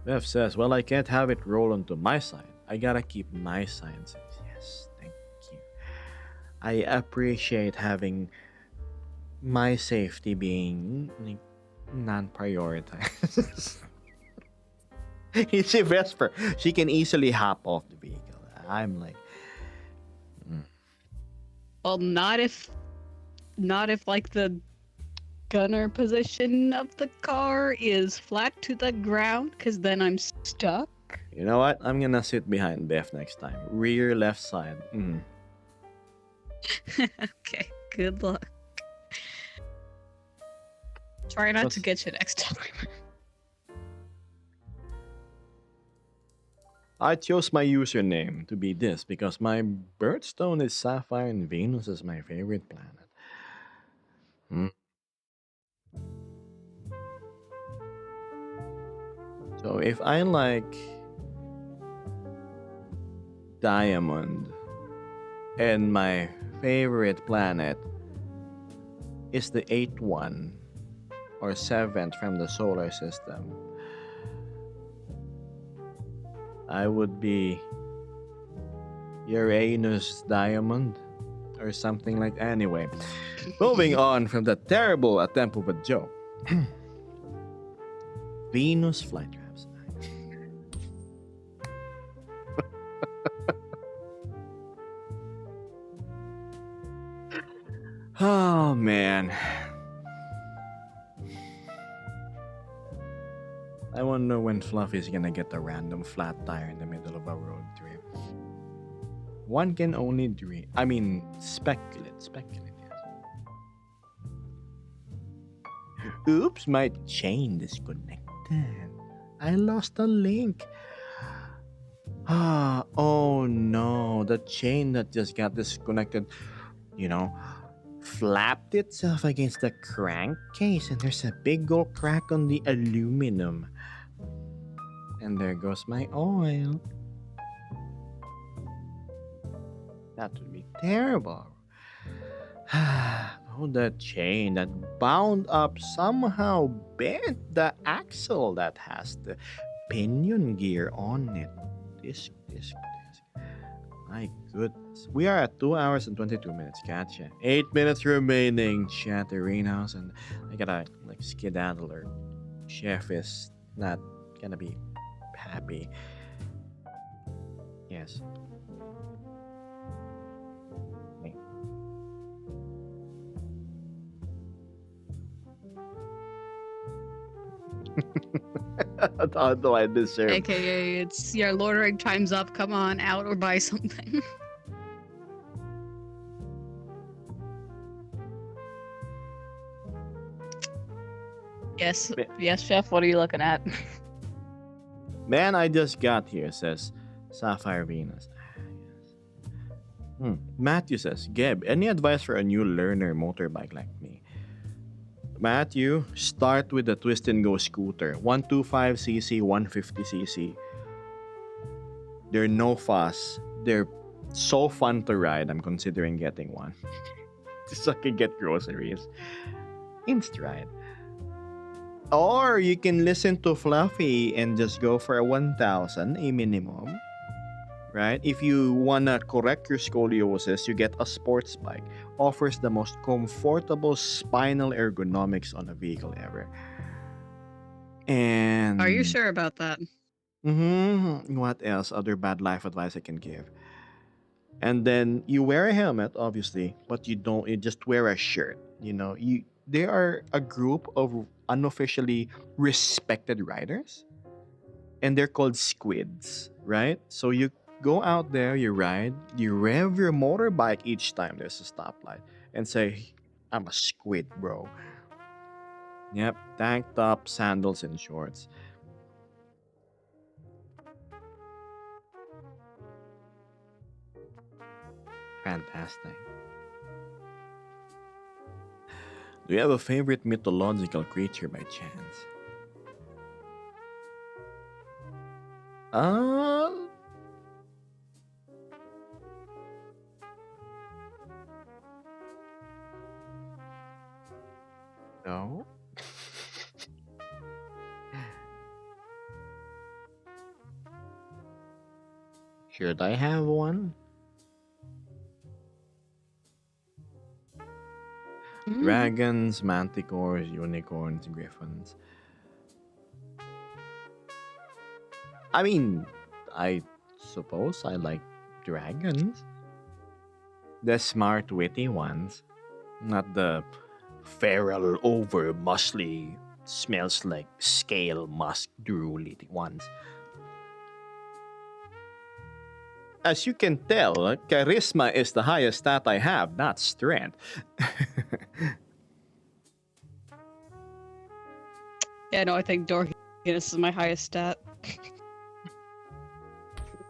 Beth says, well, I can't have it roll onto my side. I gotta keep my side safe. Yes, thank you. I appreciate having my safety being non-prioritized. You see Vesper, she can easily hop off the vehicle. I'm like, Well, not if like the gunner position of the car is flat to the ground, because then I'm stuck. you know what? I'm gonna sit behind Beth next time. Rear left side. Okay, good luck. Try not What's- to get you next time. I chose my username to be this because my birthstone is Sapphire and Venus is my favorite planet. So if I like Diamond and my favorite planet is the 8th one or 7th from the solar system, I would be Uranus Diamond or something like. Anyway, moving on from the terrible attempt of a joke. Venus flytraps. Oh man. I wonder when Fluffy's gonna get a random flat tire in the middle of a road trip. One can only dream. I mean, speculate. Speculate, yes. Oops, my chain disconnected. I lost a link. Oh no, the chain that just got disconnected, you know, flapped itself against the crankcase, and there's a big old crack on the aluminum. And there goes my oil. That would be terrible. Oh, the chain that bound up somehow bent the axle that has the pinion gear on it. This. My goodness. We are at 2 hours and 22 minutes. Gotcha. 8 minutes remaining, Chatterinos, and I gotta like skedaddle or Chef is not gonna be happy. Yes. Okay. How do I deserve? AKA, it's your loitering time's up. Come on out or buy something. Yes, Ma- yes, Chef. What are you looking at? Man, I just got here, says Sapphire Venus. Matthew says, Geb, any advice for a new learner motorbike like me? Matthew, start with the Twist and Go scooter. 125cc, 150cc. They're no fuss. They're so fun to ride. I'm considering getting one. Just so I can get groceries. In stride. Or you can listen to Fluffy and just go for a 1,000, a minimum. Right? If you wanna correct your scoliosis, you get a sports bike. Offers the most comfortable spinal ergonomics on a vehicle ever. And Are you sure about that? What else? Other bad life advice I can give. And then you wear a helmet, obviously, but you don't. You just wear a shirt. You know, they are a group of unofficially respected riders, and they're called squids, right? So you go out there, you ride, you rev your motorbike each time there's a stoplight, and say, "I'm a squid, bro." Yep, tank top, sandals, and shorts. Fantastic. Do you have a favorite mythological creature by chance? Uh, no. Should I have one? Mm. Dragons, manticores, unicorns, griffins. I mean, I suppose I like dragons. The smart, witty ones. Not the feral, over muscly, smells like scale musk drooly ones. As you can tell, charisma is the highest stat I have, not strength. Yeah, no, I think dorkiness is my highest stat.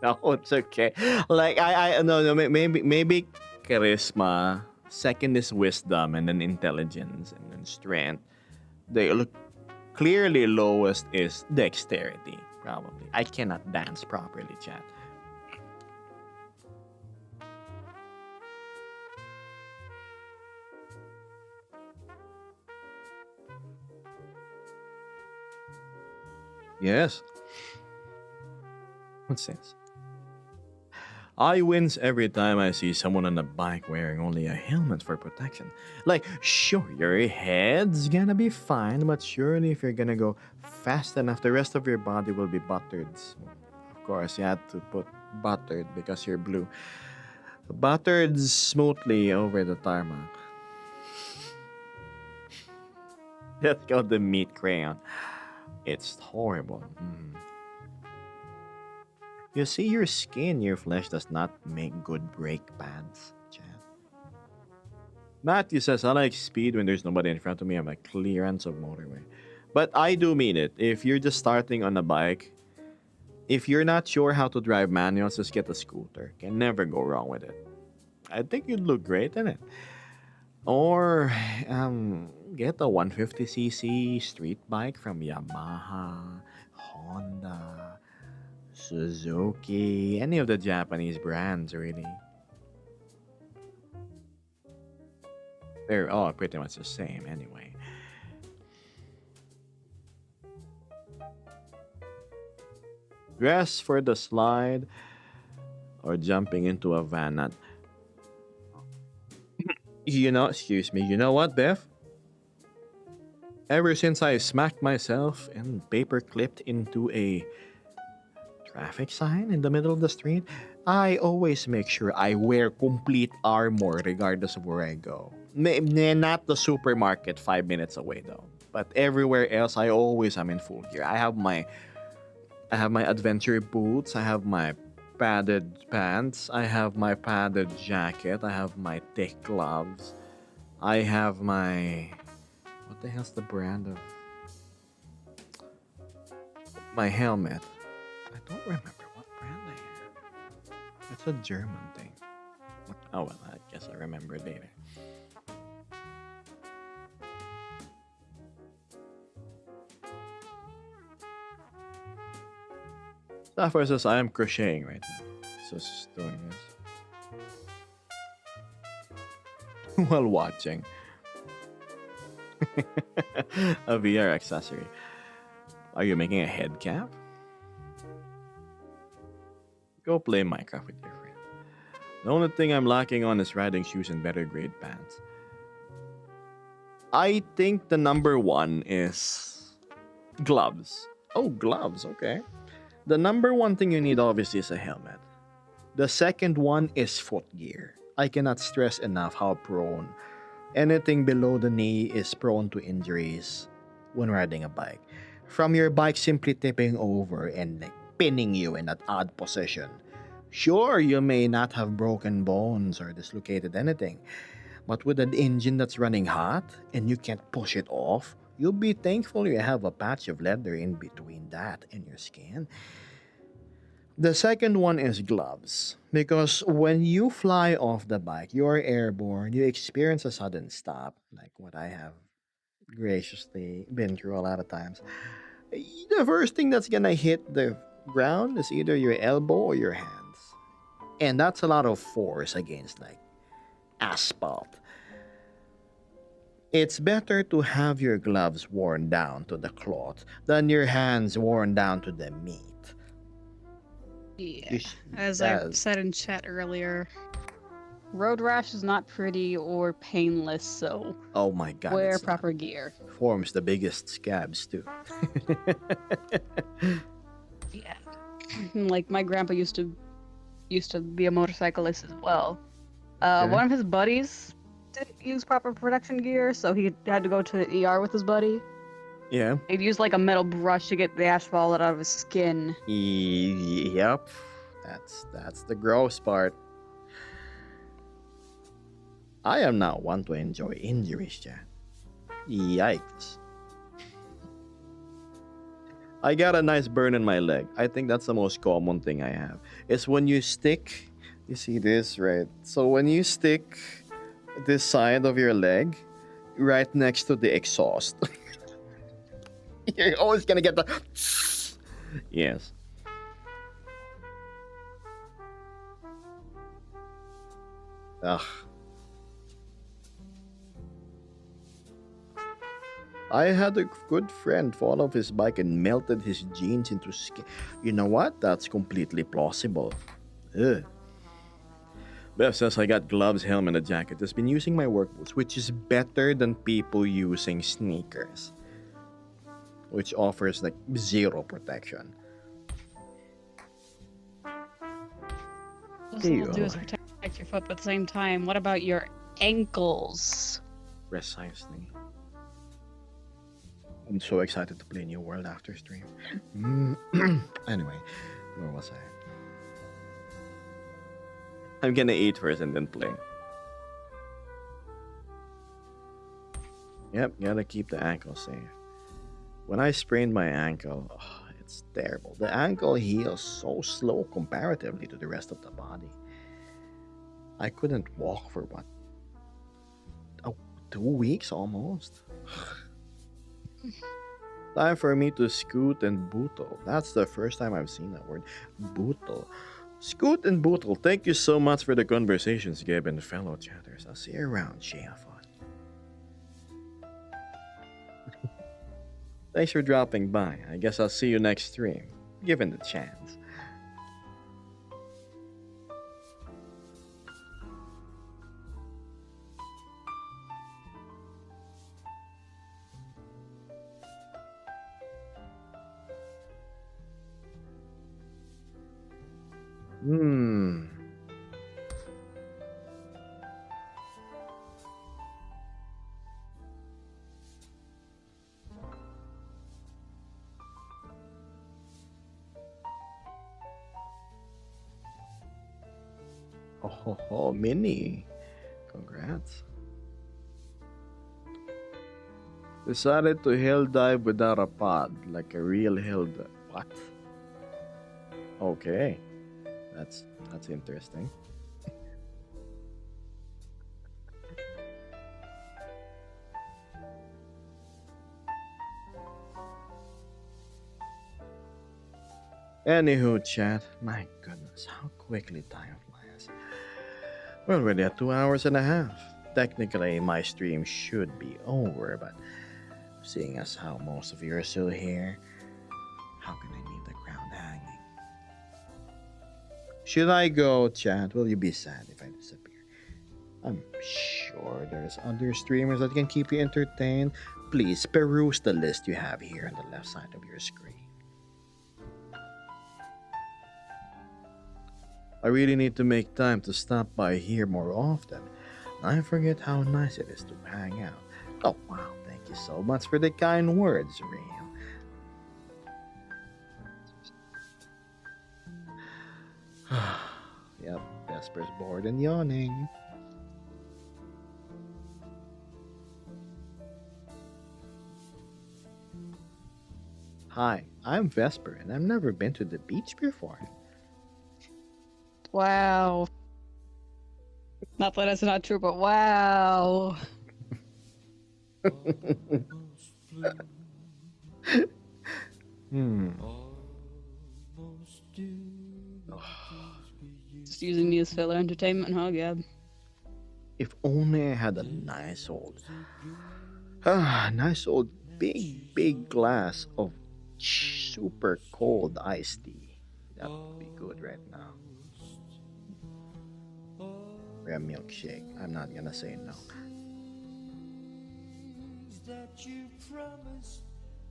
No, it's okay. Like no, maybe charisma. Second is wisdom, and then intelligence, and then strength. The clearly lowest is dexterity. Probably, I cannot dance properly, chat. Yes. What's this? I wins every time I see someone on a bike wearing only a helmet for protection. Like, sure, your head's gonna be fine, but surely if you're gonna go fast enough, the rest of your body will be buttered. Of course, you had to put buttered because you're blue. Buttered smoothly over the tarmac. Let's go the meat crayon. It's horrible. You see, your skin, your flesh does not make good brake pads, Chad. Matthew says, I like speed when there's nobody in front of me. I'm a clearance of motorway. But I do mean it. If you're just starting on a bike, if you're not sure how to drive manuals, just get a scooter. Can never go wrong with it. I think you'd look great in it. Or get a 150cc street bike from Yamaha, Honda, Suzuki, any of the Japanese brands, really. They're all pretty much the same anyway. Dress for the slide or jumping into a van. Excuse me, you know what, Beth? Ever since I smacked myself and paper clipped into a traffic sign in the middle of the street, I always make sure I wear complete armor regardless of where I go. Not the supermarket 5 minutes away though, but everywhere else I always am in full gear. I have my adventure boots, I have my padded pants, I have my padded jacket, I have my thick gloves, I have my... What the hell's the brand of my helmet? I don't remember what brand I have. It's a German thing. Oh well, I guess I remember later. Sapphire says I am crocheting right now. So just doing this while watching a VR accessory. Are you making a head cap? Go play Minecraft with your friend. The only thing I'm lacking on is riding shoes and better grade pants. I think the number one is gloves. Oh, gloves, okay. The number one thing you need obviously is a helmet. The second one is foot gear. I cannot stress enough how prone anything below the knee is prone to injuries when riding a bike. From your bike simply tipping over and pinning you in that odd position. Sure, you may not have broken bones or dislocated anything, but with an engine that's running hot and you can't push it off, you'll be thankful you have a patch of leather in between that and your skin. The second one is gloves, because when you fly off the bike, you're airborne, you experience a sudden stop, like what I have graciously been through a lot of times. The first thing that's gonna hit the ground is either your elbow or your hands. And that's a lot of force against like asphalt. It's better to have your gloves worn down to the cloth than your hands worn down to the meat. Yeah. As I said in chat earlier, road rash is not pretty or painless, so Oh my god. wear it's not. proper gear. Forms the biggest scabs too. Yeah. Like my grandpa used to be a motorcyclist as well. Okay. One of his buddies didn't use proper protection gear, so he had to go to the ER with his buddy. Yeah. He'd use like a metal brush to get the asphalt out of his skin. Yep. That's the gross part. I am not one to enjoy injuries, Jan. Yikes. I got a nice burn in my leg. I think that's the most common thing I have. It's when you stick, you see this, right? So when you stick this side of your leg right next to the exhaust, you're always gonna get the yes. Ugh. I had a good friend fall off his bike and melted his jeans into skin. You know what? That's completely plausible. Ugh. Beth says I got gloves, helmet, and a jacket. Has been using my work boots, which is better than people using sneakers, which offers like zero protection. All There you it'll do go. is protect your foot, but at the same time, what about your ankles? Precisely. I'm so excited to play New World after stream. Anyway, where was I? I'm gonna eat first and then play. Yep, gotta keep the ankle safe. When I sprained my ankle, it's terrible. The ankle heals so slow comparatively to the rest of the body. I couldn't walk for what? 2 weeks almost. Time for me to scoot and bootle. That's the first time I've seen that word. Bootle. Scoot and bootle. Thank you so much for the conversations, Gabe and fellow chatters. I'll see you around, Sheafon. Thanks for dropping by. I guess I'll see you next stream, given the chance. Hmm. Oh, Minnie. Congrats. Decided to hill dive without a pod, like a real hill dive. What? Okay. That's interesting. Anywho, chat. My goodness, how quickly time flies. We're already at 2 hours and a half. Technically, my stream should be over, but seeing as how most of you are still here, how can I leave the crowd hanging? Should I go, chat? Will you be sad if I disappear? I'm sure there's other streamers that can keep you entertained. Please peruse the list you have here on the left side of your screen. I really need to make time to stop by here more often. I forget how nice it is to hang out. Oh wow, thank you so much for the kind words, Real. Yep, Vesper's bored and yawning. Hi, I'm Vesper, and I've never been to the beach before. Wow. Not that it's not true, but wow. Just using me as filler entertainment, huh, Gab? If only I had a nice old big glass of super cold iced tea. That would be good right now. Or a milkshake. I'm not gonna say no.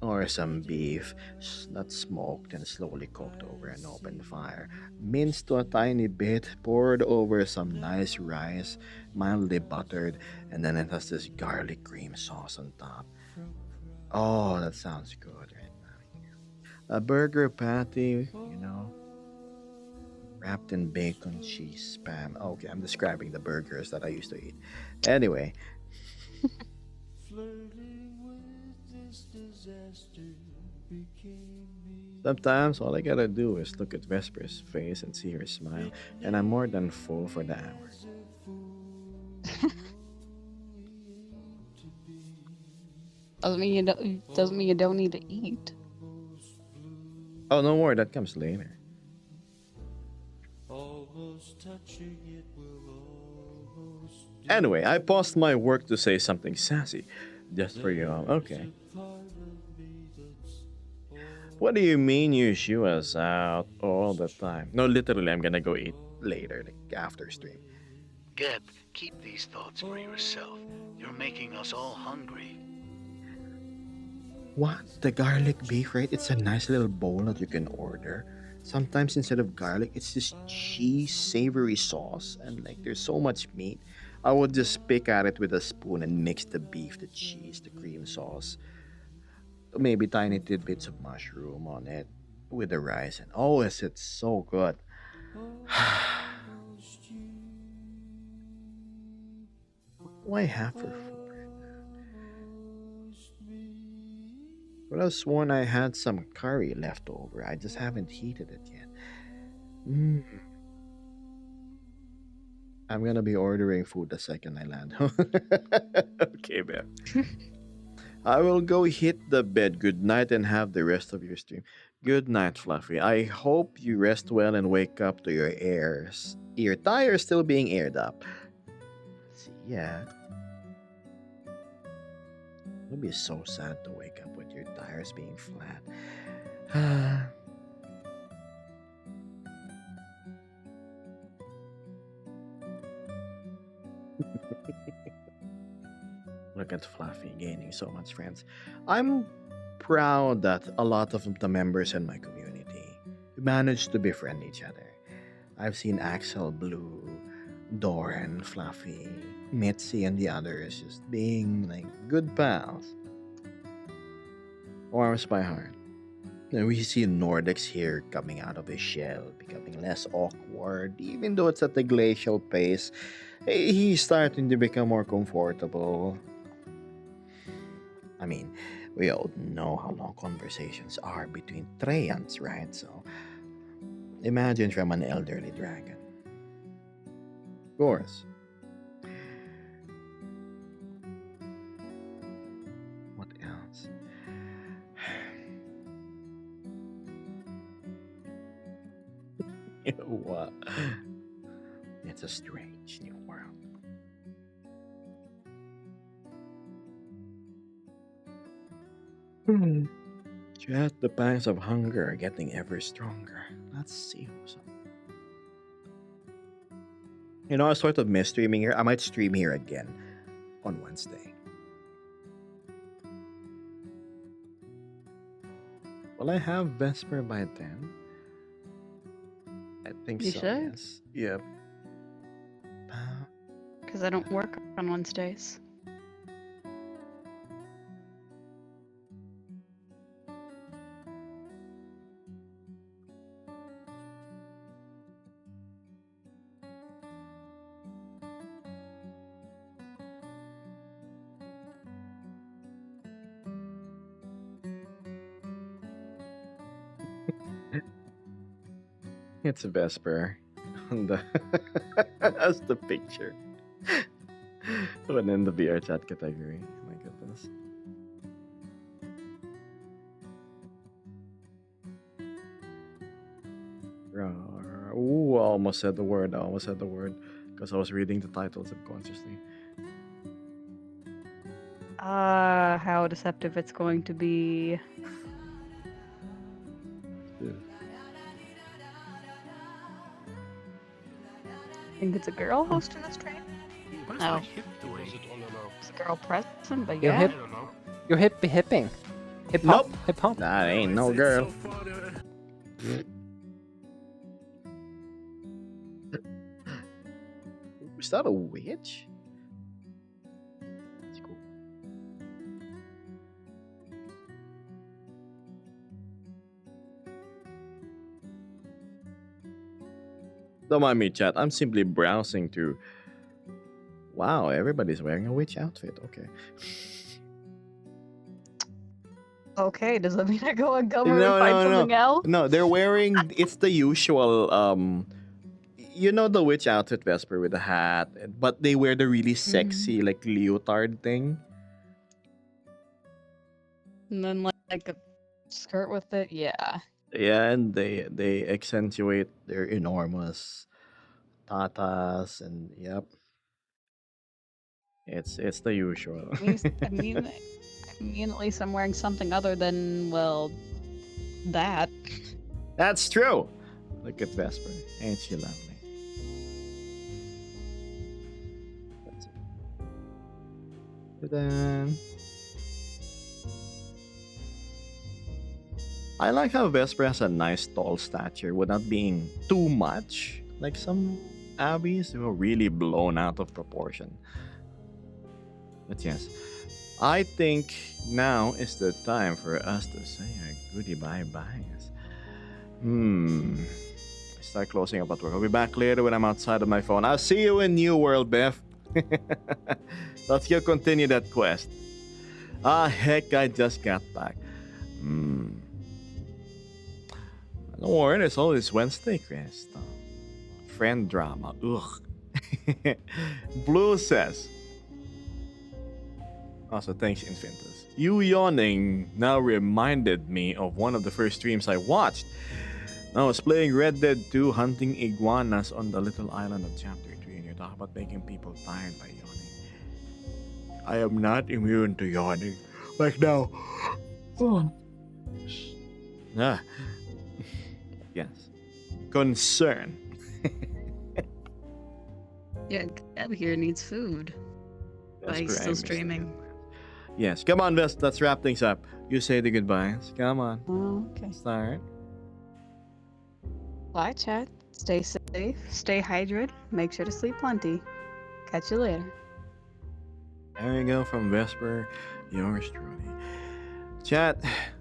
Or some beef that's smoked and slowly cooked over an open fire, minced to a tiny bit, poured over some nice rice, mildly buttered, and then it has this garlic cream sauce on top. Oh, that sounds good right now. A burger patty, wrapped in bacon, cheese, spam. Okay, I'm describing the burgers that I used to eat. Anyway. Sometimes all I gotta do is look at Vesper's face and see her smile, and I'm more than full for the hour. Doesn't mean you don't need to eat. Oh, no more. That comes later. Anyway, I paused my work to say something sassy. Just for you. Okay. What do you mean you shoo us out all the time? No, literally, I'm gonna go eat later, like after stream. Geb, keep these thoughts for yourself. You're making us all hungry. What? The garlic beef, right? It's a nice little bowl that you can order. Sometimes instead of garlic, it's this cheese savory sauce, and like there's so much meat. I would just pick at it with a spoon and mix the beef, the cheese, the cream sauce. maybe tiny tidbits of mushroom on it with the rice, and oh, is it so good? What do I have for food? Well, I have sworn I had some curry left over. I just haven't heated it yet. Mm. I'm gonna be ordering food the second I land. Okay, man. I will go hit the bed. Good night and have the rest of your stream. Good night, Fluffy. I hope you rest well and wake up to your airs. Your tires still being aired up. See, yeah. It'll be so sad to wake up with your tires being flat. Look at Fluffy gaining so much friends. I'm proud that a lot of the members in my community managed to befriend each other. I've seen Axel, Blue, Doran, Fluffy, Mitzi, and the others just being like good pals. Warms my heart. And we see Nordex here coming out of his shell, becoming less awkward, even though it's at the glacial pace. He's starting to become more comfortable. I mean, we all know how long conversations are between Traians, right? So, imagine from an elderly dragon. Of course. What else? What? It's a strange new world. Chat, the pangs of hunger are getting ever stronger. Let's see who's up. You know, I sort of miss streaming here. I might stream here again on Wednesday. Will I have Vesper by then? I think You so. should. Yes. Yep. Because I don't work on Wednesdays. It's Vesper. That's the picture. But in the VR chat category. My goodness. Ooh, I almost said the word. Because I was reading the title subconsciously. How deceptive it's going to be. Yeah. Think it's a girl hosting the stream? What is No. my hip doing? It's a girl present, but Your yeah. hip, I don't know. your hip be hipping. Hip hop, Nope. hip hop. That ain't no It's girl. so far, Is that a witch? That's cool. Don't mind me, chat. I'm simply browsing through. Wow, everybody's wearing a witch outfit. Okay. Okay, does that mean I go and cover No, and find no, no. something else? No, they're wearing. It's the usual. You know the witch outfit, Vesper, with the hat, but they wear the really sexy like leotard thing. And then like a skirt with it, yeah. Yeah, and they accentuate their enormous tatas, and yep, it's the usual. I mean, at least I'm wearing something other than, well, that. That's true. Look at Vesper, ain't she lovely? That's it. Ta-da. I like how Vesper has a nice tall stature without being too much like some abbeys who are really blown out of proportion. But yes, I think now is the time for us to say our goodie bye-byes. Start closing up at work. I'll be back later when I'm outside of my phone. I'll see you in New World, Beth. Let's go continue that quest. Ah, heck, I just got back. Don't worry, it's always Wednesday, Chris. Friend drama. Ugh. Blue says. Also, thanks, Infintus. You yawning now reminded me of one of the first streams I watched. I was playing Red Dead 2 hunting iguanas on the little island of Chapter 3, and you talk about making people tired by yawning. I am not immune to yawning. Like now. Ah. Yes. Concern. Yeah, Deb here needs food. But he's still streaming. Yes, come on, Vest. Let's wrap things up. You say the goodbyes. Come on. Oh, okay. Start. Bye, chat. Stay safe. Stay hydrated. Make sure to sleep plenty. Catch you later. There you go from Vesper, yours truly. Chat,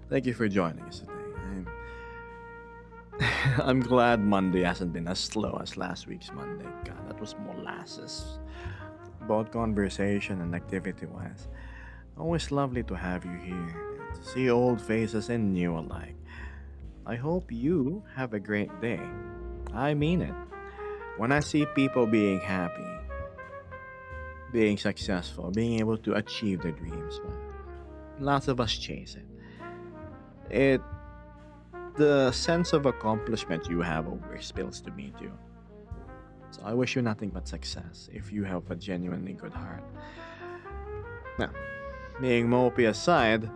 thank you for joining us today. I'm glad Monday hasn't been as slow as last week's Monday. God, that was molasses. Both conversation and activity-wise. Always lovely to have you here. To see old faces and new alike. I hope you have a great day. I mean it. When I see people being happy, being successful, being able to achieve their dreams, lots of us chase it. The sense of accomplishment you have over spills to me too. So I wish you nothing but success if you have a genuinely good heart. Now, being mopey aside,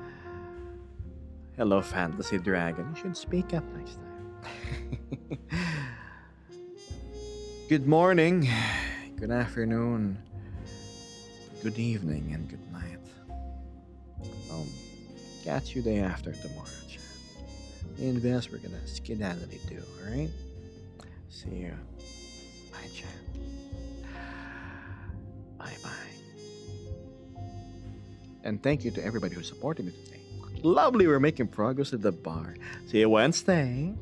hello Fantasy Dragon, you should speak up next time. Good morning, good afternoon, good evening, and good night. Catch you day after tomorrow, chat. In this, we're gonna skedaddly do, alright? See you. Bye, chat. Bye-bye. And thank you to everybody who supported me today. Lovely, we're making progress at the bar. See you Wednesday.